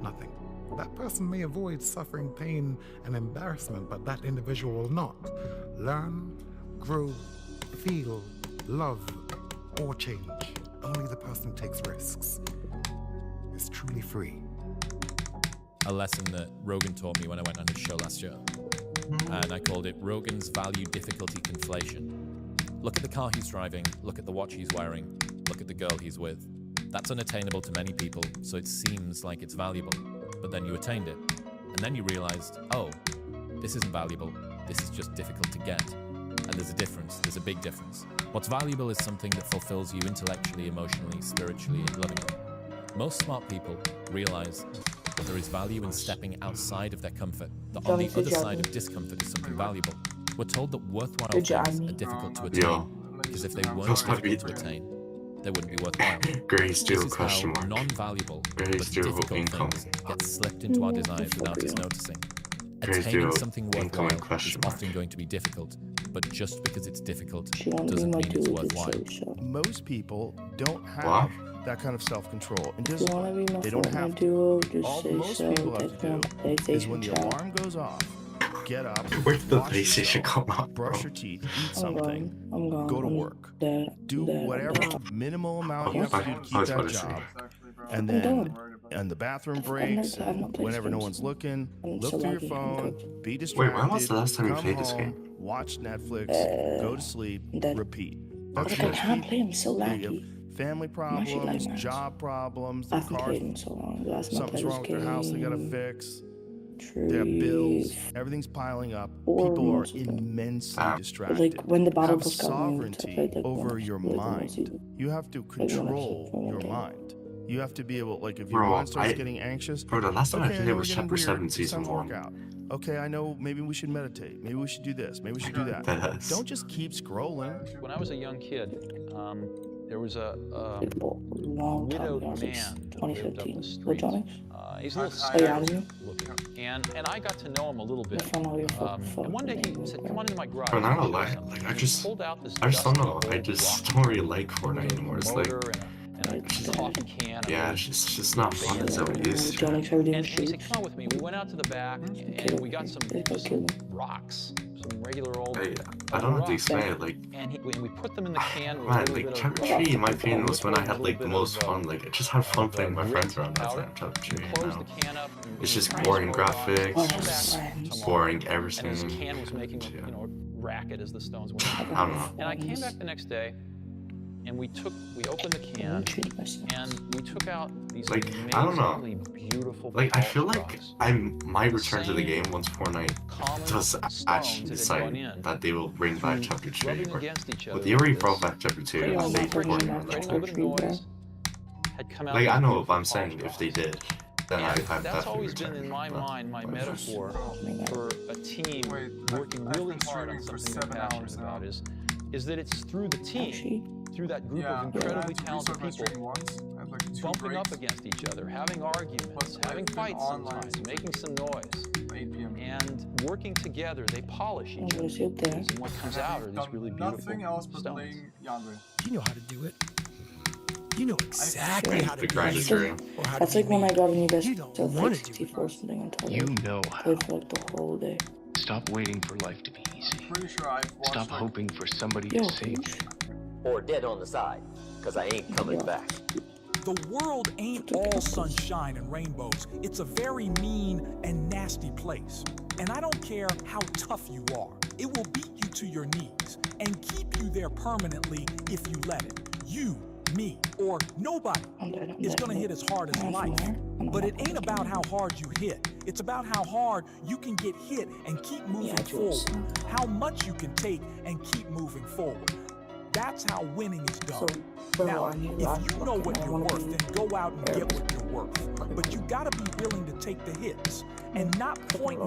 Speaker 8: nothing. That person may avoid suffering pain and embarrassment, but that individual will not learn, grow, feel, love, or change. Only the person who takes risks is truly free.
Speaker 3: A lesson that Rogan taught me when I went on his show last year. And I called it Rogan's Value Difficulty Conflation. Look at the car he's driving, look at the watch he's wearing, look at the girl he's with. That's unattainable to many people, so it seems like it's valuable. But then you attained it. And then you realized, oh, this isn't valuable, this is just difficult to get. And there's a difference, there's a big difference. What's valuable is something that fulfills you intellectually, emotionally, spiritually, and lovingly. Most smart people realize that there is value in stepping outside of their comfort, that on the other side of discomfort is something valuable. We're told that worthwhile things are difficult to attain, because if they weren't difficult to attain, they wouldn't be worthwhile.
Speaker 23: Grace
Speaker 3: This
Speaker 23: do
Speaker 3: is
Speaker 23: question
Speaker 3: how
Speaker 23: mark.
Speaker 3: non-valuable but
Speaker 23: Grace do
Speaker 3: difficult
Speaker 23: income.
Speaker 3: things get slipped into our desires without us noticing.
Speaker 23: Grace
Speaker 3: Attaining
Speaker 23: do
Speaker 3: something worthwhile
Speaker 23: incoming
Speaker 3: is
Speaker 23: question mark.
Speaker 3: often going to be difficult, but just because it's difficult
Speaker 11: wanna be
Speaker 3: doesn't
Speaker 11: my
Speaker 3: mean it's
Speaker 11: dude,
Speaker 3: worthwhile.
Speaker 12: Most people don't have
Speaker 23: What?
Speaker 12: that kind of self-control and
Speaker 11: If you wanna be my
Speaker 12: they don't have
Speaker 11: Fortnite
Speaker 12: to.
Speaker 11: duo, just
Speaker 12: All
Speaker 11: say
Speaker 12: most
Speaker 11: so.
Speaker 12: people have
Speaker 11: Text
Speaker 12: to
Speaker 11: me on
Speaker 12: do
Speaker 11: PlayStation
Speaker 12: is when the
Speaker 11: chat.
Speaker 12: alarm goes off, get up,
Speaker 23: Where did the
Speaker 12: wash
Speaker 23: PlayStation
Speaker 12: yourself,
Speaker 23: come up,
Speaker 12: brush
Speaker 23: bro?
Speaker 12: your teeth, eat
Speaker 11: I'm
Speaker 12: something,
Speaker 11: gone. I'm gone.
Speaker 12: go to
Speaker 11: I'm
Speaker 12: work,
Speaker 11: dead.
Speaker 12: do
Speaker 11: I'm dead.
Speaker 12: whatever
Speaker 11: I'm dead.
Speaker 12: minimal amount you
Speaker 23: Oh,
Speaker 12: have to
Speaker 23: I
Speaker 12: do to
Speaker 23: was
Speaker 12: keep
Speaker 23: about
Speaker 12: that
Speaker 23: to say.
Speaker 12: job, and
Speaker 11: I'm
Speaker 12: then
Speaker 11: done.
Speaker 12: and the bathroom
Speaker 11: I've
Speaker 12: breaks,
Speaker 11: never had no
Speaker 12: whenever no
Speaker 11: PlayStation.
Speaker 12: one's looking,
Speaker 11: I'm
Speaker 12: look
Speaker 11: so
Speaker 12: through your
Speaker 11: lucky. I'm
Speaker 12: phone,
Speaker 11: cooked.
Speaker 12: be
Speaker 23: Wait,
Speaker 12: distracted,
Speaker 23: when was the last time you
Speaker 12: come
Speaker 23: played this
Speaker 12: home,
Speaker 23: game?
Speaker 12: watch Netflix, go to sleep,
Speaker 11: I'm dead.
Speaker 12: repeat.
Speaker 23: Oh,
Speaker 12: That's
Speaker 11: Like, I
Speaker 12: most
Speaker 11: can't
Speaker 12: people.
Speaker 11: play. I'm so
Speaker 12: They have
Speaker 11: laggy.
Speaker 12: family
Speaker 11: I'm actually
Speaker 12: problems,
Speaker 11: like mad.
Speaker 12: job problems,
Speaker 11: I
Speaker 12: their
Speaker 11: haven't
Speaker 12: cars,
Speaker 11: played in so long. The last time I
Speaker 12: something's
Speaker 11: played
Speaker 12: wrong
Speaker 11: this
Speaker 12: with their house they gotta
Speaker 11: game.
Speaker 12: fix. They have bills, everything's piling up.
Speaker 11: Or
Speaker 12: People are
Speaker 11: most of them.
Speaker 12: immensely
Speaker 23: Ah.
Speaker 12: distracted.
Speaker 11: Like when the battle
Speaker 12: Have
Speaker 11: was coming, I
Speaker 12: sovereignty
Speaker 11: played like
Speaker 12: over
Speaker 11: one
Speaker 12: your
Speaker 11: episode, like one
Speaker 12: mind.
Speaker 11: season.
Speaker 12: You have to
Speaker 11: Like one episode,
Speaker 12: control
Speaker 11: one
Speaker 12: your
Speaker 11: day.
Speaker 12: mind. You have to be able, like, if your
Speaker 23: Bro,
Speaker 12: mind starts
Speaker 23: I-
Speaker 12: getting anxious.
Speaker 23: Bro, the last time I
Speaker 12: okay,
Speaker 23: played
Speaker 12: know
Speaker 23: it
Speaker 12: we're
Speaker 23: was
Speaker 12: getting
Speaker 23: chapter
Speaker 12: weird.
Speaker 23: 7,
Speaker 12: It's
Speaker 23: season
Speaker 12: time to work
Speaker 23: 1.
Speaker 12: out. Okay, I know maybe we should meditate. Maybe we should do this. Maybe we should do that.
Speaker 23: Yes.
Speaker 12: Don't just keep scrolling.
Speaker 14: When I was a young kid, there was a
Speaker 11: Long time ago,
Speaker 14: widowed
Speaker 11: like
Speaker 14: man that lived up
Speaker 11: 2015.
Speaker 14: the street.
Speaker 11: Electronics?
Speaker 14: He's a little
Speaker 11: Oh, yeah,
Speaker 14: scary
Speaker 11: you?
Speaker 14: looking, and I got to know him a little bit.
Speaker 11: If I know you're
Speaker 14: And one day he said, "Come on into my garage."
Speaker 23: Bro, not
Speaker 14: I'll
Speaker 23: gonna
Speaker 14: show you
Speaker 23: lie,
Speaker 14: something."
Speaker 23: like, I
Speaker 14: And he
Speaker 23: just
Speaker 14: pulled out this
Speaker 23: don't
Speaker 14: dusty
Speaker 23: know. I
Speaker 14: old
Speaker 23: just
Speaker 14: rock
Speaker 23: don't really like Fortnite anymore. It's like,
Speaker 14: motor and a coffee can.
Speaker 23: yeah, it's just not fun as it used to.
Speaker 11: Electronics, everything
Speaker 14: And
Speaker 11: was
Speaker 14: he
Speaker 11: cheap.
Speaker 14: said, "Come on with me." We went out to the back and we got some rocks, some regular old
Speaker 23: I don't have to
Speaker 14: rocks.
Speaker 23: explain it, like,
Speaker 14: And we put them in the can with a
Speaker 23: man,
Speaker 14: little
Speaker 23: like,
Speaker 14: bit
Speaker 23: chapter
Speaker 14: of
Speaker 23: 3, in my opinion, was when I had,
Speaker 14: a
Speaker 23: like, the
Speaker 14: little
Speaker 23: most
Speaker 14: bit of,
Speaker 23: fun. Like, I just had fun playing with my friends around that
Speaker 14: powder.
Speaker 23: time, chapter 3, you
Speaker 14: Close
Speaker 23: know?
Speaker 14: the can up. And
Speaker 23: It's just
Speaker 14: try and
Speaker 23: boring
Speaker 14: smoke on.
Speaker 23: graphics,
Speaker 14: Come back
Speaker 23: just
Speaker 14: tomorrow.
Speaker 23: boring
Speaker 14: And
Speaker 23: everything.
Speaker 14: his can was making a racket as the stones went.
Speaker 23: I don't know.
Speaker 14: And I came back the next day, and we opened the can, and we took out these
Speaker 23: Like, I don't know.
Speaker 14: amazingly beautiful.
Speaker 23: Like, I feel
Speaker 14: polished
Speaker 23: like
Speaker 14: rocks.
Speaker 23: my return to the game once Fortnite does actually
Speaker 14: that had gone
Speaker 23: decide
Speaker 14: in
Speaker 23: that they will bring back chapter 3.
Speaker 14: rubbing
Speaker 23: Or,
Speaker 14: against each
Speaker 23: but
Speaker 14: other
Speaker 23: they already
Speaker 14: like
Speaker 23: brought
Speaker 14: this.
Speaker 23: back chapter 2.
Speaker 14: Creating a
Speaker 23: And they
Speaker 14: little
Speaker 23: reported
Speaker 14: bit
Speaker 23: on
Speaker 14: of
Speaker 23: chapter 3.
Speaker 14: noise had come out.
Speaker 23: Like, I
Speaker 14: these
Speaker 23: know if
Speaker 14: beautiful
Speaker 23: I'm saying
Speaker 14: polished
Speaker 23: if they did, then I
Speaker 14: that's
Speaker 23: definitely
Speaker 14: always been
Speaker 23: returned.
Speaker 14: in my mind my metaphor for a team working really hard on something they're passionate about is that it's through the team, through that group of incredibly talented people, bumping up against each other, having arguments, having fights sometimes, making some noise, and working together, they polish each other. And what comes out are these really beautiful
Speaker 1: Nothing else but
Speaker 14: stones.
Speaker 1: playing Yandere.
Speaker 9: You know how to do it. You know exactly how to
Speaker 23: The
Speaker 9: do
Speaker 23: grind
Speaker 9: it.
Speaker 23: is real.
Speaker 9: Or how to
Speaker 11: That's
Speaker 9: be
Speaker 11: like when I
Speaker 9: mean.
Speaker 11: got a new best
Speaker 9: You don't
Speaker 11: of
Speaker 9: wanna
Speaker 11: like
Speaker 9: do
Speaker 11: 64 or something until
Speaker 15: You
Speaker 11: like,
Speaker 15: know how.
Speaker 11: played for like the whole day.
Speaker 15: Stop waiting for life to be easy.
Speaker 1: Pretty sure I've watched
Speaker 15: Stop
Speaker 1: like,
Speaker 15: hoping for somebody
Speaker 11: Yo,
Speaker 15: to save you.
Speaker 17: Or dead on the side, because I ain't coming back.
Speaker 22: The world ain't all sunshine and rainbows. It's a very mean and nasty place. And I don't care how tough you are. It will beat you to your knees and keep you there permanently if you let it. You, me, or nobody is gonna hit as hard as life. But it ain't about how hard you hit. It's about how hard you can get hit and keep moving forward. How much you can take and keep moving forward. That's how winning is done. Now, if you know what you're worth, then go out and get what you're worth. But you gotta be willing to take the hits and not point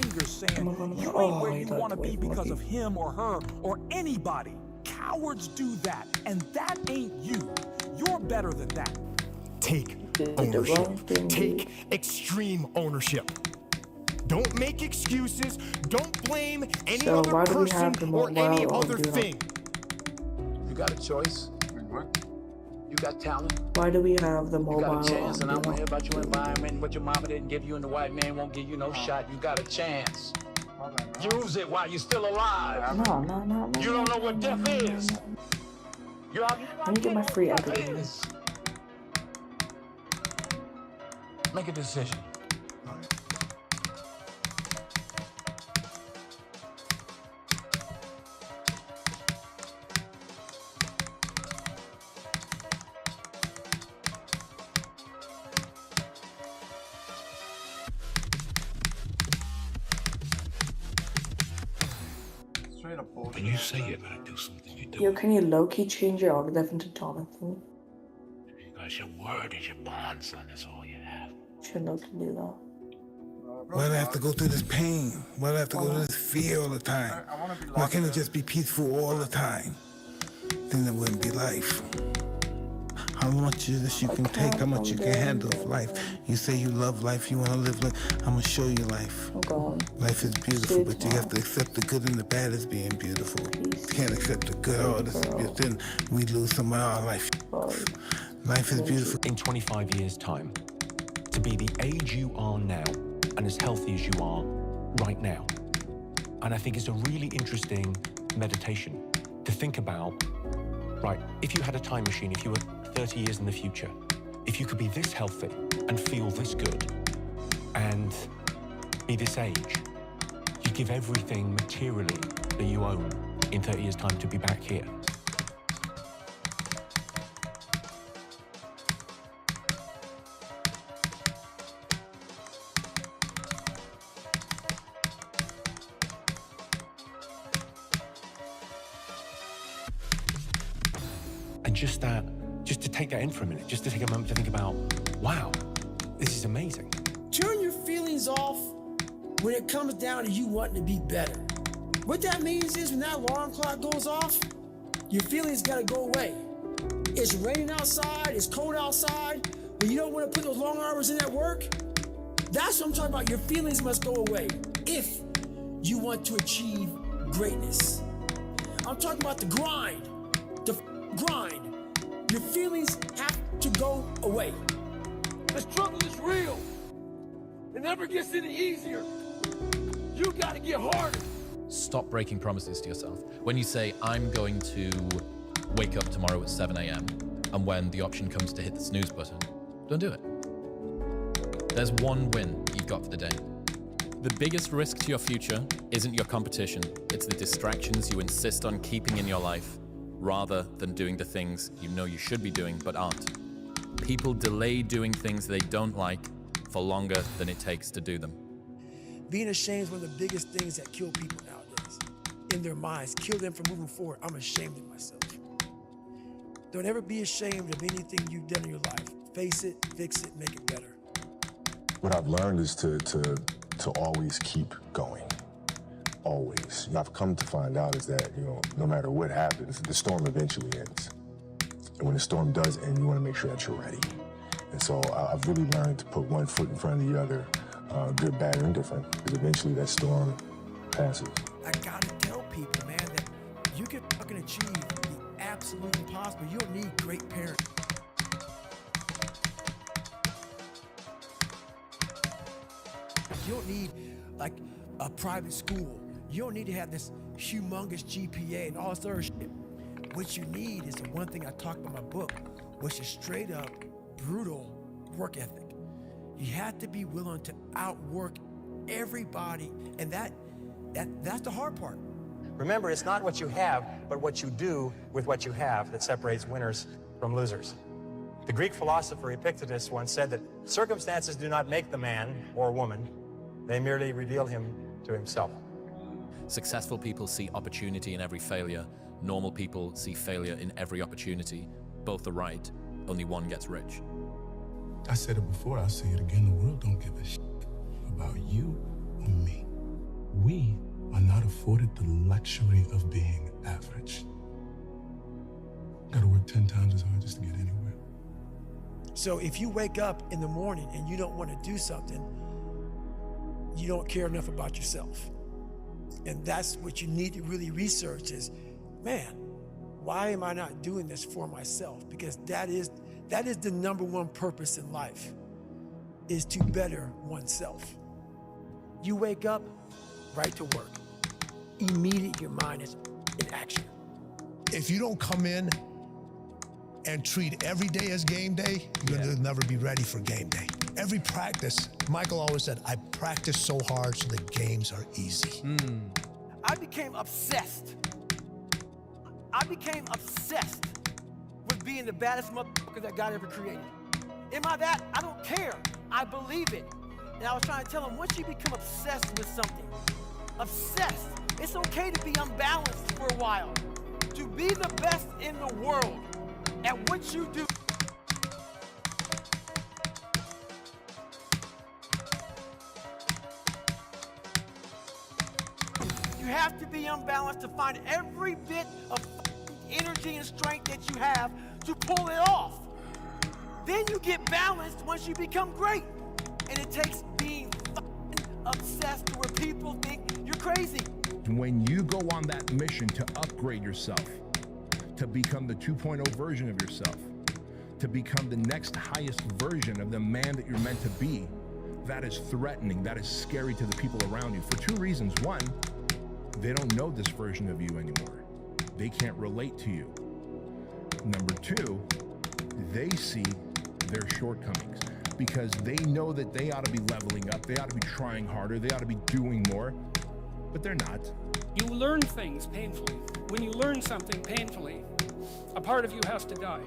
Speaker 22: fingers saying you ain't where you want to be because of him or her or anybody. Cowards do that, and that ain't you. You're better than that.
Speaker 9: Take ownership. Take extreme ownership. Don't make excuses. Don't blame any other person or any other thing.
Speaker 13: You got a choice. You got talent.
Speaker 11: Why do we have the mobile?
Speaker 13: You got a chance, and I don't hear about your environment. What your mama didn't give you, and the white man won't give you no shot. You got a chance. Use it while you're still alive.
Speaker 11: No.
Speaker 13: You don't know what death is.
Speaker 11: Let me get my free editing.
Speaker 13: Make a decision.
Speaker 15: When you say you're gonna do something, you do.
Speaker 11: Yo, can you low-key change your algorithm into Jonathan?
Speaker 15: Because your word is your bond, son. That's all you have.
Speaker 11: Should low-key do that.
Speaker 8: Why do I have to go through this pain? Why do I have to go through this fear all the time? Why can't it just be peaceful all the time? Then it wouldn't be life. How much of this you can take, how much you can handle of life. You say you love life, you want to live life. I'm going to show you life. Life is beautiful, but you have to accept the good and the bad as being beautiful. You can't accept the good, oh, this is beautiful. Then we lose some of our life. Life is beautiful.
Speaker 16: In 25 years' time, to be the age you are now and as healthy as you are right now. And I think it's a really interesting meditation to think about, right, if you had a time machine, if you were 30 years in the future, if you could be this healthy and feel this good and be this age, you'd give everything materially that you own in 30 years' time to be back here. And just to take that in for a minute, just to take a moment to think about, wow, this is amazing.
Speaker 9: Turn your feelings off when it comes down to you wanting to be better. What that means is when that alarm clock goes off, your feelings gotta go away. It's raining outside, it's cold outside, but you don't want to put those long hours in at work. That's what I'm talking about. Your feelings must go away if you want to achieve greatness. I'm talking about the grind. The grind. Your feelings have to go away.
Speaker 13: The struggle is real. It never gets any easier. You gotta get harder.
Speaker 3: Stop breaking promises to yourself. When you say, I'm going to wake up tomorrow at 7 a.m., and when the option comes to hit the snooze button, don't do it. There's one win you've got for the day. The biggest risk to your future isn't your competition. It's the distractions you insist on keeping in your life, rather than doing the things you know you should be doing but aren't. People delay doing things they don't like for longer than it takes to do them.
Speaker 9: Being ashamed is one of the biggest things that kill people nowadays. In their minds, kill them from moving forward. I'm ashamed of myself. Don't ever be ashamed of anything you've done in your life. Face it, fix it, make it better.
Speaker 19: What I've learned is to always keep going. Always. I've come to find out is that, no matter what happens, the storm eventually ends. And when the storm does end, you want to make sure that you're ready. And so I've really learned to put one foot in front of the other, good, bad, or indifferent, because eventually that storm passes.
Speaker 9: I gotta tell people, man, that you can fucking achieve the absolute impossible. You don't need great parents. You don't need, like, a private school. You don't need to have this humongous GPA and all this other shit. What you need is the one thing I talk about in my book, which is straight up, brutal work ethic. You have to be willing to outwork everybody, and that's the hard part.
Speaker 10: Remember, it's not what you have, but what you do with what you have that separates winners from losers. The Greek philosopher Epictetus once said that circumstances do not make the man or woman, they merely reveal him to himself.
Speaker 3: Successful people see opportunity in every failure. Normal people see failure in every opportunity. Both are right, only one gets rich.
Speaker 20: I said it before, I'll say it again. The world don't give a shit about you or me.
Speaker 19: afforded the luxury of being average. Gotta work 10 times as hard just to get anywhere.
Speaker 9: So if you wake up in the morning and you don't want to do something, you don't care enough about yourself. And that's what you need to really research is, man, why am I not doing this for myself? Because that is the number one purpose in life, is to better oneself. You wake up, right to work. Immediately your mind is in action.
Speaker 5: If you don't come in and treat every day as game day, you're gonna never be ready for game day. Every practice, Michael always said, I practice so hard so the games are easy.
Speaker 9: I became obsessed. I became obsessed with being the baddest motherfucker that God ever created. Am I that? I don't care. I believe it. And I was trying to tell him, once you become obsessed with something, obsessed, it's okay to be unbalanced for a while. To be the best in the world at what you do. You have to be unbalanced to find every bit of energy and strength that you have to pull it off. Then you get balanced once you become great. And it takes being obsessed to where people think you're crazy.
Speaker 7: When you go on that mission to upgrade yourself, to become the 2.0 version of yourself, to become the next highest version of the man that you're meant to be, that is threatening, that is scary to the people around you for two reasons. One, they don't know this version of you anymore. They can't relate to you. Number two, they see their shortcomings because they know that they ought to be leveling up, they ought to be trying harder, they ought to be doing more, but they're not.
Speaker 18: You learn things painfully. When you learn something painfully, a part of you has to die.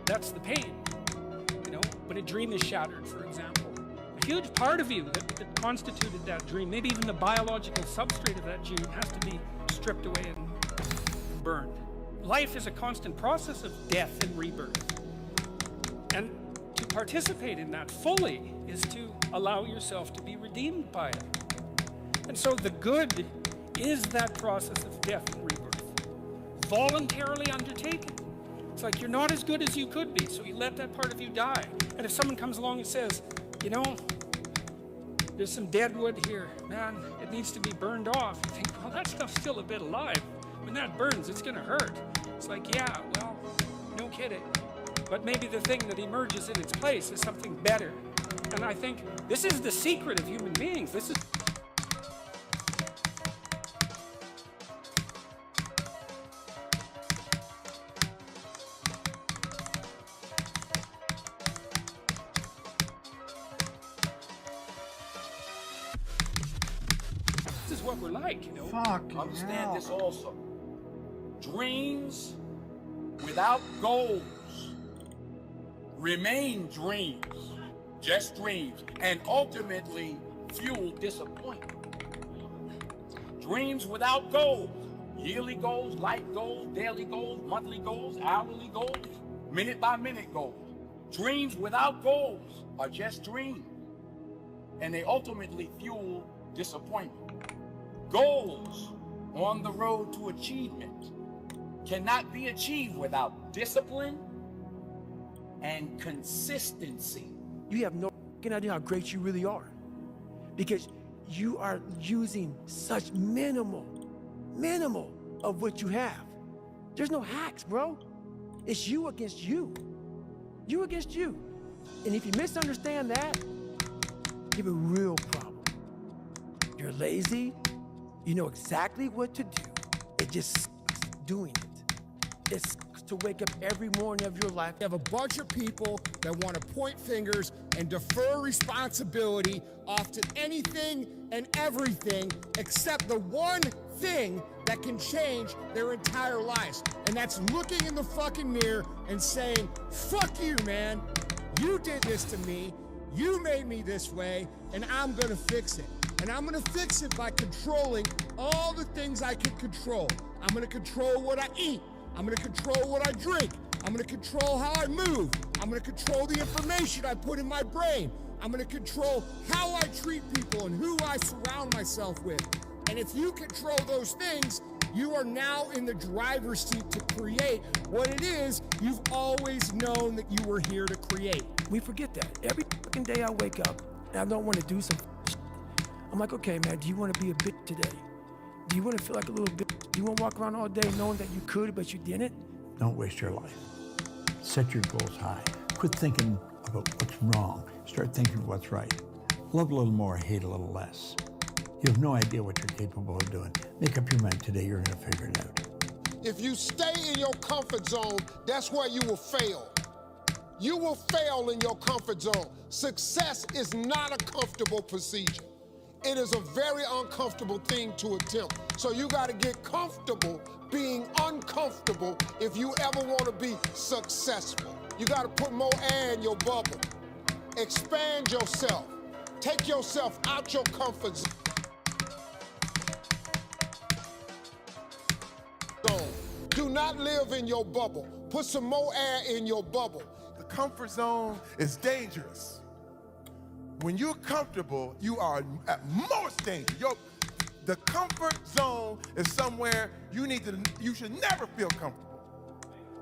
Speaker 18: That's the pain, you know? When a dream is shattered, for example, a huge part of you that constituted that dream, maybe even the biological substrate of that dream, has to be stripped away and burned. Life is a constant process of death and rebirth. And to participate in that fully is to allow yourself to be redeemed by it. And so the good is that process of death and rebirth, voluntarily undertaken. It's like you're not as good as you could be, so you let that part of you die. And if someone comes along and says, you know, there's some dead wood here, man, it needs to be burned off, you think, well, that stuff's still a bit alive. When that burns, it's gonna hurt. It's like, yeah, well, no kidding. But maybe the thing that emerges in its place is something better. And I think this is the secret of human beings. This is what we're like, you know.
Speaker 13: Understand this also. Dreams without goals remain dreams, just dreams, and ultimately fuel disappointment. Dreams without goals, yearly goals, life goals, daily goals, monthly goals, hourly goals, minute by minute goals. Dreams without goals are just dreams, and they ultimately fuel disappointment. Goals on the road to achievement cannot be achieved without discipline and consistency.
Speaker 9: You have no idea how great you really are, because you are using such minimal of what you have. There's no hacks, bro. It's you against you. You against you. And if you misunderstand that, you have a real problem. You're lazy. You know exactly what to do. It just sucks doing it. It's to wake up every morning of your life.
Speaker 20: You have a bunch of people that want to point fingers and defer responsibility off to anything and everything except the one thing that can change their entire lives. And that's looking in the fucking mirror and saying, fuck you, man. You did this to me. You made me this way, and I'm gonna fix it. And I'm gonna fix it by controlling all the things I can control. I'm gonna control what I eat. I'm gonna control what I drink. I'm gonna control how I move. I'm gonna control the information I put in my brain. I'm gonna control how I treat people and who I surround myself with. And if you control those things, you are now in the driver's seat to create what it is you've always known that you were here to create.
Speaker 9: We forget that. Every fucking day I wake up and I don't want to do some shit. I'm like, okay, man, do you want to be a bitch today? Do you want to feel like a little bitch? Do you want to walk around all day knowing that you could, but you didn't?
Speaker 2: Don't waste your life. Set your goals high. Quit thinking about what's wrong. Start thinking of what's right. Love a little more, hate a little less. You have no idea what you're capable of doing. Make up your mind today, you're gonna figure it out.
Speaker 4: If you stay in your comfort zone, that's where you will fail. You will fail in your comfort zone. Success is not a comfortable procedure. It is a very uncomfortable thing to attempt. So you gotta get comfortable being uncomfortable if you ever wanna be successful. You gotta put more air in your bubble. Expand yourself. Take yourself out your comfort zone. Do not live in your bubble. Put some more air in your bubble.
Speaker 6: The comfort zone is dangerous. When you're comfortable, you are at most danger. The comfort zone is somewhere you should never feel comfortable.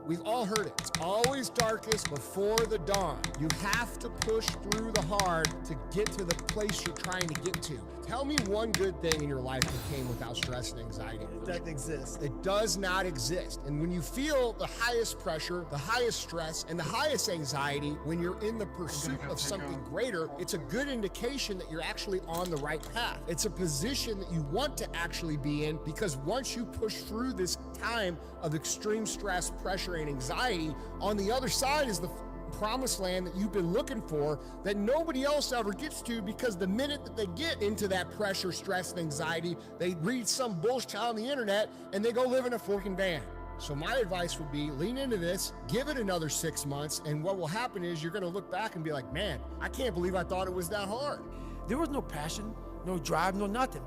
Speaker 20: We've all heard it. It's always darkest before the dawn. You have to push through the hard to get to the place you're trying to get to. Tell me one good thing in your life that came without stress and anxiety. It doesn't exist. It does not exist. And when you feel the highest pressure, the highest stress, and the highest anxiety, when you're in the pursuit of something greater, it's a good indication that you're actually on the right path. It's a position that you want to actually be in, because once you push through this time of extreme stress, pressure, and anxiety, on the other side is the promised land that you've been looking for that nobody else ever gets to, because the minute that they get into that pressure, stress, and anxiety, they read some bullshit on the internet and they go live in a fucking van. So my advice would be lean into this, give it another 6 months, and what will happen is you're gonna look back and be like, man, I can't believe I thought it was that hard.
Speaker 9: There was no passion, no drive, no nothing.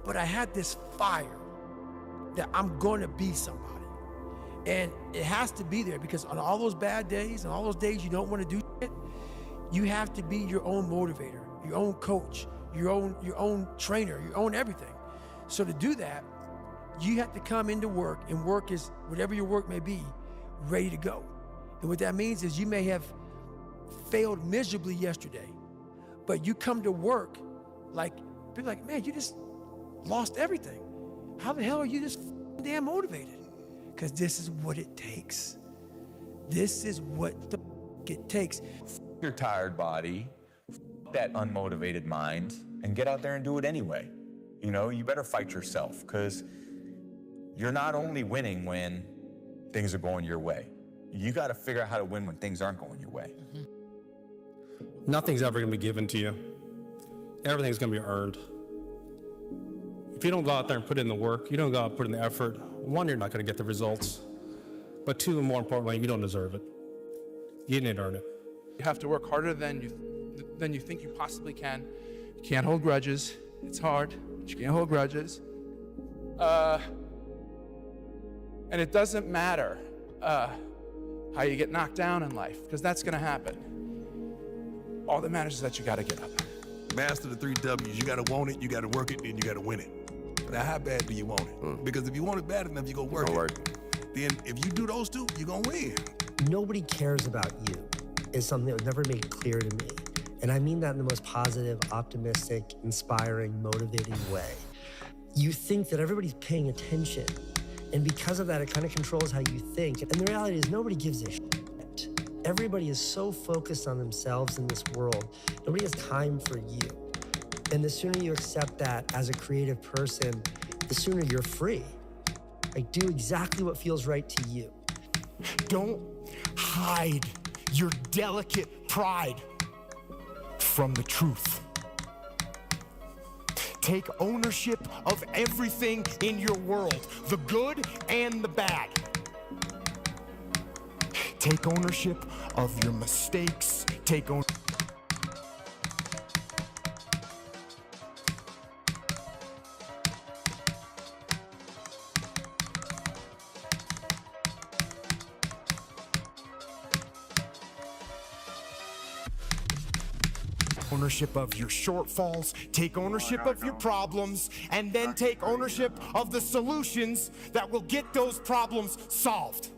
Speaker 9: But I had this fire that I'm gonna be somebody. And it has to be there, because on all those bad days and all those days you don't want to do shit, you have to be your own motivator, your own coach, your own trainer, your own everything. So to do that, you have to come into work, and work is whatever your work may be, ready to go. And what that means is you may have failed miserably yesterday, but you come to work like, people like, man, you just lost everything. How the hell are you this damn motivated? Because this is what it takes. This is what it takes.
Speaker 21: Your tired body, that unmotivated mind, and get out there and do it anyway. You know, you better fight yourself, because you're not only winning when things are going your way. You got to figure out how to win when things aren't going your way.
Speaker 24: Nothing's ever going to be given to you. Everything's going to be earned. If you don't go out there and put in the work, you don't go out and put in the effort, one, you're not going to get the results. But two, and more importantly, you don't deserve it. You didn't earn it.
Speaker 25: You have to work harder than you think you possibly can. You can't hold grudges. It's hard, but you can't hold grudges. And it doesn't matter how you get knocked down in life, because that's going to happen. All that matters is that you got to get up.
Speaker 26: Master the 3 W's. You got to want it, you got to work it, and you got to win it. Now, how bad do you want it? Because if you want it bad enough, you're going to work it. Then if you do those two, you're going to win.
Speaker 27: Nobody cares about you is something that was never made clear to me. And I mean that in the most positive, optimistic, inspiring, motivating way. You think that everybody's paying attention. And because of that, it kind of controls how you think. And the reality is nobody gives a shit. Everybody is so focused on themselves in this world. Nobody has time for you. And the sooner you accept that as a creative person, the sooner you're free. Like, do exactly what feels right to you.
Speaker 28: Don't hide your delicate pride from the truth. Take ownership of everything in your world, the good and the bad. Take ownership of your mistakes. Take ownership. ownership of your shortfalls, take ownership of your problems, and then take ownership of the solutions that will get those problems solved.